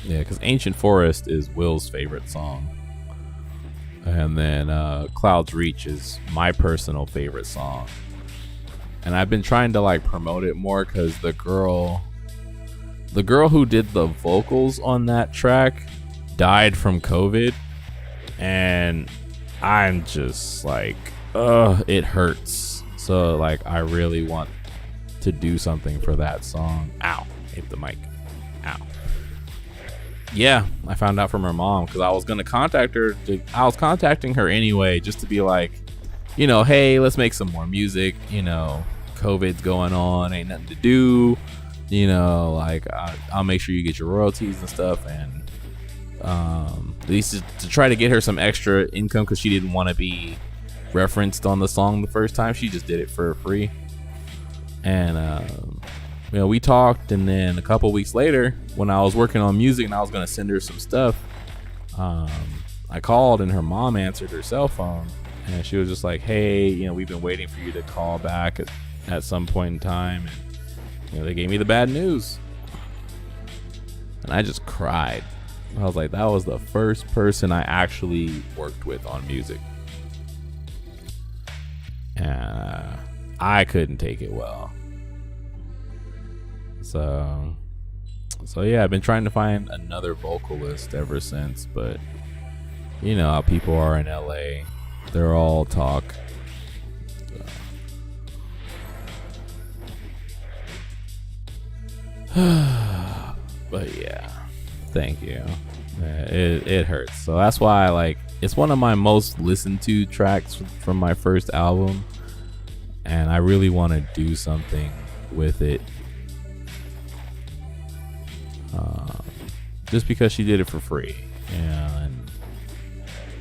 Yeah, because Ancient Forest is Will's favorite song. And then Cloud's Reach is my personal favorite song. And I've been trying to like promote it more because the girl who did the vocals on that track died from COVID. And I'm just like, it hurts. So like I really want to do something for that song. Ow, hit the mic. Ow. Yeah, I found out from her mom because I was gonna contact her. I was contacting her anyway, just to be like, you know, hey, let's make some more music. You know, COVID's going on, ain't nothing to do. You know, like I'll make sure you get your royalties and stuff, and at least to try to get her some extra income because she didn't want to be referenced on the song the first time. She just did it for free, and you know, we talked, and then a couple weeks later, when I was working on music and I was gonna send her some stuff, I called and her mom answered her cell phone, and she was just like, "Hey, you know, we've been waiting for you to call back at some point in time, they gave me the bad news, and I just cried. I was like, that was the first person I actually worked with on music, and I couldn't take it well. So yeah, I've been trying to find another vocalist ever since, but you know how people are in LA. They're all talk. But yeah, thank you. It hurts. So that's why it's one of my most listened to tracks from my first album, and I really want to do something with it. Just because she did it for free, and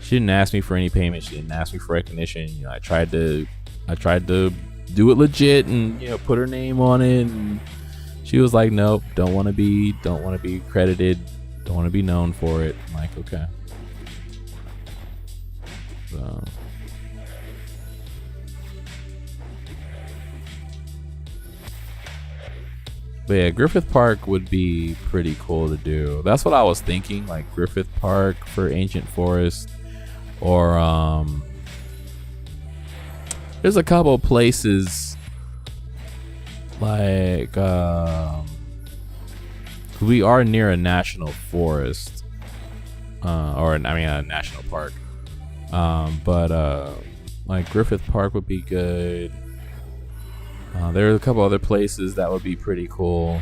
she didn't ask me for any payment. She didn't ask me for recognition. You know, I tried to do it legit and put her name on it, and she was like, nope, don't want to be credited, don't want to be known for it. I'm like, okay. So but yeah, Griffith Park would be pretty cool to do. That's what I was thinking, like Griffith Park for Ancient Forest, or there's a couple of places like we are near a national forest, a national park, but like Griffith Park would be good. There are a couple other places that would be pretty cool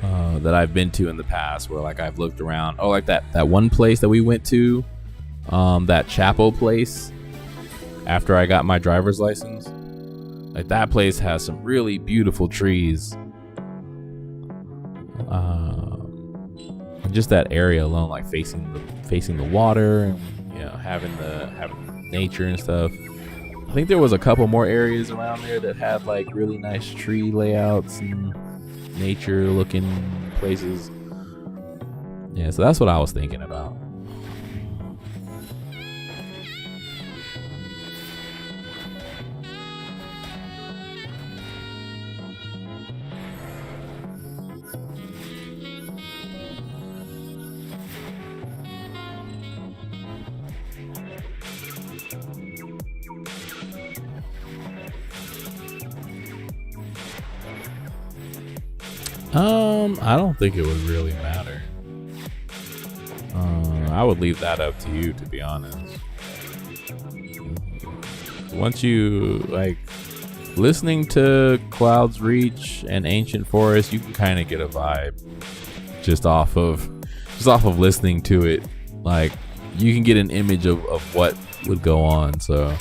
that I've been to in the past, where like I've looked around. Oh, like that one place that we went to, that chapel place after I got my driver's license. Like that place has some really beautiful trees. And just that area alone, like facing the water, and having nature and stuff. I think there was a couple more areas around there that had like really nice tree layouts and nature looking places. Yeah, so that's what I was thinking about. I don't think it would really matter. I would leave that up to you, to be honest. Once you like listening to Cloud's Reach and Ancient Forest, you can kind of get a vibe just off of listening to it. Like you can get an image of what would go on. So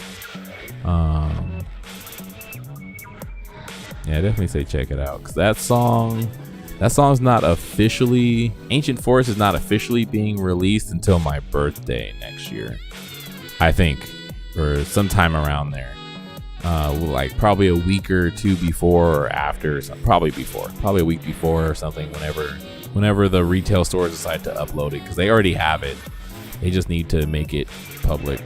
yeah, definitely say check it out, because that song's not officially, Ancient Forest is not officially being released until my birthday next year, I think, or sometime around there. Like probably a week or two before or after, probably a week before or something, whenever the retail stores decide to upload it, because they already have it. They just need to make it public.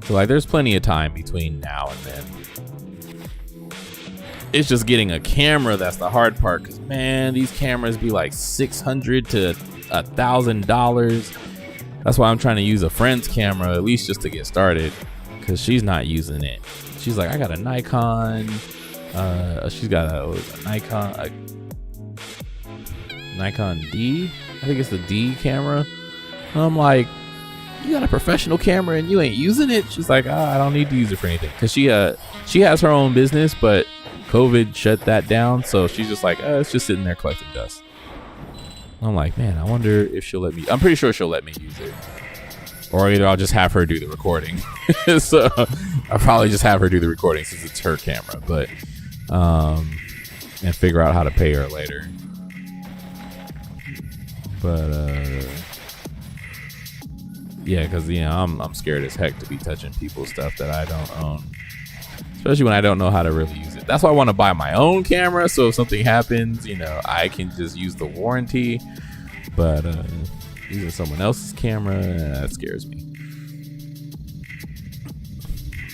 So like there's plenty of time between now and then. It's just getting a camera that's the hard part, because man, these cameras be like $600 to $1,000. That's why I'm trying to use a friend's camera, at least just to get started, because she's not using it. She's like, I got a Nikon. She's got a Nikon D. I think it's the D camera. And I'm like, you got a professional camera and you ain't using it? She's like, I don't need to use it for anything, because she has her own business, but COVID shut that down, so she's just like, it's just sitting there collecting dust. I'm like, man, I wonder if she'll let me. I'm pretty sure she'll let me use it, or either I'll just have her do the recording. So I'll probably just have her do the recording since it's her camera, but and figure out how to pay her later. But yeah, because I'm scared as heck to be touching people's stuff that I don't own, especially when I don't know how to really use it. That's why I want to buy my own camera, so if something happens, I can just use the warranty. But using someone else's camera, that scares me.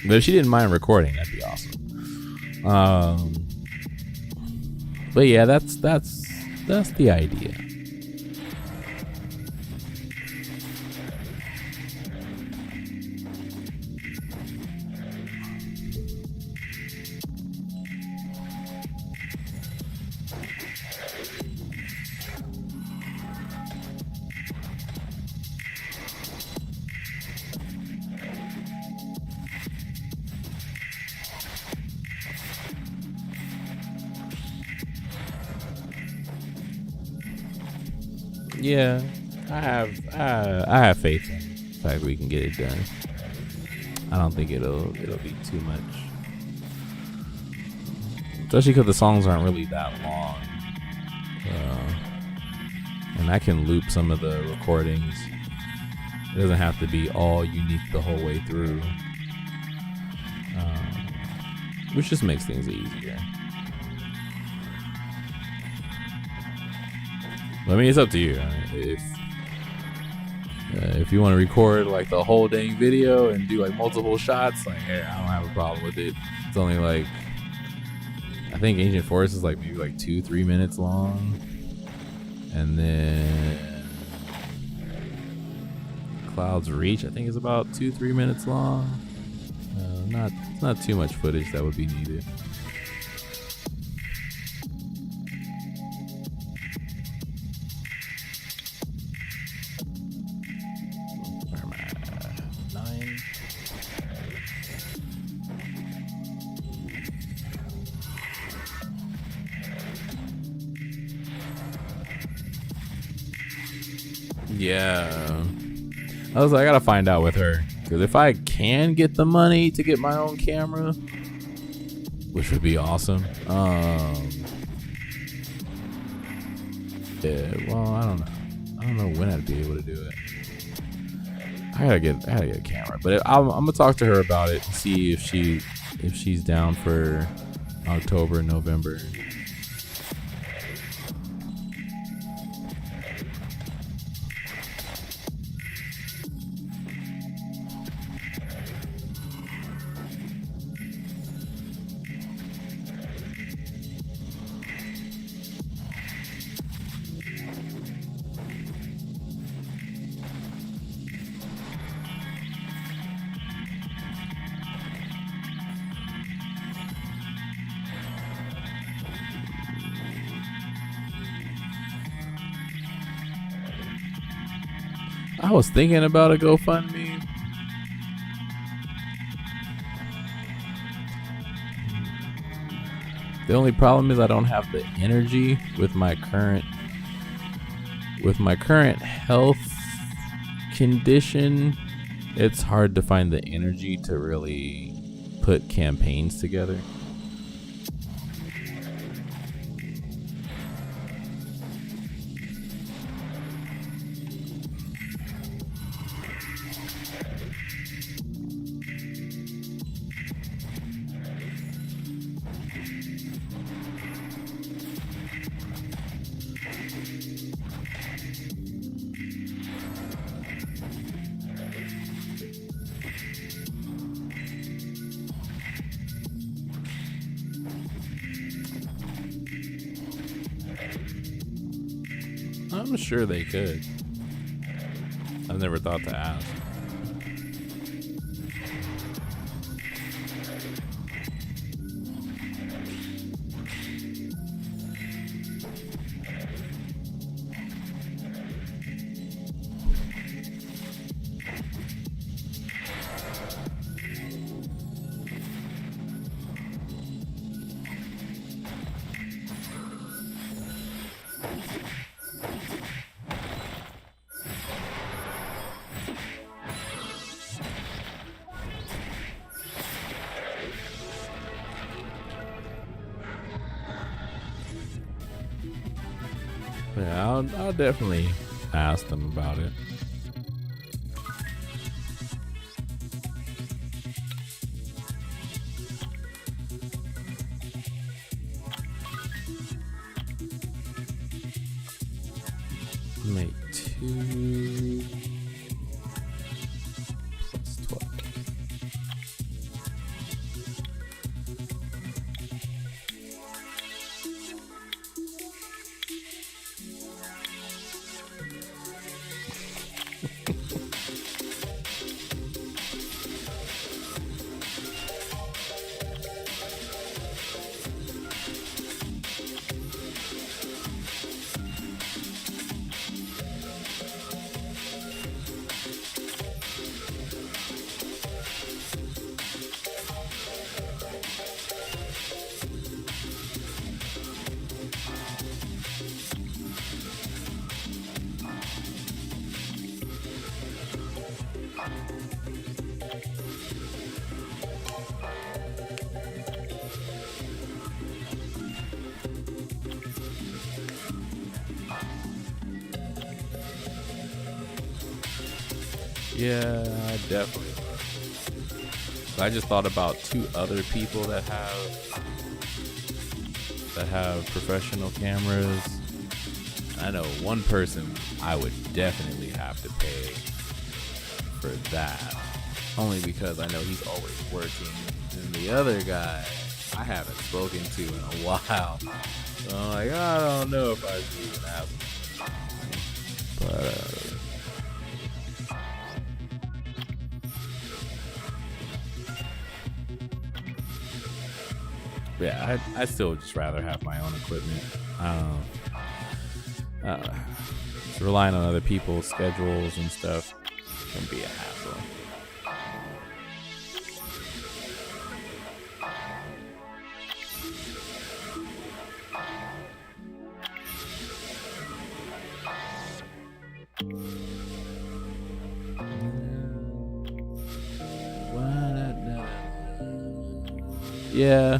But if she didn't mind recording, that'd be awesome. But yeah, that's the idea. Yeah, I have faith in the fact we can get it done. I don't think it'll be too much, especially because the songs aren't really that long, and I can loop some of the recordings. It doesn't have to be all unique the whole way through, which just makes things easier. I mean, it's up to you. If you want to record like the whole dang video and do like multiple shots, like, yeah, I don't have a problem with it. It's only like, I think Ancient Forest is like maybe like 2-3 minutes long, and then Cloud's Reach I think is about 2-3 minutes long. It's not too much footage that would be needed. Yeah, I gotta find out with her, because if I can get the money to get my own camera, which would be awesome. Yeah, well, I don't know when I'd be able to do it. I gotta get a camera, but I'm gonna talk to her about it and see if she's down for October, November. I was thinking about a GoFundMe. The only problem is I don't have the energy with my current health condition. It's hard to find the energy to really put campaigns together. I'm sure they could. I've never thought to ask. Yeah, I'll definitely ask them about it. Make 2 plus 12. Yeah, definitely. I just thought about 2 other people that have professional cameras. I know one person I would definitely have to pay for that, only because I know he's always working. And the other guy I haven't spoken to in a while, so I'm like, I don't know if I should even ask him. But yeah, I still just rather have my own equipment. Just relying on other people's schedules and stuff can be a hassle. Yeah,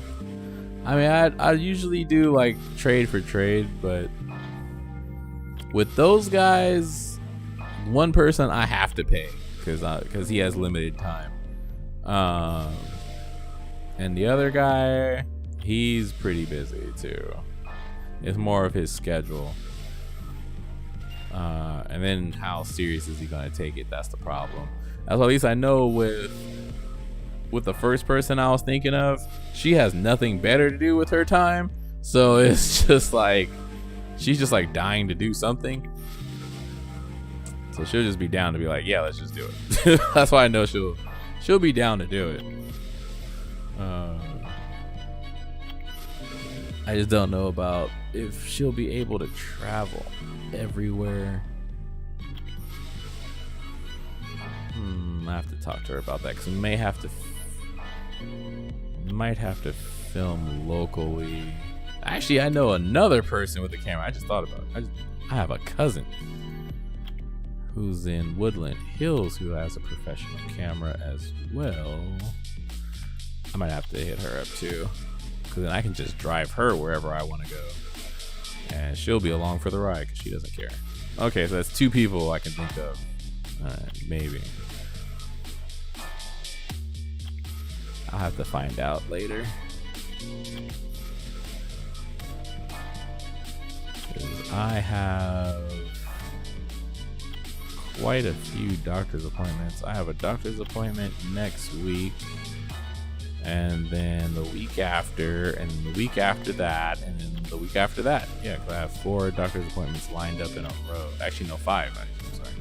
I mean, I usually do like trade for trade, but with those guys, one person I have to pay because he has limited time, and the other guy, he's pretty busy too. It's more of his schedule, and then how serious is he gonna take it? That's the problem. That's at least I know with the first person I was thinking of, she has nothing better to do with her time, so it's just like she's just like dying to do something, so she'll just be down to be like, yeah, let's just do it. That's why I know she'll be down to do it. I just don't know about if she'll be able to travel everywhere. I have to talk to her about that because we might have to film locally. Actually, I know another person with a camera. I just thought about it. I have a cousin who's in Woodland Hills who has a professional camera as well. I might have to hit her up too, because then I can just drive her wherever I want to go, and she'll be along for the ride because she doesn't care. Okay, so that's 2 people I can think of. Maybe. I'll have to find out later. 'Cause I have quite a few doctor's appointments. I have a doctor's appointment next week, and then the week after, and the week after that, and then the week after that. Yeah, 'cause I have 4 doctor's appointments lined up in a row. Actually, no, 5. I'm sorry.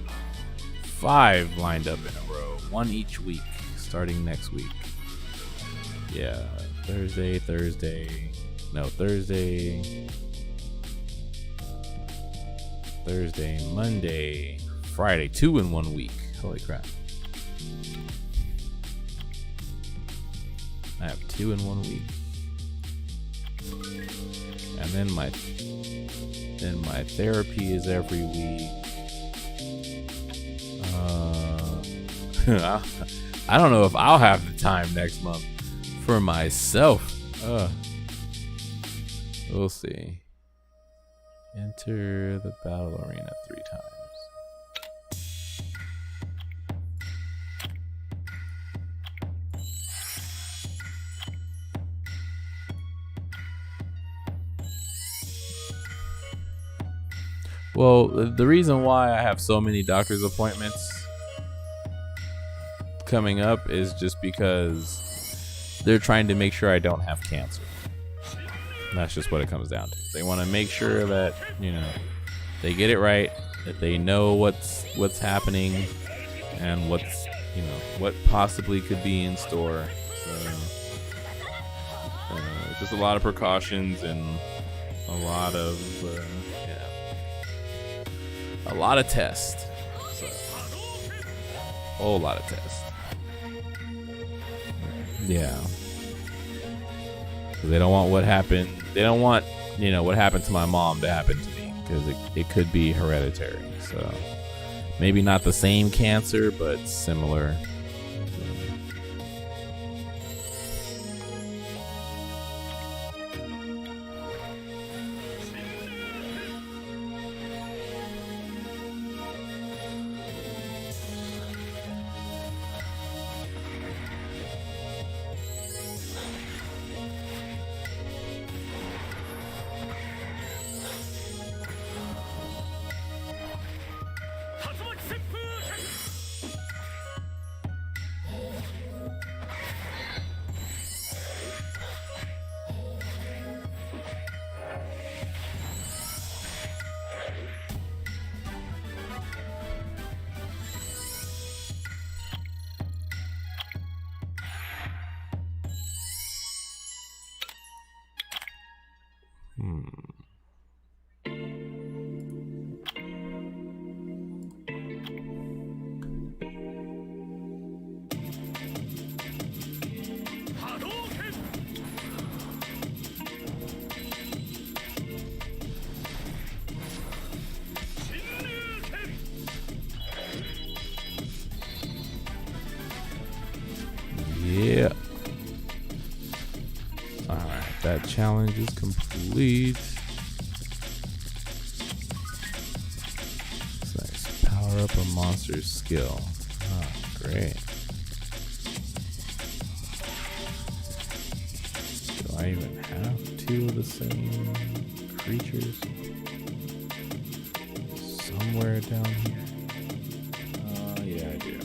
5 lined up in a row, 1 each week, starting next week. Yeah, Thursday, Monday, Friday, 2 in 1 week. Holy crap. I have 2 in 1 week. And then my therapy is every week. I don't know if I'll have the time next month for myself. We'll see. Enter the battle arena 3 times. Well, the reason why I have so many doctor's appointments coming up is just because they're trying to make sure I don't have cancer. That's just what it comes down to. They want to make sure that, they get it right, that they know what's happening and what's, what possibly could be in store. So, just a lot of precautions and a lot of tests. So, a whole lot of tests. Yeah. They don't want what happened. They don't want, what happened to my mom to happen to me, because it could be hereditary. So maybe not the same cancer, but similar. Yeah. Alright, that challenge is complete. It's nice. Power up a monster's skill. Oh, great. Do I even have two of the same creatures? Somewhere down here. Yeah, I do.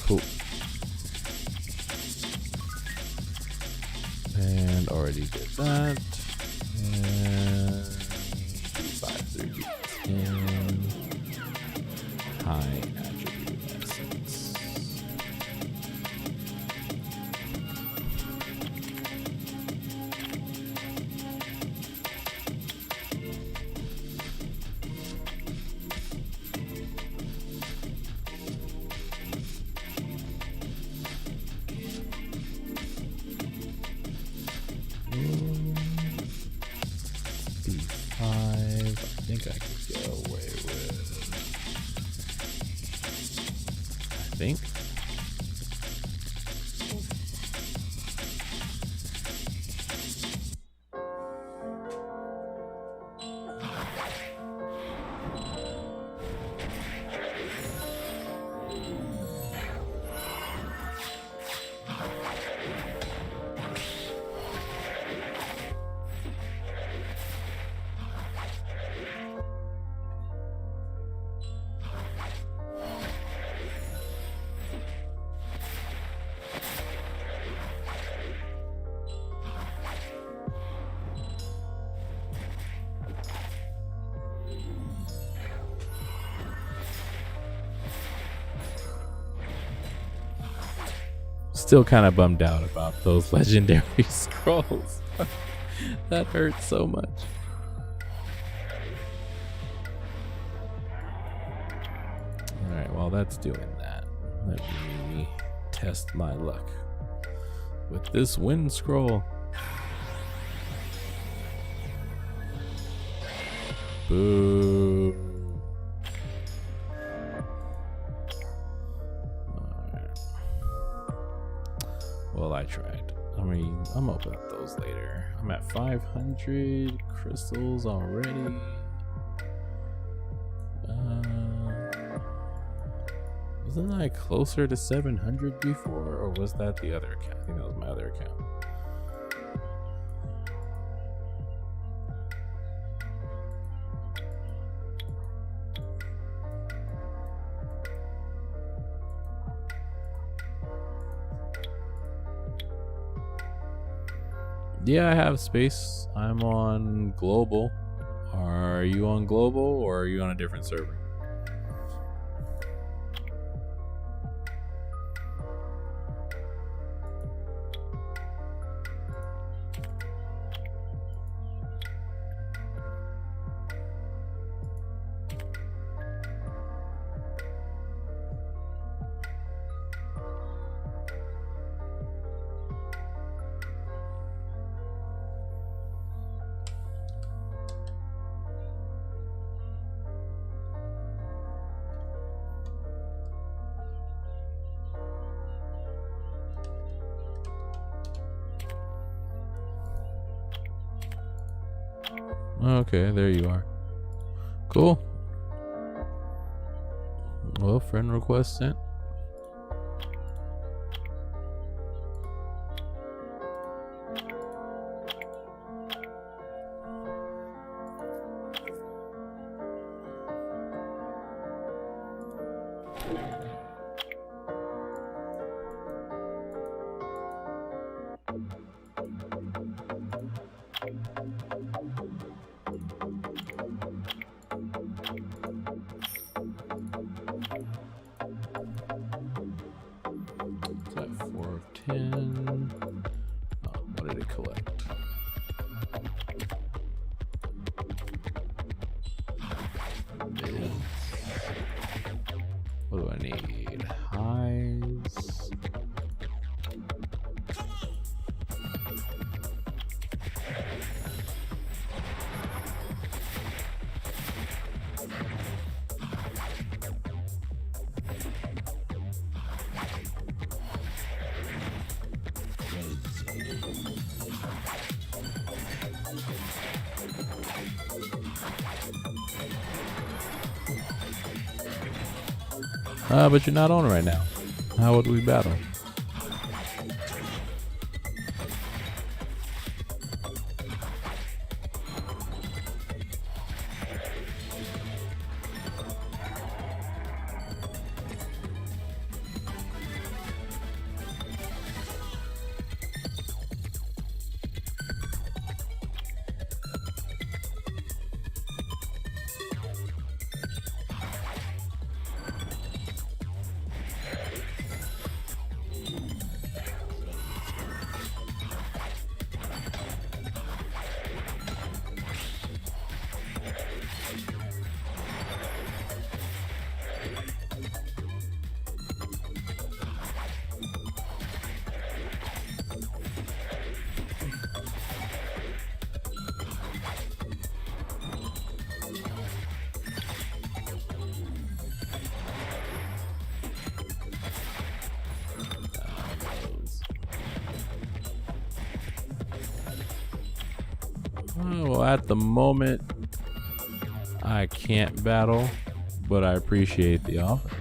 Cool. And already did that. And 5 through 10. High attribute essence. B5. I think I could get away with. I think. Still kind of bummed out about those legendary scrolls. That hurts so much. Alright, while that's doing that, let me test my luck with this wind scroll. Boo. Well, I tried. I mean, I'm open up those later. I'm at 500 crystals already. Wasn't I closer to 700 before, or was that the other account? I think that was my other account. Yeah, I have space. I'm on global. Are you on global or are you on a different server? Okay, there you are. Cool. Well, friend request sent. 10. What did it collect? Bids. What do I need? Highs. But you're not on right now. How would we battle? Well, at the moment, I can't battle, but I appreciate the offer.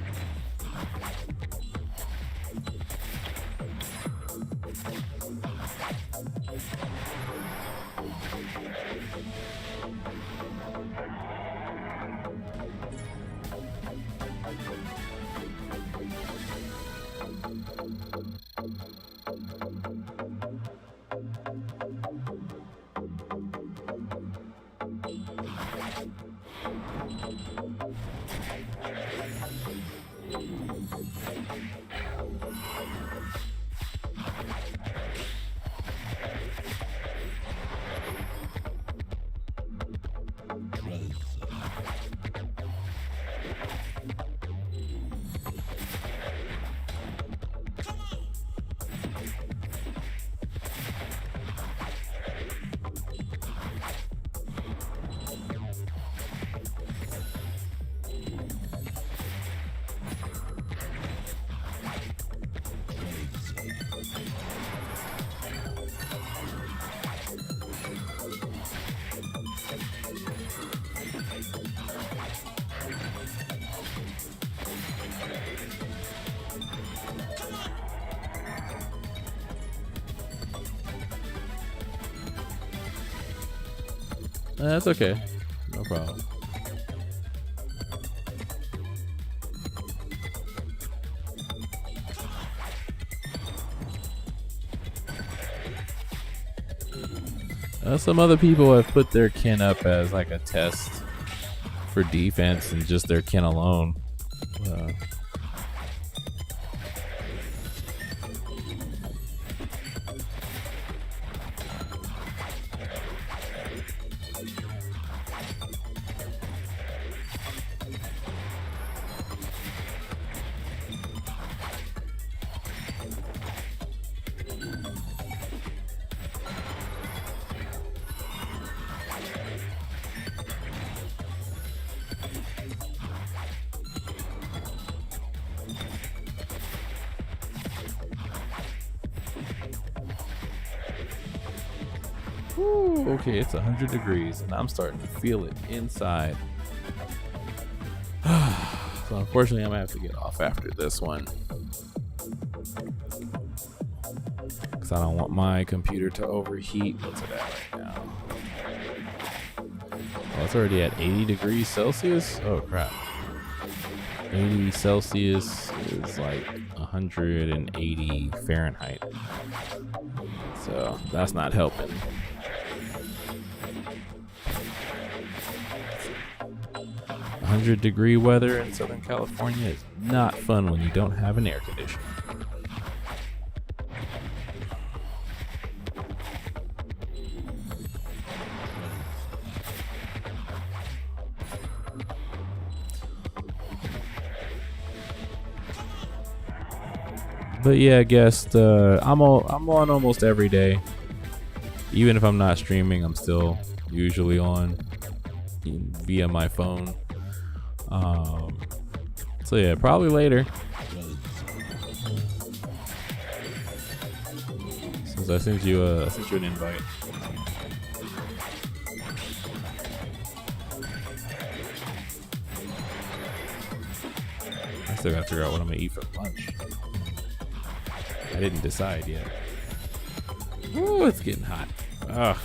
That's okay. No problem. Some other people have put their kin up as like a test for defense and just their kin alone. Ooh, okay, it's 100 degrees and I'm starting to feel it inside. So unfortunately, I'm gonna have to get off after this one because I don't want my computer to overheat. What's it at right now? Oh, it's already at 80 degrees Celsius? Oh crap. 80 Celsius is like 180 Fahrenheit. So that's not helping. 100-degree weather in Southern California is not fun when you don't have an air conditioner. But yeah, guest. I'm on almost every day. Even if I'm not streaming, I'm still usually on via my phone. So yeah, probably later. Since I sent you an invite. I still gotta figure out what I'm gonna eat for lunch. I didn't decide yet. Ooh, it's getting hot. Ugh.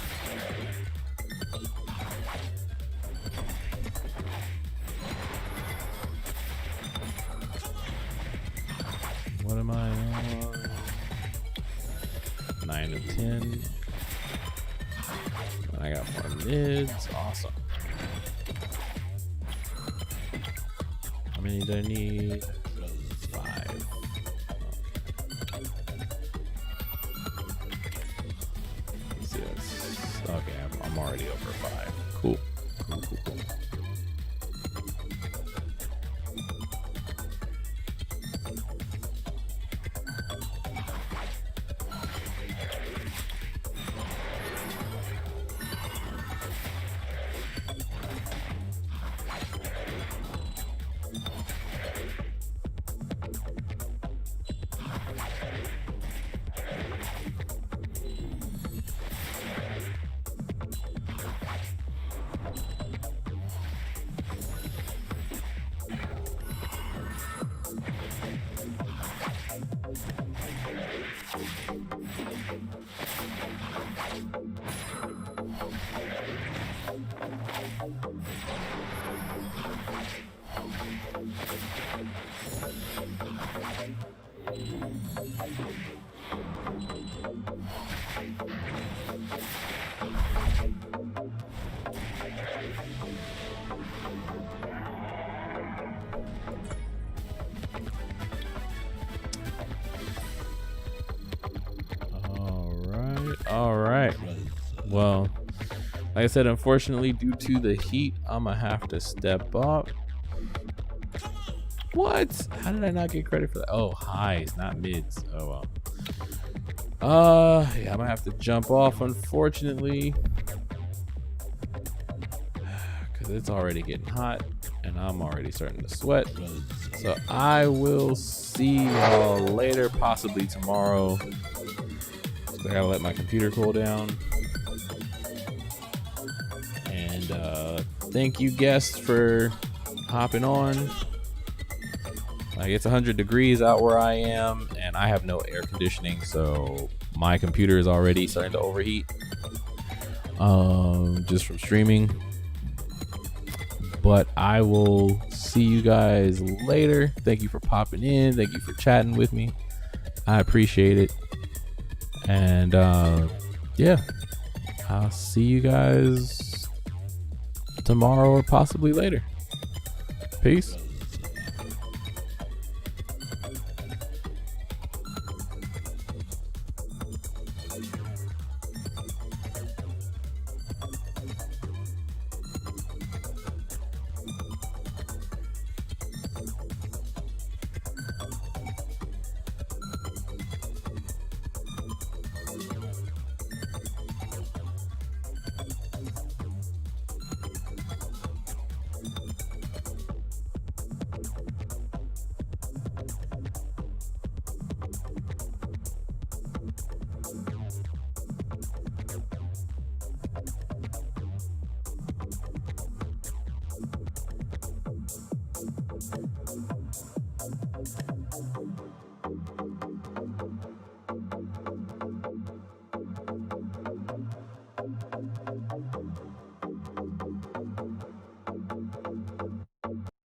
What am I on? 9 of 10. I got more mids. Awesome. How many do I need? 5. What's this? Okay, I'm already over 5. Cool. Cool. All right. Well, like I said, unfortunately, due to the heat, I'm gonna have to step up. What? How did I not get credit for that? Oh, highs, not mids. Oh well. Yeah, I'm gonna have to jump off, unfortunately, because it's already getting hot and I'm already starting to sweat. So I will see y'all later, possibly tomorrow. I gotta let my computer cool down. And thank you, guests, for hopping on. Like, it's 100 degrees out where I am, and I have no air conditioning, so my computer is already starting to overheat. Just from streaming. But I will see you guys later. Thank you for popping in. Thank you for chatting with me. I appreciate it. And yeah, I'll see you guys tomorrow or possibly later. Peace.